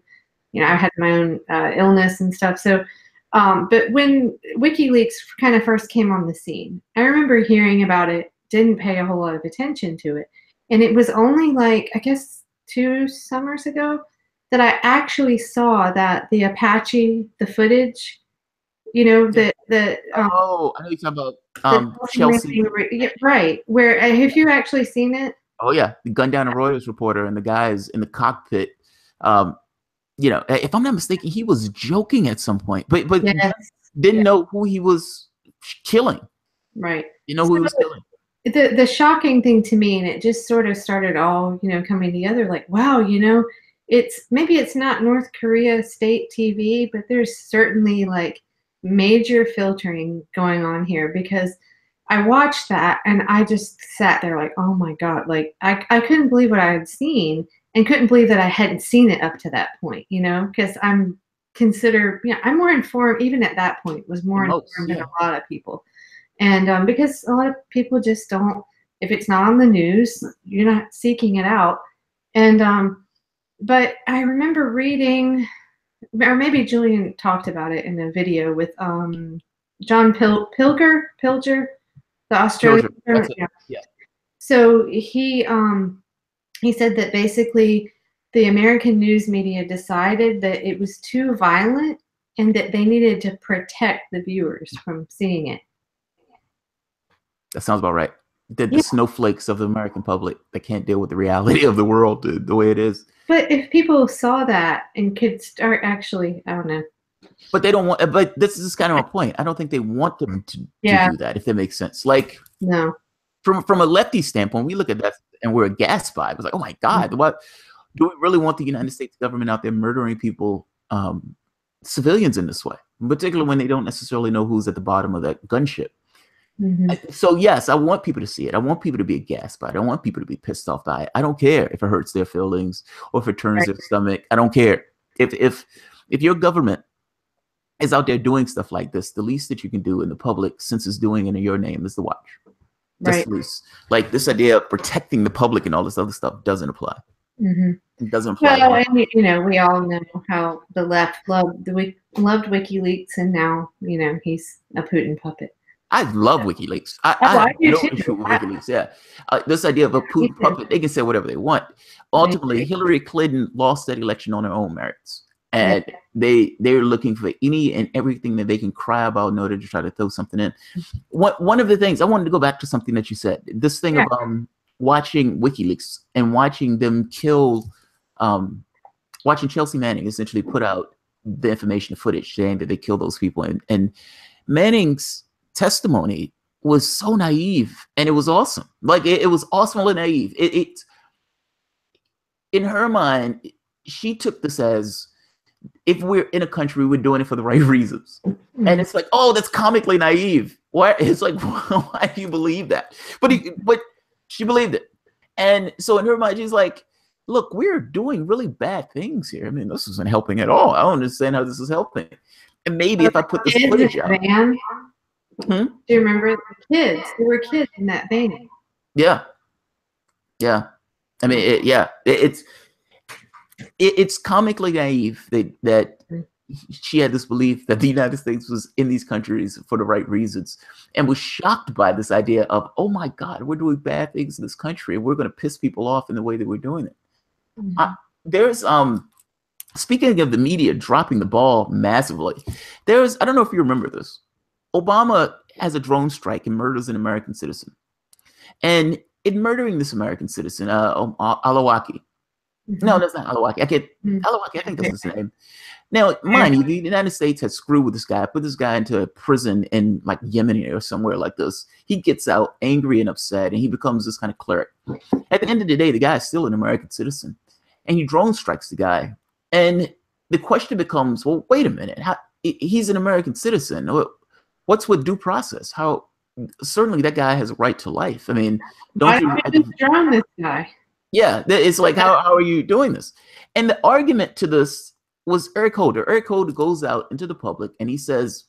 You know, I had my own illness and stuff. So, but when WikiLeaks kind of first came on the scene, I remember hearing about it, didn't pay a whole lot of attention to it. And it was only like, I guess 2 summers ago that I actually saw that the Apache, the footage, you know, I know you're talking about Chelsea. Right. Where, have you actually seen it? Oh, yeah. The gun down a Reuters reporter and the guys in the cockpit. You know, if I'm not mistaken, he was joking at some point, but didn't know who he was killing. Right. You know who he was killing. the shocking thing to me, and it just sort of started all, coming together, like, wow, maybe it's not North Korea state TV, but there's certainly like major filtering going on here, because I watched that and I just sat there like, oh my God, like I couldn't believe what I had seen, and couldn't believe that I hadn't seen it up to that point, because I'm more informed, even at that point, was more informed than a lot of people. And because a lot of people just don't, if it's not on the news, you're not seeking it out. And but I remember reading, or maybe Julian talked about it in a video with John Pilger, the Australian. Yeah. So he said that basically the American news media decided that it was too violent and that they needed to protect the viewers from seeing it. That sounds about right. The snowflakes of the American public that can't deal with the reality of the world the way it is. But if people saw that and could start actually, I don't know. But they don't want. But this is kind of my point. I don't think they want them to do that. If that makes sense. Like, no. From a lefty standpoint, we look at that and we're aghast by it. It's like, oh my God, what do we really want the United States government out there murdering people, civilians in this way, particularly when they don't necessarily know who's at the bottom of that gunship. So yes, I want people to see it. I want people to be aghast by it. I want people to be pissed off by it. I don't care if it hurts their feelings or if it turns their stomach. I don't care. If your government is out there doing stuff like this, the least that you can do in the public, since it's doing it in your name, is to watch. That's the least. Like, this idea of protecting the public and all this other stuff doesn't apply. It doesn't apply. Well, and we all know how the left loved WikiLeaks, and now he's a Putin puppet. I love WikiLeaks. I do too. WikiLeaks. Yeah, this idea of a Putin puppet, they can say whatever they want. Ultimately, Hillary Clinton lost that election on her own merits, and they're looking for any and everything that they can cry about in order to try to throw something in. One of the things I wanted to go back to something that you said. This thing of watching WikiLeaks and watching them kill, watching Chelsea Manning essentially put out the information, the footage saying that they killed those people, and Manning's testimony was so naive, and it was awesome. Like, it was awesomely naive. It in her mind, she took this as, if we're in a country, we're doing it for the right reasons. And it's like, oh, that's comically naive. Why? It's like, why do you believe that? But she believed it. And so in her mind, she's like, look, we're doing really bad things here. I mean, this isn't helping at all. I don't understand how this is helping. And maybe if I put this footage out. Do you remember the kids? There were kids in that van. Yeah. I mean, it's comically naive that she had this belief that the United States was in these countries for the right reasons, and was shocked by this idea of, oh my God, we're doing bad things in this country, and we're going to piss people off in the way that we're doing it. There's speaking of the media dropping the ball massively, I don't know if you remember this. Obama has a drone strike and murders an American citizen. And in murdering this American citizen, Alawaki. No, that's not Alawaki. Alawaki, I think that's his name. Now, mind you, the United States has screwed with this guy, put this guy into a prison in like Yemen or somewhere like this. He gets out angry and upset, and he becomes this kind of cleric. At the end of the day, the guy is still an American citizen. And he drone strikes the guy. And the question becomes, well, wait a minute. He's an American citizen. What's with due process? How certainly that guy has a right to life. I mean, don't you just drown this guy? Yeah, it's like, how are you doing this? And the argument to this was Eric Holder. Eric Holder goes out into the public and he says,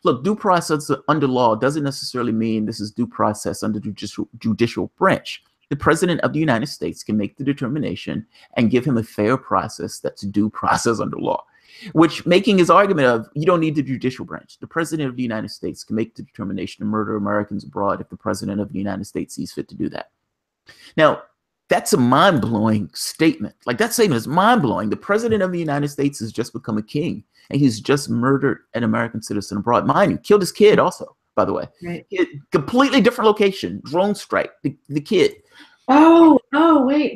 look, due process under law doesn't necessarily mean this is due process under the judicial branch. The president of the United States can make the determination and give him a fair process that's due process under law. Which, making his argument of, you don't need the judicial branch. The president of the United States can make the determination to murder Americans abroad if the president of the United States sees fit to do that. Now, that's a mind-blowing statement. Like, that statement is mind-blowing. The president of the United States has just become a king, and he's just murdered an American citizen abroad. Mind you, killed his kid also, by the way. Right. Completely different location, drone strike, the kid. Oh, wait,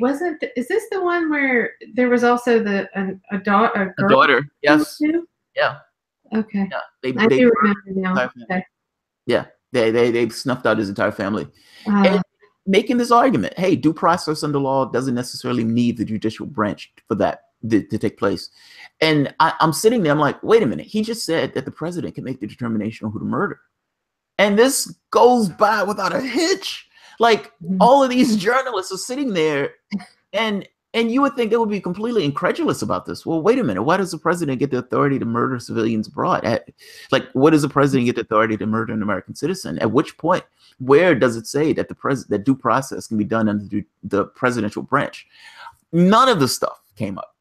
is this the one where there was also a daughter? Yes. Too? Yeah. Okay. Yeah. I do remember now. Okay. Yeah. They've snuffed out his entire family. Uh, And making this argument, hey, due process under law doesn't necessarily need the judicial branch for that to take place. And I'm sitting there, I'm like, wait a minute. He just said that the president can make the determination on who to murder. And this goes by without a hitch. Like all of these journalists are sitting there and you would think they would be completely incredulous about this. Well, wait a minute. Why does the president get the authority to murder civilians abroad? Like, what does the president get the authority to murder an American citizen? At which point, where does it say that that due process can be done under the presidential branch? None of the stuff came up.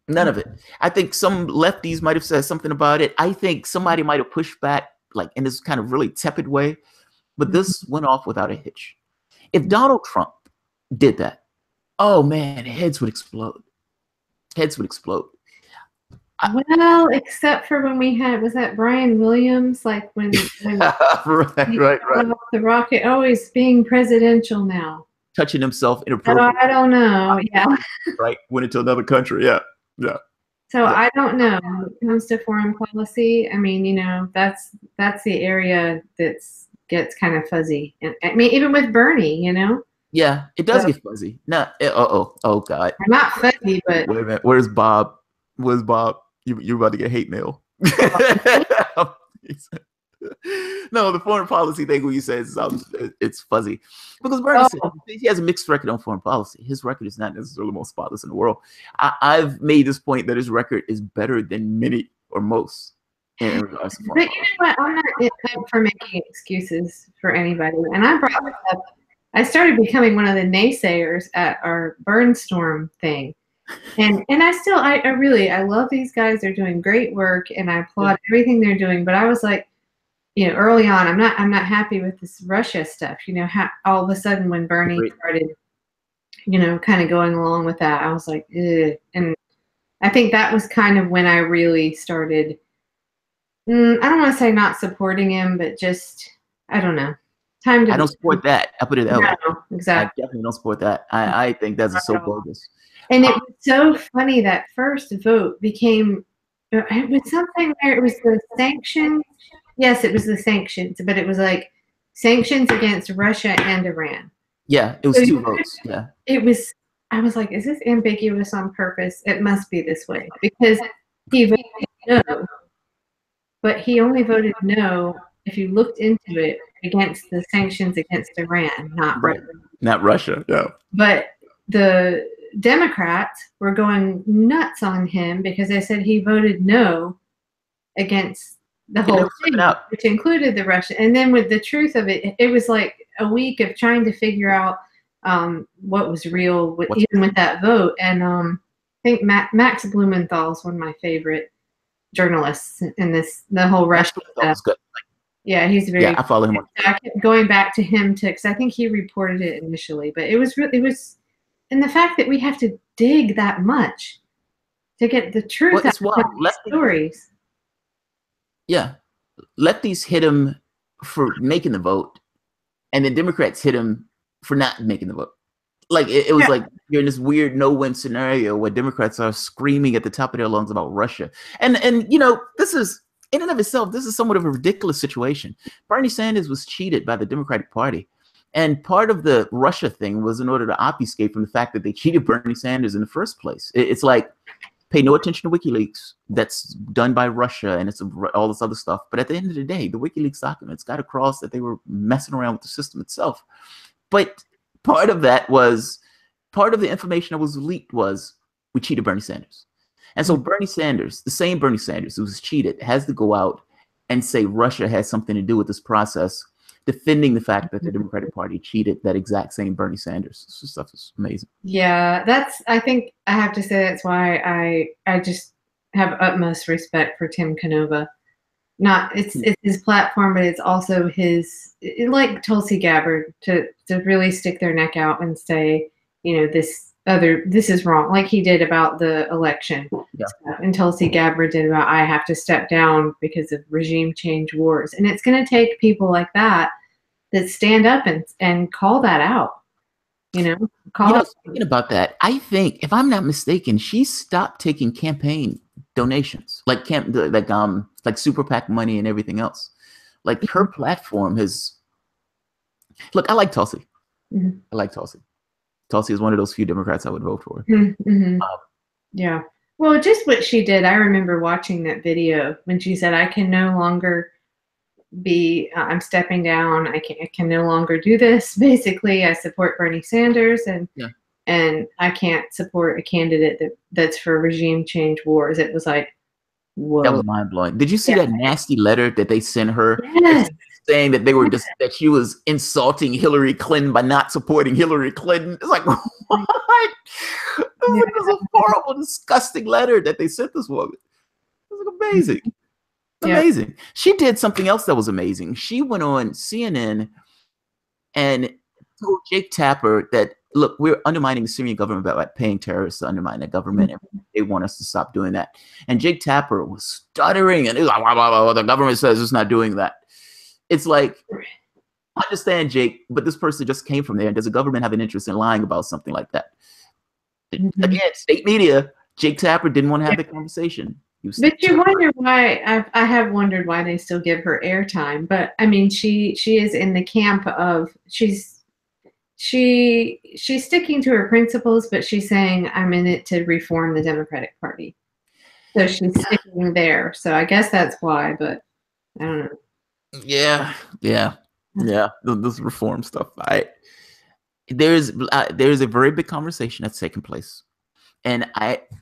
None of it. I think some lefties might have said something about it. I think somebody might have pushed back, like in this kind of really tepid way. But this went off without a hitch. If Donald Trump did that, oh man, heads would explode. Heads would explode. Well, except for when we had, was that Brian Williams? Like when right. Off the rocket, always being presidential now. Touching himself So inappropriately. I don't know. Yeah. Right. Went into another country. Yeah. Yeah. So Yeah. I don't know when it comes to foreign policy. I mean, you know, that's the area gets kind of fuzzy. And I mean, even with Bernie, you know. Yeah, it does get fuzzy. No, oh God. Not fuzzy, but Wait a minute. Where's Bob? Where's Bob? You're about to get hate mail. No, the foreign policy thing when you say it's fuzzy because Bernie said he has a mixed record on foreign policy. His record is not necessarily the most spotless in the world. I've made this point that his record is better than many or most in regards to foreign But you know what? I'm not up for making excuses for anybody. And I brought this up. I started becoming one of the naysayers at our Burnstorm thing. And I really love these guys. They're doing great work and I applaud everything they're doing. But I was like, you know, early on, I'm not happy with this Russia stuff. You know, all of a sudden when Bernie started, you know, kind of going along with that, I was like, ugh. And I think that was kind of when I really started, I don't want to say not supporting him, but just, I don't know. I don't support that. I put it that way. Exactly. I definitely don't support that. I think that's so bogus. And it was so funny that first vote became, it was something where it was the sanctions. Yes, it was the sanctions, but it was like sanctions against Russia and Iran. Yeah, it was so 2 votes. Yeah. It was, I was like, is this ambiguous on purpose? It must be this way because he voted no, but he only voted no if you looked into it against the sanctions against Iran, not Russia. Not Russia, yeah. But the Democrats were going nuts on him because they said he voted no against the whole thing, which included the Russia. And then with the truth of it, it was like a week of trying to figure out what was real, even with that vote. And I think Max Blumenthal is one of my favorite journalists in the whole Russia stuff. Good. Yeah, he's very. Yeah, I follow him. I kept going back to him too, because I think he reported it initially. But it was, and the fact that we have to dig that much to get the truth out of these stories. Yeah, lefties hit him for making the vote, and the Democrats hit him for not making the vote. Like it was like you're in this weird no-win scenario where Democrats are screaming at the top of their lungs about Russia, and you know, this is. In and of itself, this is somewhat of a ridiculous situation. Bernie Sanders was cheated by the Democratic Party. And part of the Russia thing was in order to obfuscate from the fact that they cheated Bernie Sanders in the first place. It's like, pay no attention to WikiLeaks. That's done by Russia and it's all this other stuff. But at the end of the day, the WikiLeaks documents got across that they were messing around with the system itself. But part of that was, part of the information that was leaked was, we cheated Bernie Sanders. And so Bernie Sanders, the same Bernie Sanders who was cheated, has to go out and say Russia has something to do with this process, defending the fact that the Democratic Party cheated that exact same Bernie Sanders. This stuff is amazing. Yeah, I think I have to say that's why I just have utmost respect for Tim Canova. It's his platform, but it's also his, like Tulsi Gabbard, to really stick their neck out and say, you know, this is wrong, like he did about the election. Yeah. And Tulsi Gabbard did about, I have to step down because of regime change wars. And it's going to take people like that stand up and call that out. You know, speaking about that, I think, if I'm not mistaken, she stopped taking campaign donations, like super PAC money and everything else. Like her platform has. Look, I like Tulsi. Mhm. I like Tulsi. Tulsi is one of those few Democrats I would vote for. Mm-hmm. Yeah. Well, just what she did. I remember watching that video when she said, "I can no longer be. I'm stepping down. I can no longer do this. Basically, I support Bernie Sanders, and I can't support a candidate that's for regime change wars." It was like, whoa. That was mind blowing. Did you see that nasty letter that they sent her? Yes. Saying that they were just that she was insulting Hillary Clinton by not supporting Hillary Clinton. It's like, what? This was a horrible, disgusting letter that they sent this woman. It was amazing. Amazing. She did something else that was amazing. She went on CNN and told Jake Tapper that, look, we're undermining the Syrian government by paying terrorists to undermine the government, and they want us to stop doing that. And Jake Tapper was stuttering, and he was like, blah, blah, blah, the government says it's not doing that. It's like, I understand, Jake, but this person just came from there. And does the government have an interest in lying about something like that? Again, state media, Jake Tapper didn't want to have the conversation. But you wonder why. I have wondered why they still give her airtime. But I mean, she is in the camp of she's sticking to her principles, but she's saying, I'm in it to reform the Democratic Party. So she's sticking there. So I guess that's why. But I don't know. Yeah. This reform stuff. There's a very big conversation that's taking place, and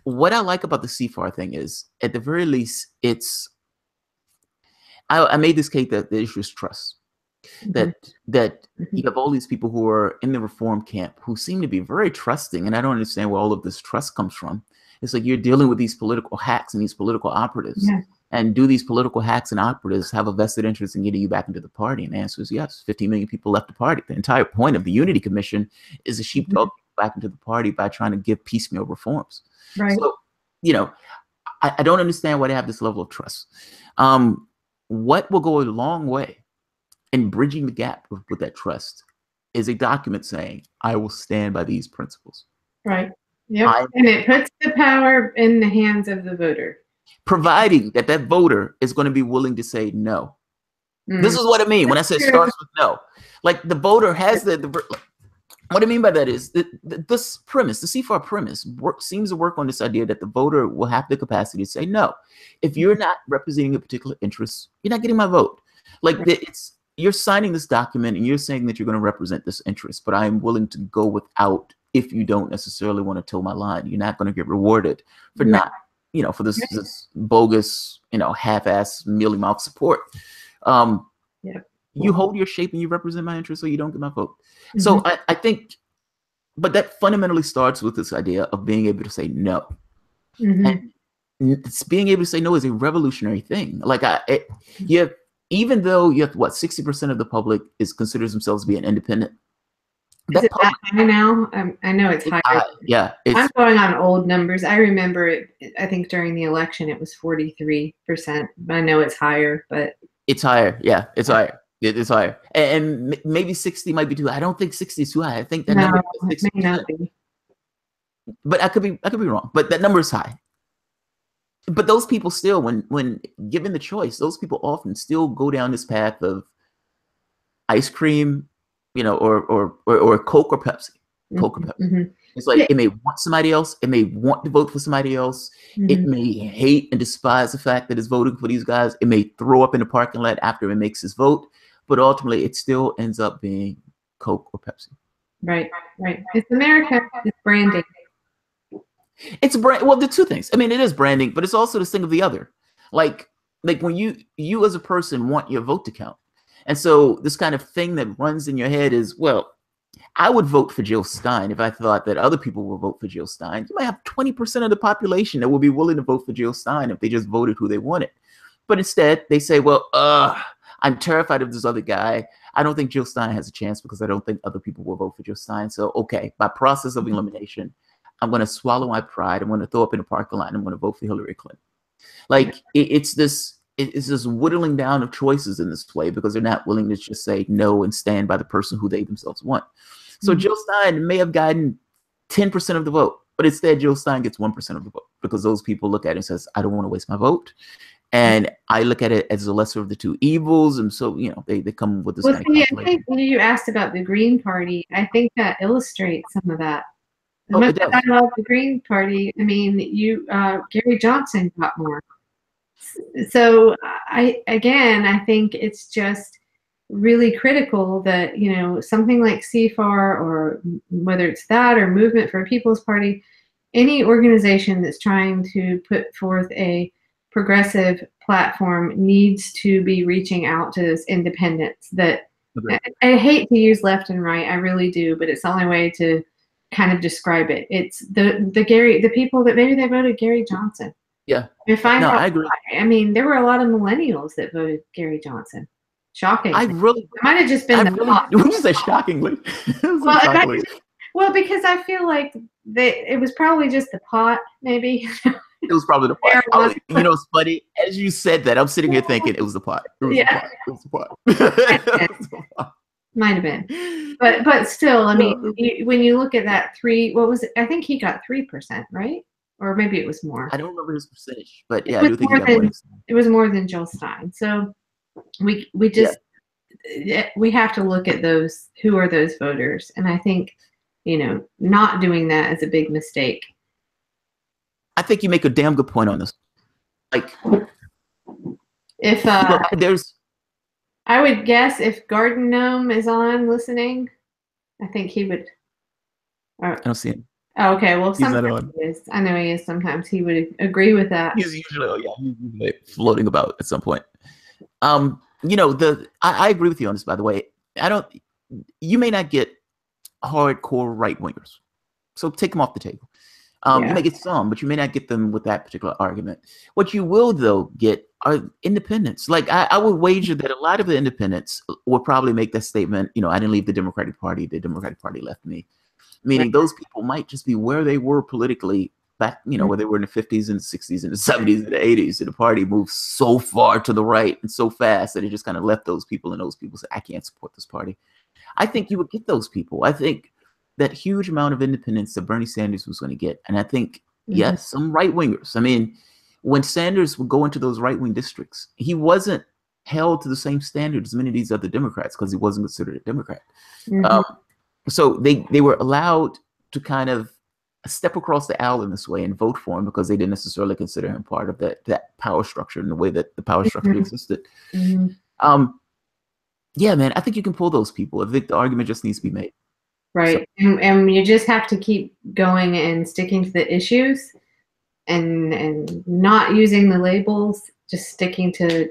what I like about the CFAR thing is, at the very least, I made this case that the issue is trust. That you have all these people who are in the reform camp who seem to be very trusting, and I don't understand where all of this trust comes from. It's like you're dealing with these political hacks and these political operatives. Yeah. And do these political hacks and operatives have a vested interest in getting you back into the party? And the answer is yes. 15 million people left the party. The entire point of the Unity Commission is a sheepdog back into the party by trying to give piecemeal reforms. Right. So, I don't understand why they have this level of trust. What will go a long way in bridging the gap with that trust is a document saying, I will stand by these principles. Right. Yep. And it puts the power in the hands of the voter. Providing that voter is going to be willing to say no. This is what I mean when I say starts with no. Like the voter has what I mean by that is this premise, the CFAR premise, seems to work on this idea that the voter will have the capacity to say no. If you're not representing a particular interest, you're not getting my vote. Like you're signing this document and you're saying that you're going to represent this interest, but I'm willing to go without if you don't necessarily want to toe my line. You're not going to get rewarded for not. For this bogus, half-ass, mealy-mouth support. You hold your shape and you represent my interests, so you don't get my vote. So I think, but that fundamentally starts with this idea of being able to say no. And it's being able to say no is a revolutionary thing. Like even though you have 60% of the public considers themselves to be an independent. Is it that high now? I know it's higher. Yeah. I'm going on old numbers. I remember it, I think during the election it was 43%. I know it's higher, but it's higher. Yeah, it's higher. It's higher. And maybe 60 might be too high. I don't think 60 is too high. I think that number is 60%. May not be. But I could be wrong. But that number is high. But those people still, when given the choice, those people often still go down this path of ice cream, or Coke or Pepsi. Coke or Pepsi. It's like it may want somebody else. It may want to vote for somebody else. It may hate and despise the fact that it's voting for these guys. It may throw up in the parking lot after it makes its vote. But ultimately, it still ends up being Coke or Pepsi. Right. It's America. It's branding. It's brand. Well, the two things. I mean, it is branding, but it's also this thing of the other. Like when you as a person want your vote to count. And so this kind of thing that runs in your head is, well, I would vote for Jill Stein if I thought that other people will vote for Jill Stein. You might have 20% of the population that will be willing to vote for Jill Stein if they just voted who they wanted. But instead, they say, well, I'm terrified of this other guy. I don't think Jill Stein has a chance because I don't think other people will vote for Jill Stein. So, okay, by process of elimination, I'm going to swallow my pride. I'm going to throw up in the parking lot and I'm going to vote for Hillary Clinton. Like, it's this whittling down of choices in this way because they're not willing to just say no and stand by the person who they themselves want. So Jill Stein may have gotten 10% of the vote, but instead Jill Stein gets 1% of the vote because those people look at it and says, I don't want to waste my vote. And I look at it as the lesser of the two evils. And so, they come with this Well, kind see, of I think you asked about the Green Party. I think that illustrates some of that. As Oh, much it does. as I love the Green Party, I mean, Gary Johnson got more. So I think it's just really critical that, something like CFAR, or whether it's that or Movement for a People's Party, any organization that's trying to put forth a progressive platform needs to be reaching out to those independents that I hate to use left and right, I really do, but it's the only way to kind of describe it. It's the people that maybe they voted Gary Johnson. Yeah. I agree. I mean, there were a lot of millennials that voted Gary Johnson. Shocking. It might have just been would you say shockingly? Well, because I feel like it was probably just the pot, maybe. It was probably the pot. It's funny. As you said that, I'm sitting here thinking it was the pot. It was the pot. Might have been. But still, I mean, when you look at that I think he got 3%, right? Or maybe it was more. I don't remember his percentage, but yeah, I do think he got more. It was more than Jill Stein. So we just we have to look at those, who are those voters, and I think not doing that is a big mistake. I think you make a damn good point on this. Like, if I would guess if Garden Gnome is on listening, I think he would. I don't see him. Oh, okay. Well, sometimes he is. I know he is. Sometimes he would agree with that. He's usually floating about at some point. I agree with you on this, by the way. You may not get hardcore right wingers, so take them off the table. You may get some, but you may not get them with that particular argument. What you will, though, get are independents. Like, I would wager that a lot of the independents will probably make that statement, I didn't leave the Democratic Party, the Democratic Party left me. Meaning those people might just be where they were politically back, where they were in the 50s and 60s and the 70s and the 80s. And the party moved so far to the right and so fast that it just kind of left those people, and those people said, I can't support this party. I think you would get those people. I think that huge amount of independence that Bernie Sanders was going to get. And I think, yes, some right wingers. I mean, when Sanders would go into those right wing districts, he wasn't held to the same standards as many of these other Democrats because he wasn't considered a Democrat. So they were allowed to kind of step across the aisle in this way and vote for him because they didn't necessarily consider him part of that power structure in the way that the power structure existed. Yeah, man, I think you can pull those people. I think the argument just needs to be made. Right. So, and you just have to keep going and sticking to the issues and not using the labels, just sticking to,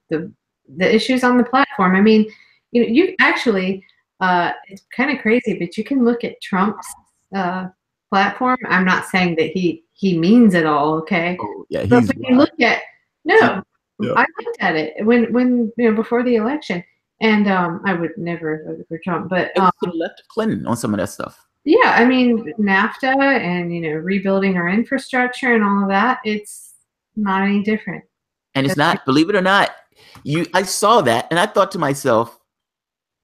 the issues on the platform. I mean, you actually, it's kind of crazy, but you can look at Trump's platform. I'm not saying that he means it all, okay? Oh, yeah, but when you look at I looked at it when before the election, and I would never vote for Trump, but it was to the left of Clinton on some of that stuff. Yeah, I mean, NAFTA and rebuilding our infrastructure and all of that, it's not any different. And it's not, believe it or not, I saw that and I thought to myself,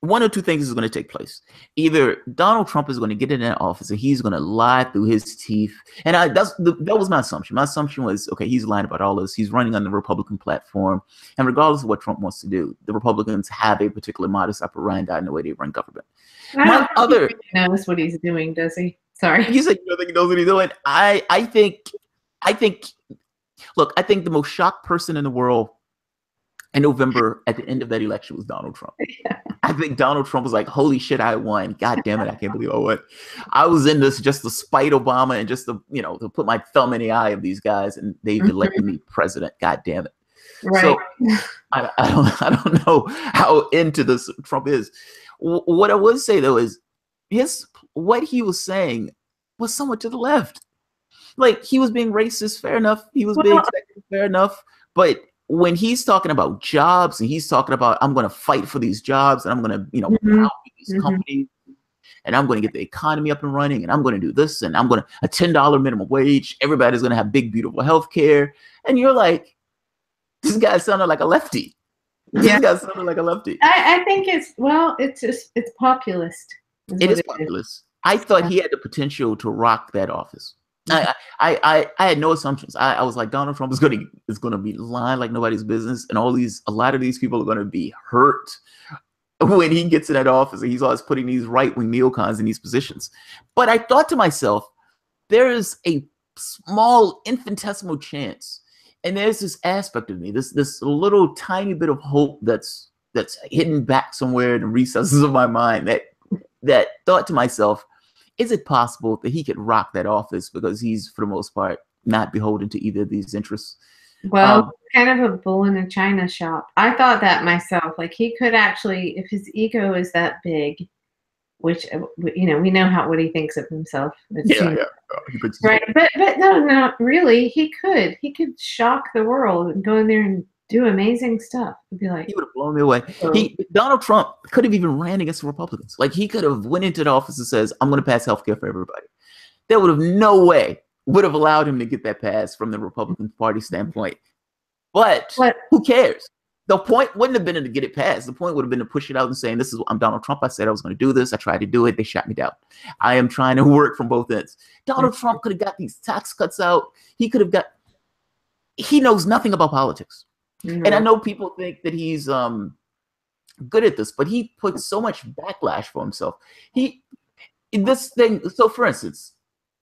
one or two things is going to take place. Either Donald Trump is going to get in that office and he's going to lie through his teeth. And that was my assumption. My assumption was, okay, he's lying about all this. He's running on the Republican platform. And regardless of what Trump wants to do, the Republicans have a particular modus operandi in the way they run government. I don't think he knows what he's doing, does he? Sorry. You said you don't think he knows what he's doing? I think, look, I think the most shocked person in the world in November at the end of that election was Donald Trump. Yeah. I think Donald Trump was like, holy shit, I won. God damn it, I can't believe I won. I was in this just to spite Obama and just to put my thumb in the eye of these guys, and they've elected me president. God damn it. Right. So I don't know how into this Trump is. What I would say though is what he was saying was somewhat to the left. Like, he was being racist, fair enough. He was being sexist, fair enough. But when he's talking about jobs and he's talking about, I'm going to fight for these jobs and I'm going to help these companies and I'm going to get the economy up and running and I'm going to do this and I'm going to a $10 minimum wage. Everybody's going to have big, beautiful health care. And you're like, this guy sounded like a lefty. This guy sounded like a lefty. I think it's populist. It is populist. I thought he had the potential to rock that office. I had no assumptions. I was like, Donald Trump is gonna be lying like nobody's business, and a lot of these people are gonna be hurt when he gets in that office, and he's always putting these right-wing neocons in these positions. But I thought to myself, there is a small infinitesimal chance, and there's this aspect of me, this little tiny bit of hope that's hidden back somewhere in the recesses of my mind, that thought to myself, is it possible that he could rock that office because he's, for the most part, not beholden to either of these interests? Well, kind of a bull in a china shop. I thought that myself. Like, he could actually, if his ego is that big, which, you know, we know what he thinks of himself. Yeah. Right. But no, really, he could shock the world and go in there and do amazing stuff. It'd be like, he would have blown me away. Donald Trump could have even ran against the Republicans. Like, he could have went into the office and says, I'm going to pass healthcare for everybody. There would have no way would have allowed him to get that pass from the Republican Party standpoint. But who cares? The point wouldn't have been to get it passed. The point would have been to push it out and saying, I'm Donald Trump. I said I was going to do this. I tried to do it. They shot me down. I am trying to work from both ends. Donald Trump could have got these tax cuts out. He knows nothing about politics. Mm-hmm. And I know people think that he's good at this, but he put so much backlash for himself. So for instance,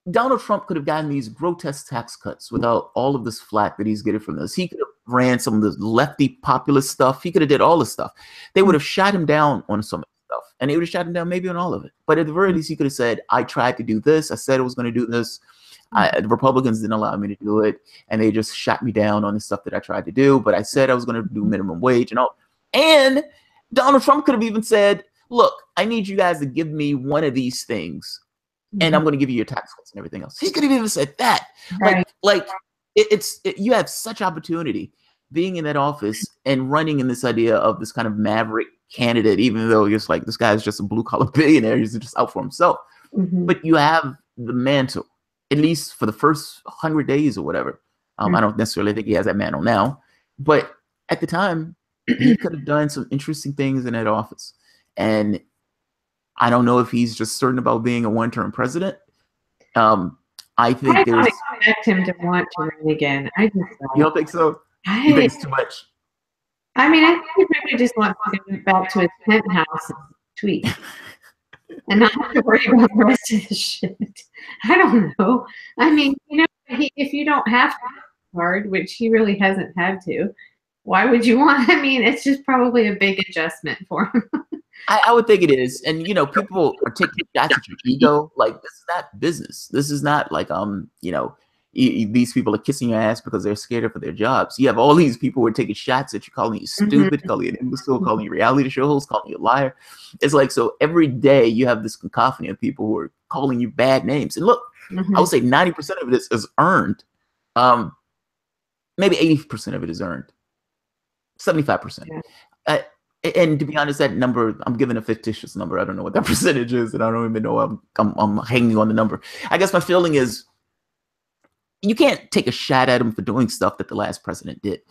Donald Trump could have gotten these grotesque tax cuts without all of this flack that he's getting from this. He could have ran some of the lefty populist stuff. He could have did all this stuff. They would have shot him down on some of the stuff, and they would have shot him down maybe on all of it. But at the very least, he could have said, I tried to do this. I said I was going to do this. The Republicans didn't allow me to do it, and they just shot me down on the stuff that I tried to do. But I said I was going to do minimum wage and all. And Donald Trump could have even said, look, I need you guys to give me one of these things, and I'm going to give you your tax cuts and everything else. He could have even said that. Right. You have such opportunity being in that office and running in this idea of this kind of maverick candidate, even though you're just like, this guy's just a blue collar billionaire. He's just out for himself. Mm-hmm. But you have the mantle, at least for the first 100 days or whatever. I don't necessarily think he has that mantle now, but at the time, he could have done some interesting things in that office. And I don't know if he's just certain about being a one-term president. I think I don't expect him to want to run again. I just don't. You don't think so? You think it's too much? I mean, I think he probably just wants to get back to his penthouse and tweet. And not have to worry about the rest of the shit. I don't know. I mean, you know, if you don't have to work hard, which he really hasn't had to, why would you want? I mean, it's just probably a big adjustment for him. I would think it is. And, you know, people are taking shots at your ego. Like, this is not business. This is not like, you know, these people are kissing your ass because they're scared for their jobs. You have all these people who are taking shots at you, calling you stupid, calling you an imbecile, calling you reality show host, calling you a liar. It's like, so every day you have this cacophony of people who are calling you bad names. And look, I would say 90% of it is earned. Maybe 80% of it is earned. 75%. Yeah. And to be honest, that number, I'm giving a fictitious number. I don't know what that percentage is, and I don't even know I'm hanging on the number. I guess my feeling is you can't take a shot at him for doing stuff that the last president did,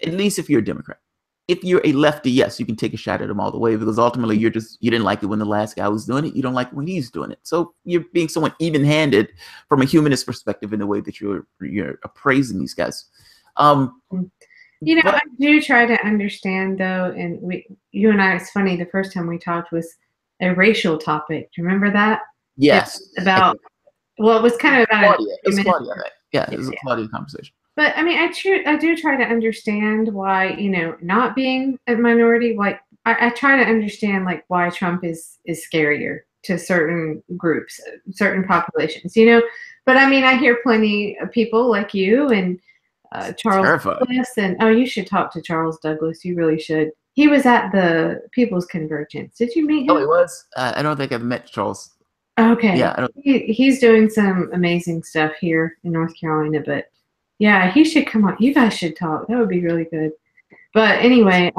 at least if you're a Democrat. If you're a lefty, yes, you can take a shot at him all the way, because ultimately you didn't like it when the last guy was doing it. You don't like it when he's doing it. So you're being somewhat even-handed from a humanist perspective in the way that you're appraising these guys. You know, I do try to understand, though, and you and I, it's funny, the first time we talked was a racial topic. Do you remember that? Yes. It was kind of about Claudia. It was Claudia, right? Yeah, it was a Claudia conversation. But, I mean, I do try to understand why, you know, not being a minority, like, I try to understand, like, why Trump is scarier to certain groups, certain populations, you know? But, I mean, I hear plenty of people like you and Charles Douglas, and you should talk to Charles Douglas. You really should. He was at the People's Convergence. Did you meet him? Oh, he was? I don't think I've met Charles. Okay. Yeah, he's doing some amazing stuff here in North Carolina, but yeah, he should come on. You guys should talk. That would be really good. But anyway,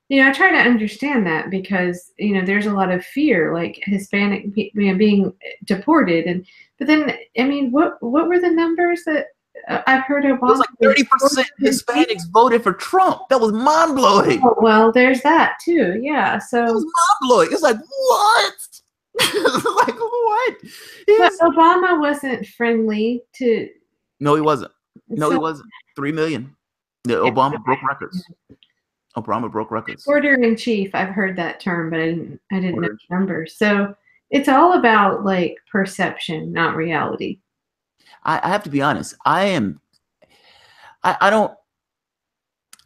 you know, I try to understand that because, you know, there's a lot of fear, like Hispanic people being deported, but then, I mean, what were the numbers that I've heard Obama? It was like 30% Hispanics voted for Trump. That was mind-blowing. Oh, well, there's that too. Yeah. So it was mind-blowing. It's like, what? Like what? But Obama wasn't friendly to. No, he wasn't. No, he So, wasn't. 3 million. Yeah, Obama broke records. Obama broke records. order in chief. I've heard that term, but I didn't know the numbers. So it's all about like perception, not reality. I have to be honest. I don't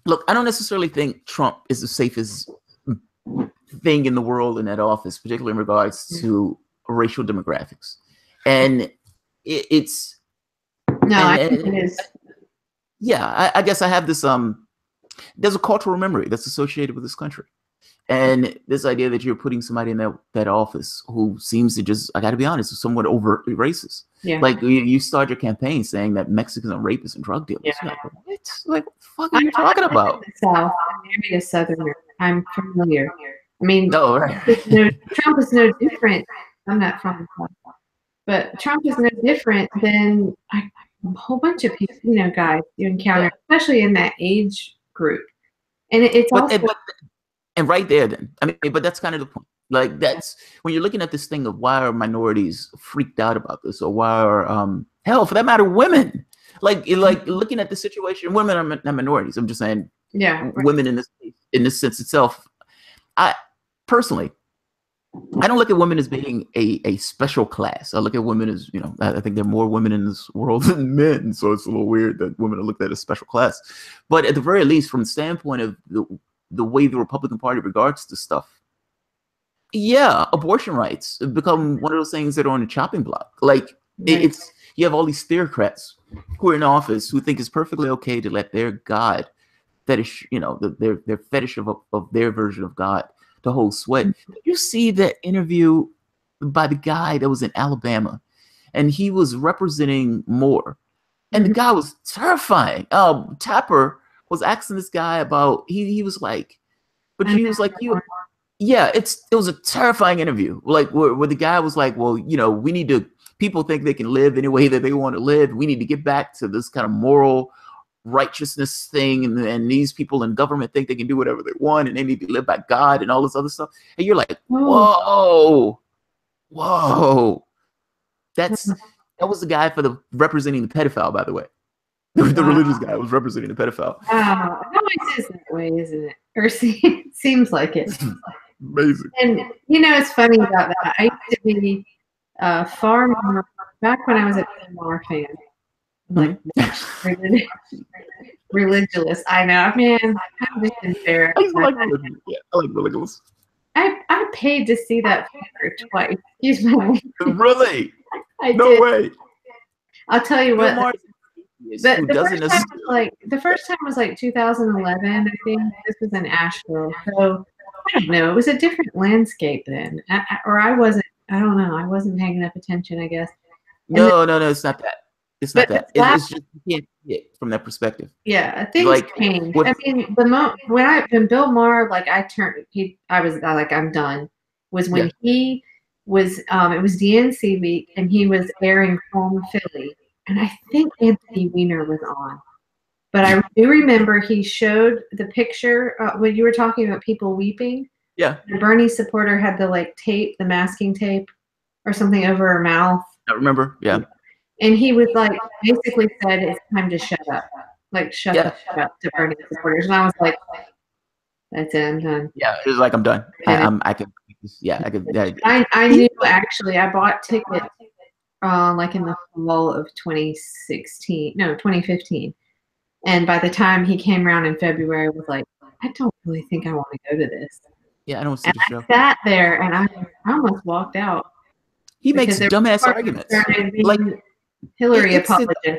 look. I don't necessarily think Trump is the safest thing in the world in that office, particularly in regards to racial demographics. And it's no, I think it is. Yeah, I guess I have this. There's a cultural memory that's associated with this country, and this idea that you're putting somebody in that office who seems to just, I got to be honest, is somewhat overtly racist. Yeah. Like you start your campaign saying that Mexicans are rapists and drug dealers. Yeah. Like, what? Like, what the fuck are you talking about? In the South, I married a Southerner. I'm familiar. I mean, No, right. Trump is no different. I'm not from the South, but Trump is no different than a whole bunch of people, guys you encounter, especially in that age group. And it's also. And right there, then, I mean, but that's kind of the point. Like, that's when you're looking at this thing of why are minorities freaked out about this, or why are hell, for that matter, women. Like looking at the situation, women are not minorities. I'm just saying, right. Women in this sense itself. I personally, I don't look at women as being a special class. I look at women as, I think there are more women in this world than men, so it's a little weird that women are looked at as special class. But at the very least, from the standpoint of the way the Republican Party regards this stuff, yeah, abortion rights have become one of those things that are on the chopping block. Like, Right. You have all these theocrats who are in office who think it's perfectly okay to let their God fetish, their fetish of their version of God to hold sway. Did you see that interview by the guy that was in Alabama, and he was representing Moore, and the guy was terrifying. Tapper was asking this guy about, he was like, but he was like, yeah, it was a terrifying interview. Like where the guy was like, well, we need to, people think they can live any way that they want to live. We need to get back to this kind of moral righteousness thing. And these people in government think they can do whatever they want and they need to live by God and all this other stuff. And you're like, whoa. That was the guy representing the pedophile, by the way. The religious guy was representing the pedophile. Wow. It always is that way, isn't it? Or seems like it. Amazing. And it's funny about that. I used to be far more, back when I was a PMR fan, like religious. I know, man. I'm just embarrassed. I like religious. I paid to see that picture twice. Excuse me. Really? No way. I'll tell you what. The first time was like 2011. I think this was in Asheville. So I don't know. It was a different landscape then, I wasn't. I don't know. I wasn't paying enough attention, I guess. No, it's not that. It's not that. It's just you can't see it from that perspective. Yeah, things changed. I mean, when Bill Maher, like I was like, I'm done. Was when he was. It was DNC week, and he was airing Home Philly, and I think Anthony Weiner was on. But I do remember he showed the picture when you were talking about people weeping. Yeah. The Bernie supporter had the tape, the masking tape, or something over her mouth. I remember. Yeah. And he was like, basically said, "It's time to shut up." Like, shut up to Bernie supporters. And I was like, "That's it. I'm done." Yeah, it was like, I'm done. I could. Yeah, I could. I knew, actually. I bought tickets like in the fall of 2015. And by the time he came around in February, I was like, I don't really think I want to go to this. Yeah, I don't see the show. I sat there and I almost walked out. He makes dumbass arguments. Like Hillary apologist.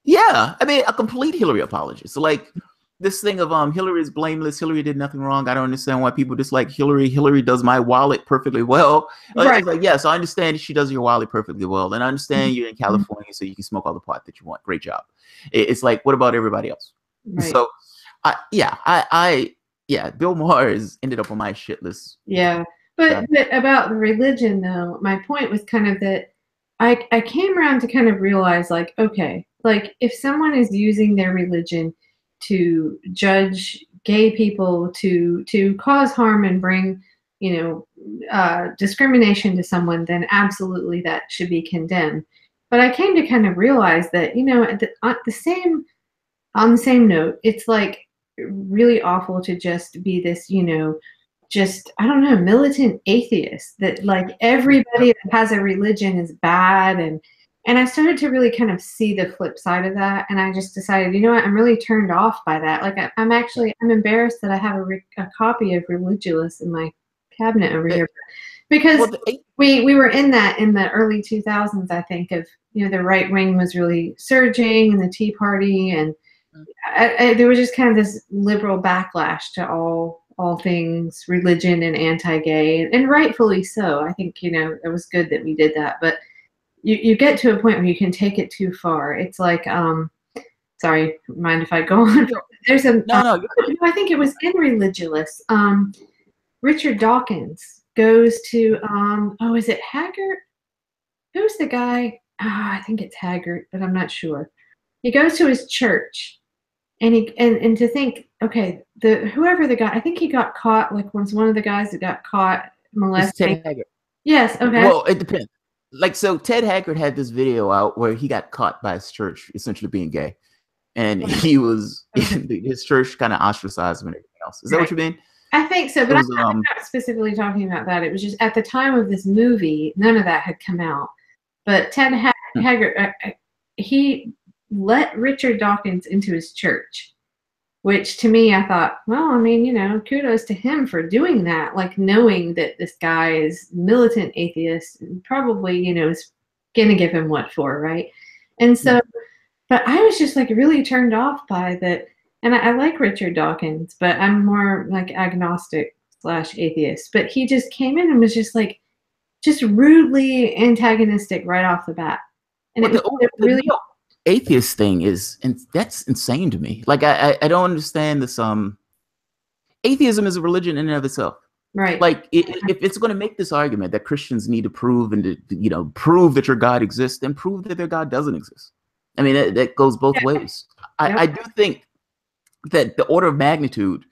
Yeah, I mean, a complete Hillary apologist. Like this thing of Hillary is blameless. Hillary did nothing wrong. I don't understand why people dislike Hillary. Hillary does my wallet perfectly well. Right. Like, yes, I understand she does your wallet perfectly well, and I understand you're in California, so you can smoke all the pot that you want. Great job. It's like, what about everybody else? Right. So, Bill Maher has ended up on my shit list. Yeah, but about the religion, though, my point was kind of that I came around to kind of realize, like, okay, like if someone is using their religion to judge gay people, to cause harm and bring, discrimination to someone, then absolutely that should be condemned. But I came to kind of realize that, on the same note, it's like really awful to just be this, just, I don't know, militant atheist, that like everybody that has a religion is bad. And I started to really kind of see the flip side of that. And I just decided, you know what, I'm really turned off by that. Like I'm embarrassed that I have a copy of Religulous in my cabinet over here, because we were in the early 2000s, I think, of, the right wing was really surging, and the Tea Party, and there was just kind of this liberal backlash to all things religion and anti-gay, and rightfully so. I think, it was good that we did that, but you get to a point where you can take it too far. It's like, sorry, mind if I go on? There's a no. I think it was in Religulous. Richard Dawkins goes to is it Haggart? Who's the guy? I think it's Haggart, but I'm not sure. He goes to his church, and and to think, okay, whoever the guy, I think he got caught, like was one of the guys that got caught molesting. Ted Haggard. Yes. Okay. Well, it depends. Like, so Ted Haggard had this video out where he got caught by his church essentially being gay, and he was his church kind of ostracized him and everything else. Is that what you mean? I think so, but I'm not specifically talking about that. It was just at the time of this movie, none of that had come out. But Ted Haggard, he let Richard Dawkins into his church, which to me, I thought, well, I mean, kudos to him for doing that, like knowing that this guy is militant atheist and probably, is going to give him what for, right? And so, but I was just like really turned off by that. And I like Richard Dawkins, but I'm more like agnostic / atheist. But he just came in and was just like, just rudely antagonistic right off the bat. And it was really atheist thing is, and that's insane to me. Like I don't understand this. Atheism is a religion in and of itself, right? Like if it's going to make this argument that Christians need to prove and to prove that your God exists, then prove that their God doesn't exist. I mean that goes both ways. I do think that the order of magnitude,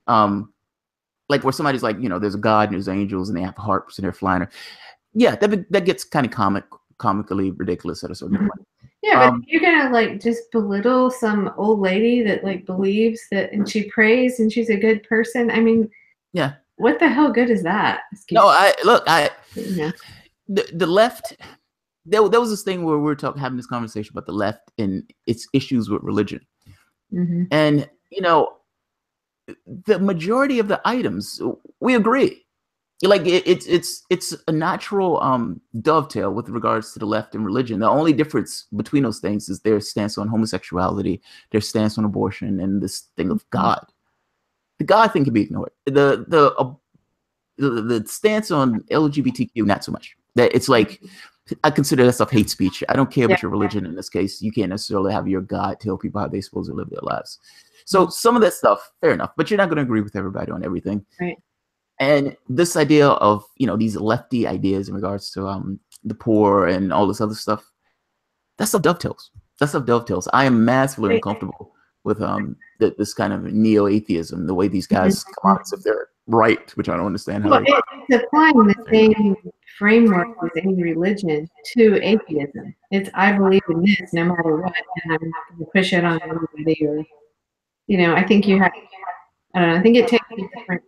like where somebody's like, there's a God and there's angels and they have harps and they're flying. Yeah, that gets kind of comically ridiculous at a certain point. Yeah, but you're gonna like just belittle some old lady that like believes that, and she prays and she's a good person. I mean, yeah, what the hell good is that? The left. There was this thing where we were having this conversation about the left and its issues with religion, and the majority of the items we agree. Like it's a natural dovetail with regards to the left and religion. The only difference between those things is their stance on homosexuality, their stance on abortion, and this thing of God. The God thing can be ignored. The stance on LGBTQ, not so much. That it's like, I consider that stuff hate speech. I don't care about your religion in this case. You can't necessarily have your God tell people how they're supposed to live their lives. So some of that stuff, fair enough, but you're not going to agree with everybody on everything. Right. And this idea of, these lefty ideas in regards to the poor and all this other stuff, that stuff dovetails. I am massively uncomfortable with this kind of neo-atheism, the way these guys come out as if they're right, which I don't understand. Well, it's applying the same framework with any religion to atheism. It's, I believe in this no matter what, and I'm not going to push it on anybody. Or, I think you have, I don't know, I think it takes a different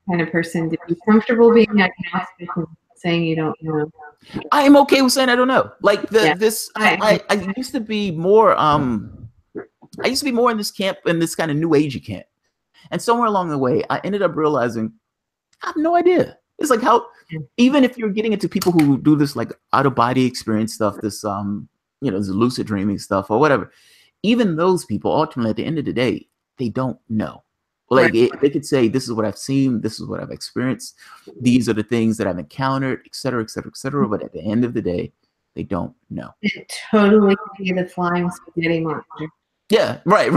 kind of person to be comfortable being agnostic and saying you don't know. I am okay with saying I don't know. Like I used to be more in this camp, in this kind of new agey camp, and somewhere along the way I ended up realizing I have no idea. It's like how, even if you're getting into people who do this like out of body experience stuff, this this lucid dreaming stuff or whatever, even those people ultimately at the end of the day, they don't know. Like they could say, this is what I've seen, this is what I've experienced, these are the things that I've encountered, et cetera, et cetera, et cetera. But at the end of the day, they don't know. It totally could be the flying spaghetti monster. Yeah, right.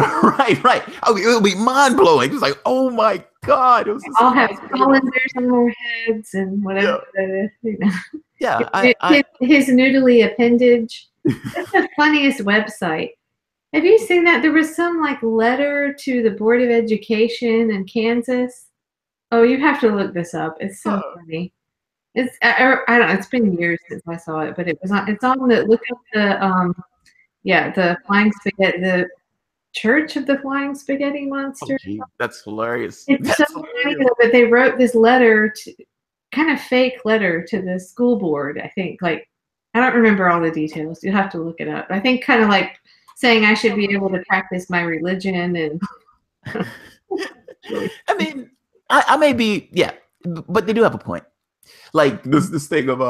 Oh, it'll be mind blowing. It's like, oh my God. I'll have colanders on their heads and whatever that is. Yeah. His noodly appendage. That's the funniest website. Have you seen that? There was some like letter to the Board of Education in Kansas. Oh, you have to look this up. It's so funny. I don't know, it's been years since I saw it, but it's on the, look up the, yeah, the Flying Spaghetti, the Church of the Flying Spaghetti Monster. Oh, gee, that's hilarious. It's That's so hilarious. funny, but they wrote this letter, kind of fake letter to the school board, I think. Like, I don't remember all the details. You have to look it up. I think kind of like saying I should be able to practice my religion and. I mean, I may be, yeah, but they do have a point. Like this thing of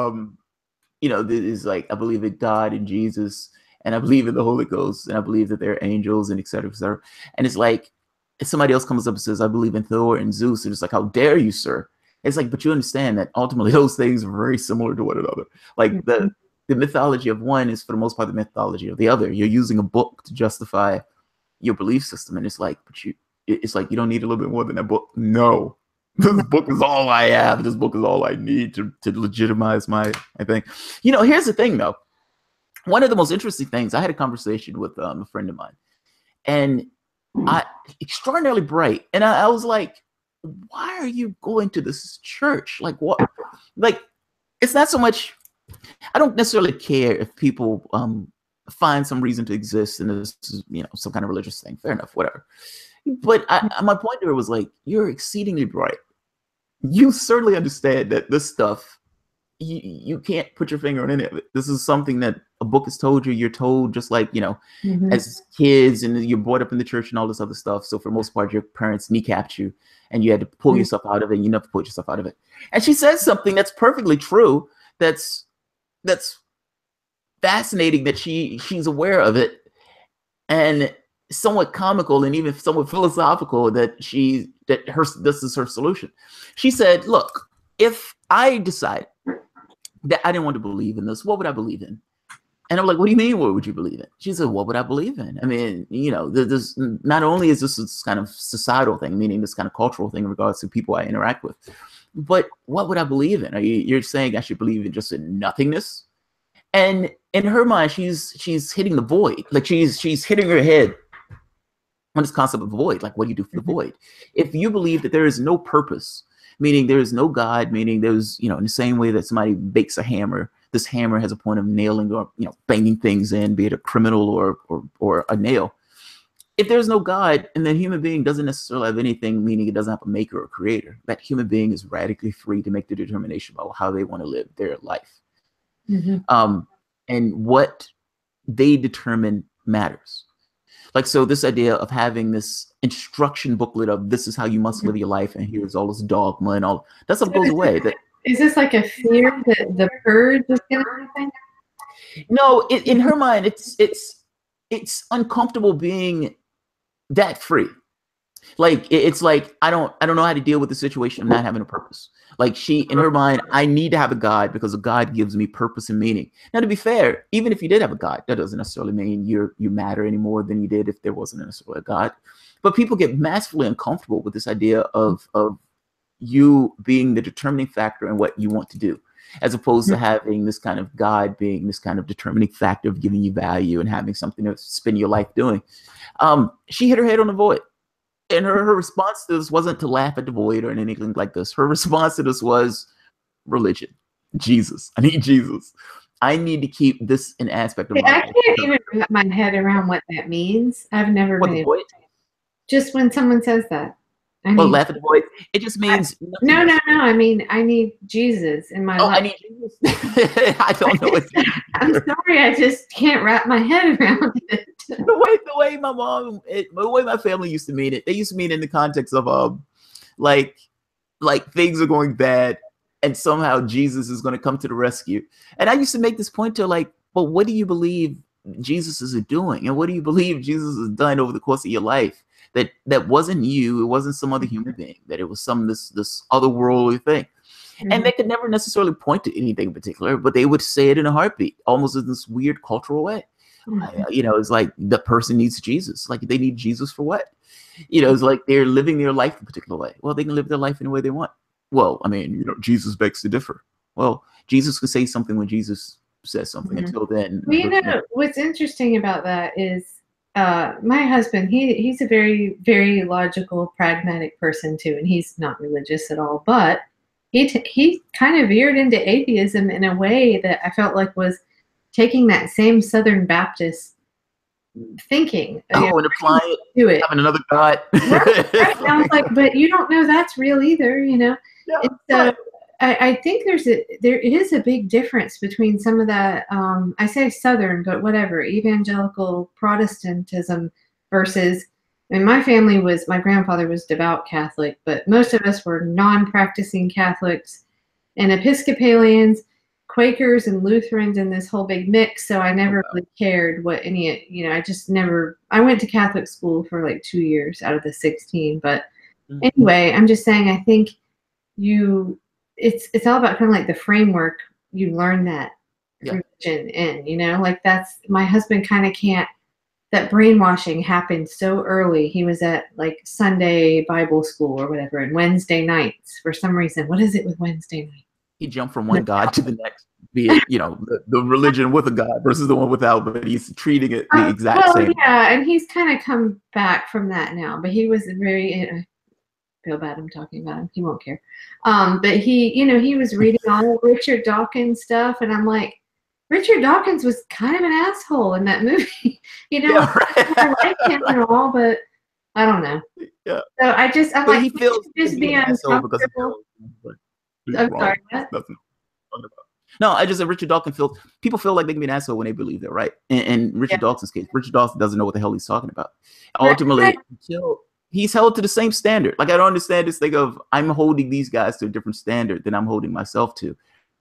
this is like, I believe in God and Jesus, and I believe in the Holy Ghost, and I believe that they're angels, and et cetera, et cetera. And it's like, if somebody else comes up and says, I believe in Thor and Zeus, and it's like, how dare you, sir? It's like, but you understand that ultimately those things are very similar to one another. Like the mythology of one is for the most part the mythology of the other. You're using a book to justify your belief system, and it's like, it's like, you don't need a little bit more than that book. No, this book is all I have. This book is all I need to legitimize my thing. Here's the thing, though. One of the most interesting things, I had a conversation with a friend of mine, and extraordinarily bright. And I was like, why are you going to this church? Like, what? Like, it's not so much, I don't necessarily care if people find some reason to exist and this is, some kind of religious thing. Fair enough, whatever. But my point to her was like, you're exceedingly bright. You certainly understand that this stuff, you can't put your finger on any of it. This is something that a book has told you. You're told just like, as kids, and you're brought up in the church and all this other stuff. So for the most part, your parents kneecapped you and you had to pull yourself out of it. You never pulled yourself out of it. And she says something that's perfectly true. That's fascinating that she's aware of it, and somewhat comical and even somewhat philosophical that this is her solution. She said, look, if I decide that I didn't want to believe in this, what would I believe in? And I'm like, what do you mean, what would you believe in? She said, what would I believe in? I mean, this not only is this kind of societal thing, meaning this kind of cultural thing in regards to people I interact with, but what would I believe in? You're saying I should believe in just in nothingness? And in her mind, she's hitting the void. Like she's hitting her head on this concept of void. Like, what do you do for the void? If you believe that there is no purpose, meaning there is no God, meaning there's, in the same way that somebody bakes a hammer, this hammer has a point of nailing or, banging things in, be it a criminal or a nail. If there's no God, and then human being doesn't necessarily have anything, meaning it doesn't have a maker or creator, that human being is radically free to make the determination about how they want to live their life. And what they determine matters. Like, so this idea of having this instruction booklet of this is how you must live your life, and here's all this dogma and all that stuff goes away. Is this like a fear that the purge is going to happen? No, in her mind, it's uncomfortable being that free. Like, it's like, I don't know how to deal with the situation of not having a purpose. Like, in her mind, I need to have a God because a God gives me purpose and meaning. Now, to be fair, even if you did have a God, that doesn't necessarily mean you matter any more than you did if there wasn't necessarily a God. But people get massively uncomfortable with this idea of you being the determining factor in what you want to do, as opposed to having this kind of God being this kind of determining factor of giving you value and having something to spend your life doing. She hit her head on the void. And her response to this wasn't to laugh at the void or anything like this. Her response to this was religion. Jesus. I need Jesus. I need to keep this an aspect of my life. I can't even wrap my head around what that means. I've never been able to. Just when someone says that. Laugh at the void. It just means no. I mean, I need Jesus in my life. I need Jesus. I don't know. I'm sorry, I just can't wrap my head around it. The way the way my family used to mean it, they used to mean it in the context of like things are going bad and somehow Jesus is going to come to the rescue. And I used to make this point to like, but what do you believe Jesus is doing? And what do you believe Jesus has done over the course of your life? That wasn't you, it wasn't some other human being, that it was this otherworldly thing. And they could never necessarily point to anything in particular, but they would say it in a heartbeat, almost in this weird cultural way. It's like the person needs Jesus. Like, they need Jesus for what? It's like they're living their life a particular way. Well, they can live their life any way they want. Well, I mean, Jesus begs to differ. Well, Jesus could say something when Jesus says something. Until then. Well, what's interesting about that is my husband, he's a very, very logical, pragmatic person too, and he's not religious at all, but he kind of veered into atheism in a way that I felt like was taking that same Southern Baptist thinking, and apply it to it. Having another God. Right. And I was like, but you don't know that's real either, Yeah, And so I think there is a big difference between some of that, I say Southern, but whatever, evangelical Protestantism versus, my grandfather was devout Catholic, but most of us were non-practicing Catholics and Episcopalians, Quakers and Lutherans in this whole big mix. So I never really cared what I went to Catholic school for like 2 years out of the 16. But anyway, I'm just saying, I think it's all about kind of like the framework you learn that religion in, like that's, my husband kind of can't, that brainwashing happened so early. He was at like Sunday Bible school or whatever, and Wednesday nights for some reason. What is it with Wednesday night? He jumped from one God to the next, be it, the religion with a God versus the one without, but he's treating it the exact same. Yeah, and he's kind of come back from that now, but he was very, I feel bad I'm talking about him. He won't care. But he was reading all Richard Dawkins stuff, and I'm like, Richard Dawkins was kind of an asshole in that movie. I like him and all, but I don't know. Yeah. So I'm like, he feels just be uncomfortable. I'm sorry. No, I just said Richard Dawkins people feel like they can be an asshole when they believe they're right. In Richard Dawkins' case, Richard Dawkins doesn't know what the hell he's talking about. Ultimately, he's held to the same standard. Like, I don't understand this thing of I'm holding these guys to a different standard than I'm holding myself to.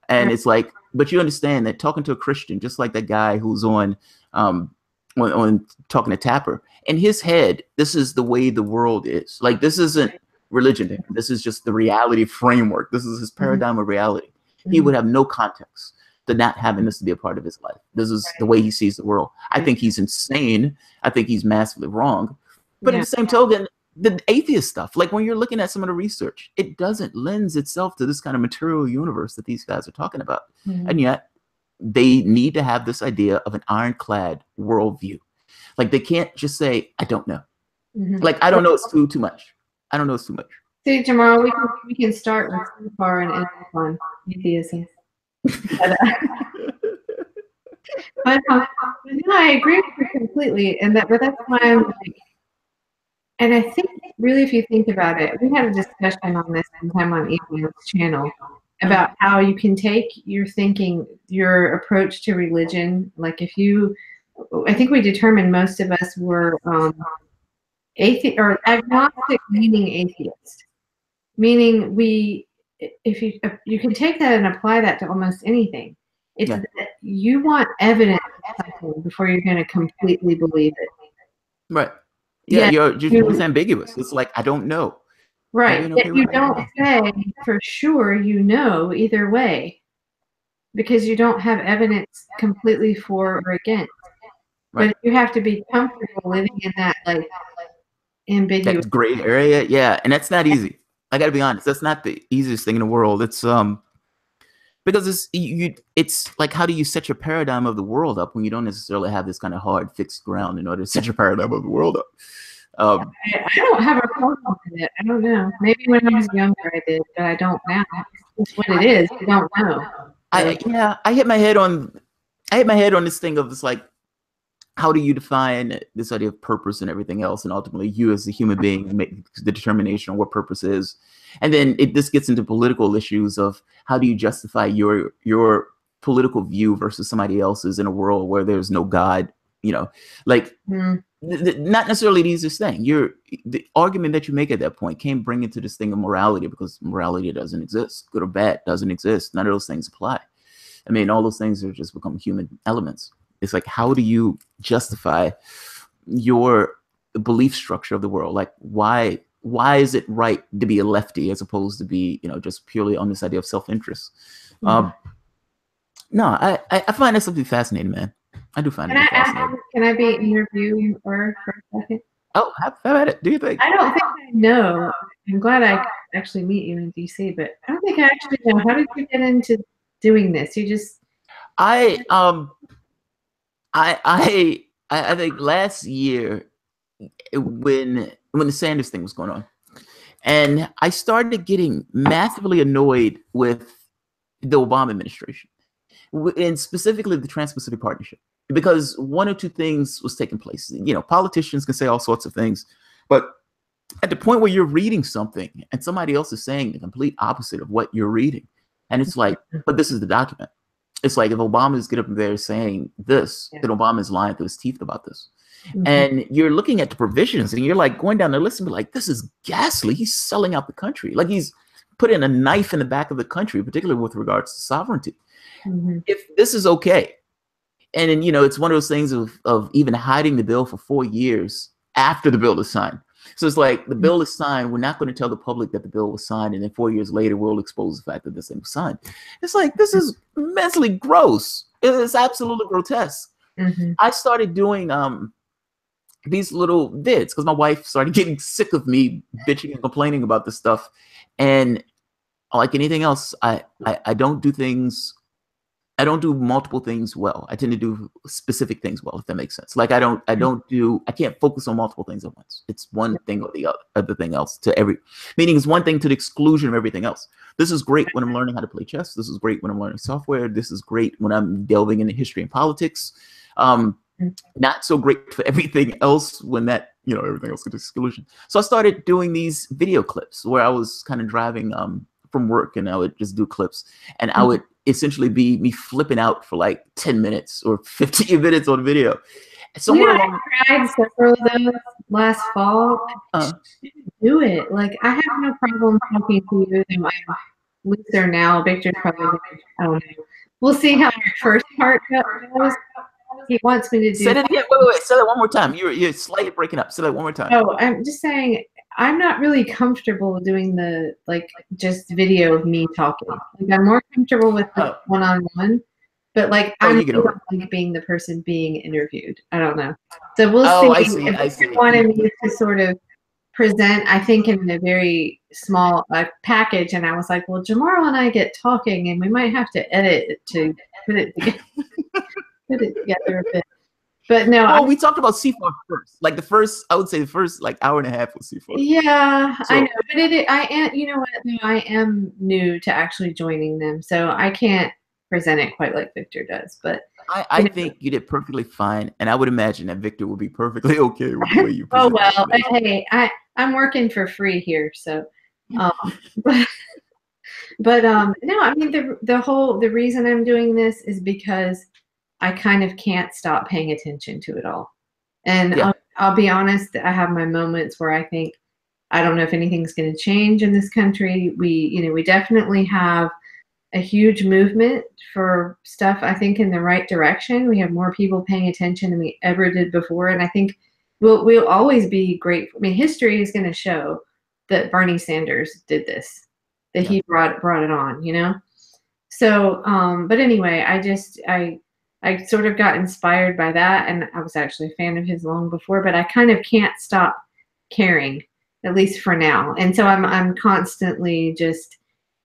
And it's like, but you understand that talking to a Christian, just like that guy who's on talking to Tapper, in his head, this is the way the world is. Like, this isn't religion. This is just the reality framework. This is his paradigm of reality. He would have no context to not having this to be a part of his life. This is the way he sees the world. I think he's insane. I think he's massively wrong. But in the same token, the atheist stuff, like when you're looking at some of the research, it doesn't lend itself to this kind of material universe that these guys are talking about. And yet they need to have this idea of an ironclad worldview. Like, they can't just say, I don't know. Like, I don't know, it's too much. I don't know, it's too much. See, tomorrow we can start with CFAR and end on atheism. But no, I agree with you completely, but that's why I'm like, and I think really, if you think about it, we had a discussion on this sometime on Ethan's channel about how you can take your thinking, your approach to religion. Like, I think we determined most of us were atheist or agnostic, meaning atheist, meaning if you can take that and apply that to almost anything. It's that you want evidence of something before you're going to completely believe it. Right. Yeah, it's ambiguous. It's like, I don't know. Right. Yet you don't say for sure either way, because you don't have evidence completely for or against. Right. But you have to be comfortable living in that like ambiguous, that gray area. Yeah, and that's not easy. I got to be honest. That's not the easiest thing in the world. It's because it's like, how do you set your paradigm of the world up when you don't necessarily have this kind of hard fixed ground in order to set your paradigm of the world up? I don't have a problem with it. I don't know. Maybe when I was younger I did, but I don't now. It's what it is. I don't know. I hit my head on this thing of this, like, how do you define this idea of purpose and everything else, and ultimately you as a human being make the determination on what purpose is. And then this gets into political issues of how do you justify your political view versus somebody else's in a world where there's no God, like not necessarily the easiest thing. The argument that you make at that point can't bring into this thing of morality, because morality doesn't exist. Good or bad doesn't exist. None of those things apply. I mean, all those things are just become human elements. It's like, how do you justify your belief structure of the world? Like, why is it right to be a lefty as opposed to be, just purely on this idea of self-interest? No, I find that something fascinating, man. I do find it fascinating. Can I be interviewed for a second? Oh, have at it. Do you think? I don't think I know. I'm glad I actually meet you in DC, but I don't think I actually know. How did you get into doing this? You just I think last year when the Sanders thing was going on, And I started getting massively annoyed with the Obama administration, and specifically the Trans-Pacific Partnership, because one or two things was taking place. You know, politicians can say all sorts of things, but at the point where you're reading something and somebody else is saying the complete opposite of what you're reading, and it's like, but this is the document. It's like if Obama is getting up there saying this, then Obama is lying through his teeth about this. And you're looking at the provisions and you're like going down the list and be like, this is ghastly. He's selling out the country. Like he's putting a knife in the back of the country, particularly with regards to sovereignty. If this is okay, and then, you know, it's one of those things of even hiding the bill for 4 years after the bill is signed. So it's like the bill is signed. We're not going to tell the public that the bill was signed. And then 4 years later, we'll expose the fact that this thing was signed. It's like, this is immensely gross. It's absolutely grotesque. I started doing these little vids because my wife started getting sick of me bitching and complaining about this stuff. And like anything else, I don't do things. I don't do multiple things well. I tend to do specific things well, if that makes sense. Like I can't focus on multiple things at once. It's one thing or the other thing else meaning it's one thing to the exclusion of everything else. This is great when I'm learning how to play chess. This is great when I'm learning software. This is great when I'm delving into history and politics. Not so great for everything else when that, you know, everything else gets exclusion. So I started doing these video clips where I was kind of driving from work, and I would just do clips, and I would essentially be me flipping out for like 10 minutes or 15 minutes on video. Somewhere I tried several of those last fall. Do it. Like, I have no problem talking to you. I'm looser now. Victor's probably, I don't know. We'll see how our first part goes. He wants me to do. Say that again. Wait. Say that one more time. You're slightly breaking up. Say that one more time. Oh, I'm just saying, I'm not really comfortable doing the, like, just video of me talking. Like, I'm more comfortable with the one-on-one, but like I'm like being the person being interviewed. I don't know. So we'll see. I see. If wanted me to sort of present, I think, in a very small package, and I was like, well, Jamar and I get talking, and we might have to edit it to put it together. Put it together a bit. But no, well, we talked about CFAR first. Like I would say the first like hour and a half was CFAR. Yeah, so. I know, but I am. You know what? No, I am new to actually joining them, so I can't present it quite like Victor does. But I think you did perfectly fine, and I would imagine that Victor would be perfectly okay with the way you present. Oh well, hey, I'm working for free here, so. But no, I mean the reason I'm doing this is because I kind of can't stop paying attention to it all. And I'll be honest, I have my moments where I think, I don't know if anything's going to change in this country. We definitely have a huge movement for stuff, I think, in the right direction. We have more people paying attention than we ever did before. And I think we'll always be grateful. I mean, history is going to show that Bernie Sanders did this, that he brought it on, you know? So, but anyway, I sort of got inspired by that, and I was actually a fan of his long before, but I kind of can't stop caring, at least for now. And so I'm constantly just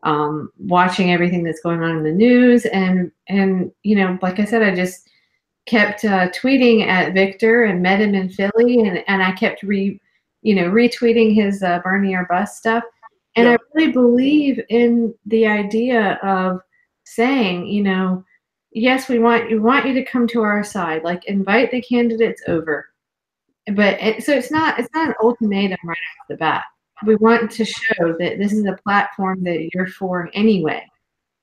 watching everything that's going on in the news, and you know, like I said, I just kept tweeting at Victor and met him in Philly, and I kept retweeting his Bernie or Bust stuff, and I really believe in the idea of saying, you know, yes, we want you to come to our side. Like, invite the candidates over, but so it's not an ultimatum right off the bat. We want to show that this is a platform that you're for anyway,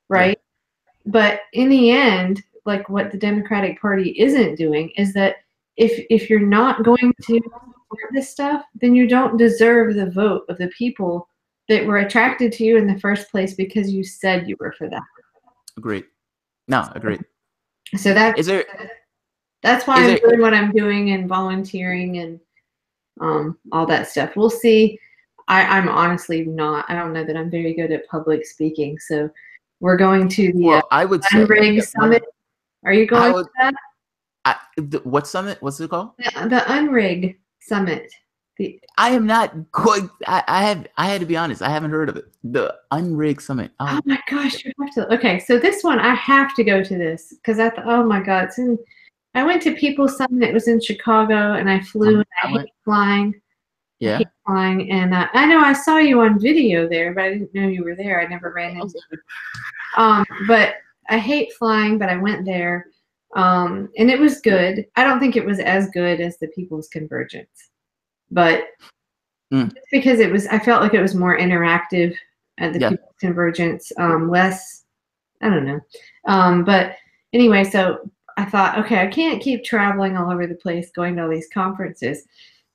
right? Yeah. But in the end, like what the Democratic Party isn't doing is that if you're not going to support this stuff, then you don't deserve the vote of the people that were attracted to you in the first place because you said you were for that. Agreed. No, agreed. So that's why I'm doing what I'm doing and volunteering and all that stuff. We'll see. I'm honestly not. I don't know that I'm very good at public speaking. So we're going to the Unrig Summit. Are you going to that? What summit? What's it called? The Unrig Summit. I am not going. I had to be honest. I haven't heard of it. The Unrig Summit. Oh my gosh, you have to. Okay, so this one I have to go to this because I thought, oh my God, I went to People's Summit. It was in Chicago, and I flew. And I hate flying. I Yeah. hate flying, and I know I saw you on video there, but I didn't know you were there. I never ran into you. But I hate flying, but I went there, and it was good. I don't think it was as good as the People's Convergence, but just because I felt like it was more interactive at the People's Convergence, less, I don't know. But anyway, so I thought, okay, I can't keep traveling all over the place, going to all these conferences,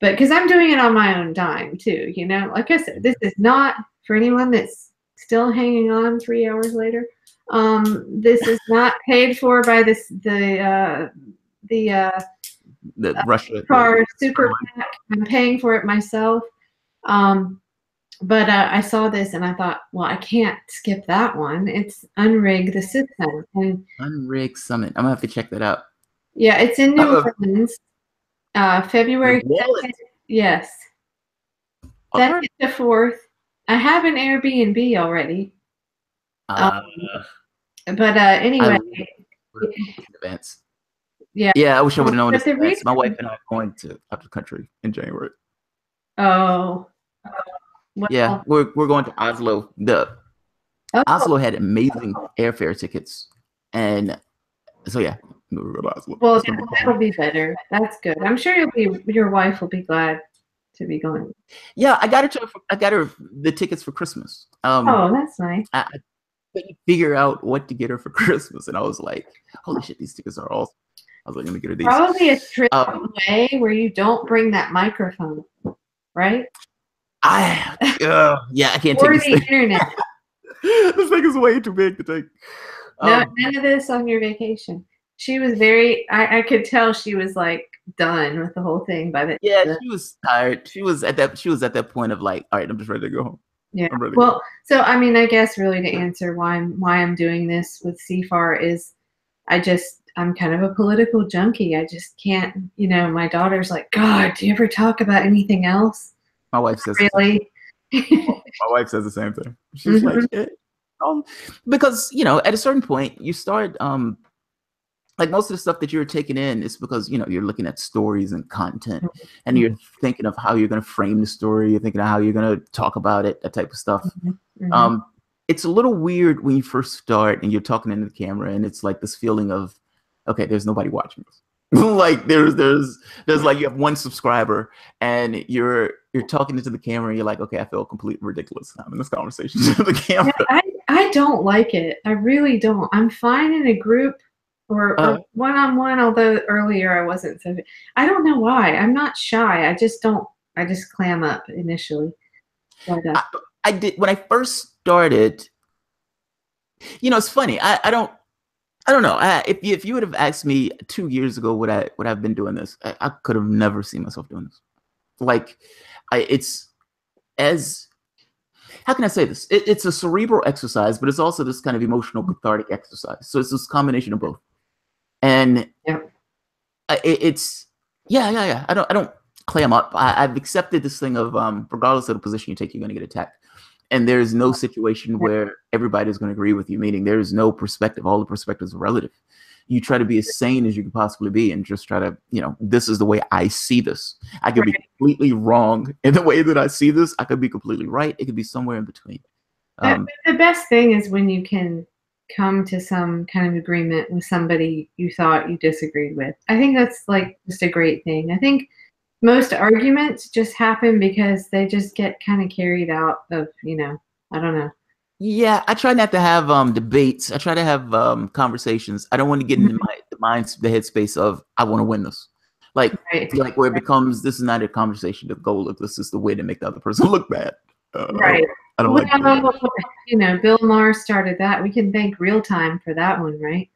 but because I'm doing it on my own dime too, you know. Like I said, this is not for anyone that's still hanging on 3 hours later. This is not paid for by the Russia CFAR super PAC. I'm paying for it myself. But I saw this and I thought, well, I can't skip that one. It's Unrig the System. And Unrig Summit. I'm gonna have to check that out. yeah, it's in New Orleans, February 2nd. Yes. 2nd to 4th. I have an Airbnb already. But anyway. Advance. Yeah. Yeah, I wish I would have known this advance. My wife and I are going to out the country in January. Oh. Well, yeah, we're going to Oslo. Oslo had amazing airfare tickets, and so yeah, we're going to Oslo. Well, that'll be better. That's good. I'm sure your wife will be glad to be going. Yeah, I got her the tickets for Christmas. Oh, that's nice. I couldn't figure out what to get her for Christmas, and I was like, "Holy shit, these tickets are awesome!" I was like, "Let me get her these." Probably a trip away where you don't bring that microphone, right? Yeah, I can't or take the internet. This thing is way too big to take. No, none of this on your vacation. She was very. I could tell she was like done with the whole thing by the. Yeah, she was tired. She was at that point of like, all right, I'm just ready to go home. Yeah. Well, so I mean, I guess really to answer why I'm doing this with CFAR is, I'm kind of a political junkie. I just can't. You know, my daughter's like, God, do you ever talk about anything else? My wife says really. My wife says the same thing. She's like, because you know, at a certain point, you start like most of the stuff that you're taking in is because you know you're looking at stories and content, and you're thinking of how you're going to frame the story. You're thinking of how you're going to talk about it, that type of stuff. It's a little weird when you first start and you're talking into the camera, and it's like this feeling of, okay, there's nobody watching this. Like there's like you have one subscriber and you're talking into the camera and you're like, okay, I feel completely ridiculous having this conversation to the camera. Yeah, I don't like it. I really don't. I'm fine in a group or one-on-one, although earlier I wasn't. So I don't know why. I'm not shy. I just clam up initially. But, I did when I first started. You know, it's funny. I don't know. If you would have asked me 2 years ago would I've been doing this, I could have never seen myself doing this. Like, it's as how can I say this? It's a cerebral exercise, but it's also this kind of emotional cathartic exercise. So it's this combination of both. And it's yeah. I don't clam up. I've accepted this thing of regardless of the position you take, you're going to get attacked. And there's no situation where everybody's going to agree with you, meaning there is no perspective. All the perspectives are relative. You try to be as sane as you can possibly be and just try to, you know, this is the way I see this. I could be completely wrong in the way that I see this. I could be completely right. It could be somewhere in between. The best thing is when you can come to some kind of agreement with somebody you thought you disagreed with. I think that's like just a great thing. I think most arguments just happen because they just get kind of carried out of, you know, I don't know. Yeah, I try not to have debates. I try to have conversations. I don't want to get into the headspace of I want to win this. Like where it becomes this is not a conversation. The goal of this is the way to make the other person look bad. Right. I don't like you know, Bill Maher started that. We can thank real time for that one, right?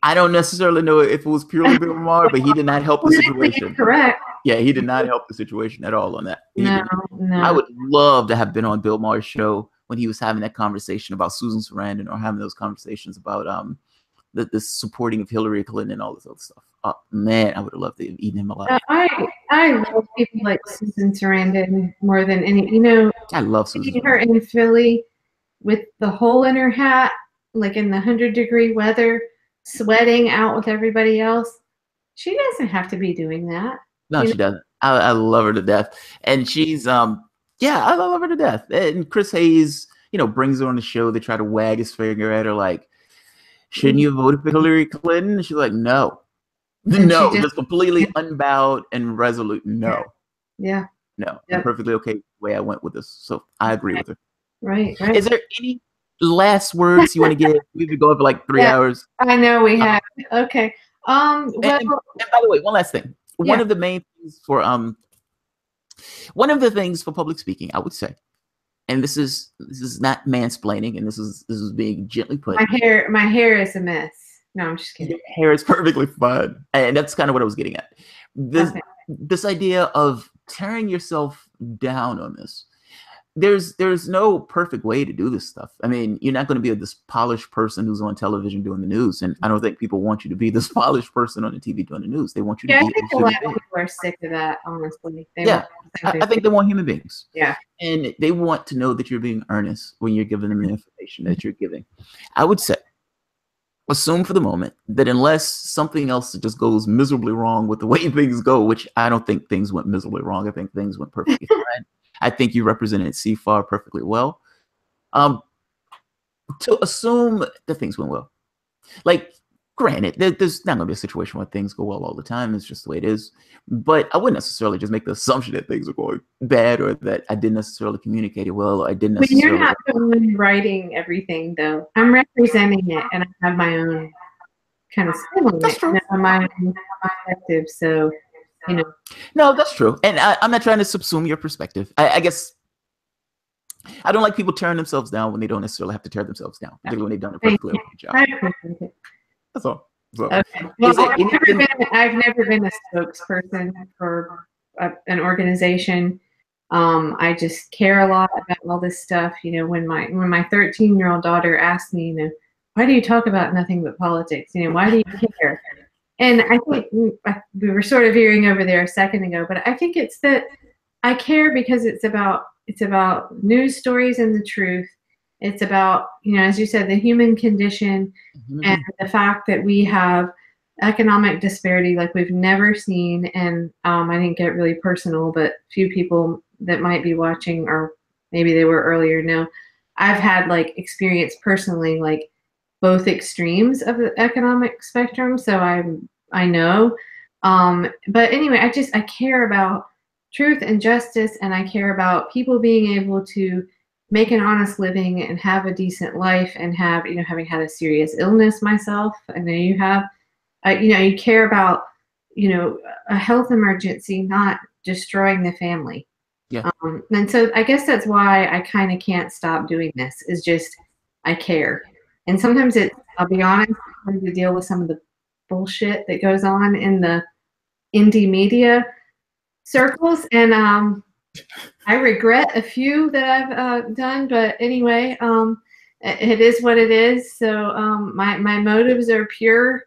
I don't necessarily know if it was purely Bill Maher, but he did not help the situation. Correct. Yeah, he did not help the situation at all on that. No. I would love to have been on Bill Maher's show when he was having that conversation about Susan Sarandon or having those conversations about the supporting of Hillary Clinton and all this other stuff. Oh, man, I would have loved to have eaten him alive. I love people like Susan Sarandon more than any. You know, I love Susan. Her in Philly with the hole in her hat, like in the 100-degree weather, sweating out with everybody else. She doesn't have to be doing that. No, she doesn't. I love her to death, and she's yeah, I love her to death. And Chris Hayes, brings her on the show. They try to wag his finger at her, like, shouldn't you have voted for Hillary Clinton? And she's like, no, no, just completely unbowed and resolute. No, yeah, no, I'm perfectly okay with the way I went with this. So I agree with her. Right. Is there any last words you want to give? We've been going for like 3 hours. I know we have. Okay. Well, and by the way, one last thing. One of the main things for one of the things for public speaking, I would say, and this is not mansplaining, and this is being gently put. My hair is a mess. No, I'm just kidding. Your hair is perfectly fine, and that's kind of what I was getting at. This idea of tearing yourself down on this. There's no perfect way to do this stuff. I mean, you're not going to be this polished person who's on television doing the news, and I don't think people want you to be this polished person on the TV doing the news. They want you to be. I think a lot of people are sick of that, honestly. I think they want human beings. Yeah, and they want to know that you're being earnest when you're giving them the information that you're giving. I would say, assume for the moment that unless something else just goes miserably wrong with the way things go, which I don't think things went miserably wrong. I think things went perfectly fine. I think you represented CFAR perfectly well. To assume that things went well. Like, granted, there's not going to be a situation where things go well all the time. It's just the way it is. But I wouldn't necessarily just make the assumption that things are going bad or that I didn't necessarily communicate it well. Or I didn't necessarily. But you're not the one writing everything, though. I'm representing it, and I have my own kind of spin on it. True. My own perspective, so... No, that's true. And I'm not trying to subsume your perspective. I guess I don't like people tearing themselves down when they don't necessarily have to tear themselves down, particularly when they've done a perfectly okay job. That's all. Okay. Well, I've never been a spokesperson for an organization. I just care a lot about all this stuff. When my 13-year-old daughter asked me, why do you talk about nothing but politics? Why do you care? And I think we were sort of veering over there a second ago, but I think it's that I care because it's about news stories and the truth. It's about, as you said, the human condition and the fact that we have economic disparity like we've never seen. And I didn't get really personal, but few people that might be watching, or maybe they were earlier, know I've had experience personally, both extremes of the economic spectrum, so I know. But anyway, I care about truth and justice, and I care about people being able to make an honest living and have a decent life, and have, having had a serious illness myself, I know you have, you care about, a health emergency not destroying the family. Yeah. And so I guess that's why I kind of can't stop doing this, is just I care. And sometimes I'll be honest, I have to deal with some of the bullshit that goes on in the indie media circles. And I regret a few that I've done, but anyway, it is what it is. So my motives are pure.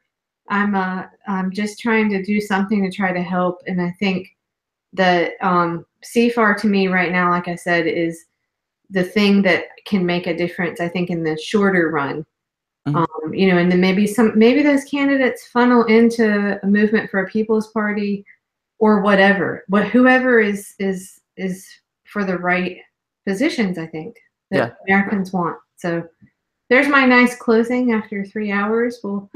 I'm just trying to do something to try to help. And I think that CFAR to me right now, like I said, is the thing that can make a difference, I think, in the shorter run. And then maybe those candidates funnel into a movement for a People's Party or whatever. Whoever is for the right positions, I think, that Americans want. So there's my nice closing after 3 hours. We'll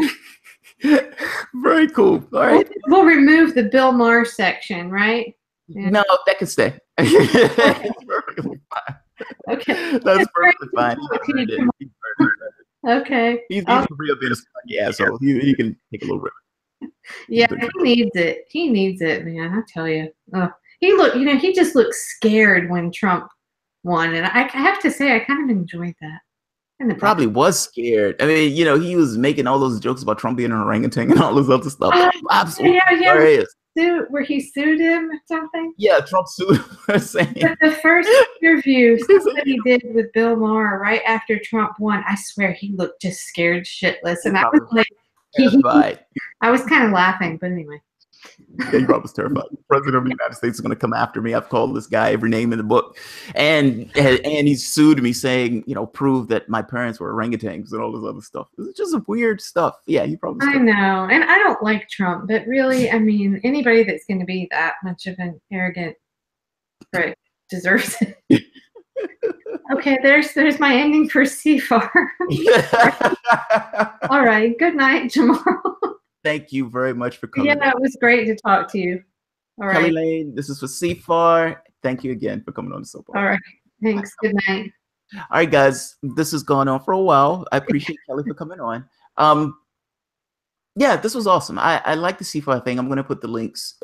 very cool. All right. We'll remove the Bill Maher section, right? Yeah. No, that can stay. That's perfectly fine. Okay. That's perfectly fine. Okay. He's real being a funny asshole. He can take a little rip. Yeah, he needs it. He needs it, man. I tell you. Oh, he just looked scared when Trump won, and I have to say, I kind of enjoyed that. Probably was scared. I mean, he was making all those jokes about Trump being an orangutan and all this other stuff. Absolutely hilarious. Where he sued him or something? Yeah, Trump sued him for saying. The first interview somebody did with Bill Maher right after Trump won, I swear he looked just scared shitless. And I was like, I was kind of laughing, but anyway. Yeah, Rob was terrified. The president of the United States is going to come after me. I've called this guy every name in the book, and he sued me, saying, prove that my parents were orangutans and all this other stuff. It's just some weird stuff. Yeah, he probably. I know, and I don't like Trump, but really, I mean, anybody that's going to be that much of an arrogant prick deserves it. Okay, there's my ending for CFAR. All right, good night, Jamal. Thank you very much for coming. Yeah, it was great to talk to you. All Kelley right. Lane, this is for CFAR. Thank you again for coming on the soapbox. All right, thanks. Good night. All right, guys, this has gone on for a while. I appreciate Kelley for coming on. Yeah, this was awesome. I like the CFAR thing. I'm going to put the links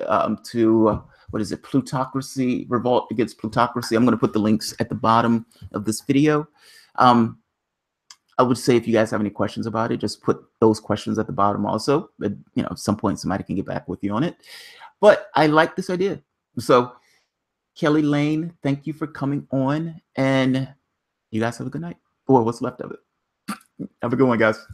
to, what is it, Plutocracy, Revolt against Plutocracy. I'm going to put the links at the bottom of this video. I would say if you guys have any questions about it, just put those questions at the bottom also. But, at some point, somebody can get back with you on it. But I like this idea. So, Kelley Lane, thank you for coming on. And you guys have a good night. Or what's left of it. Have a good one, guys.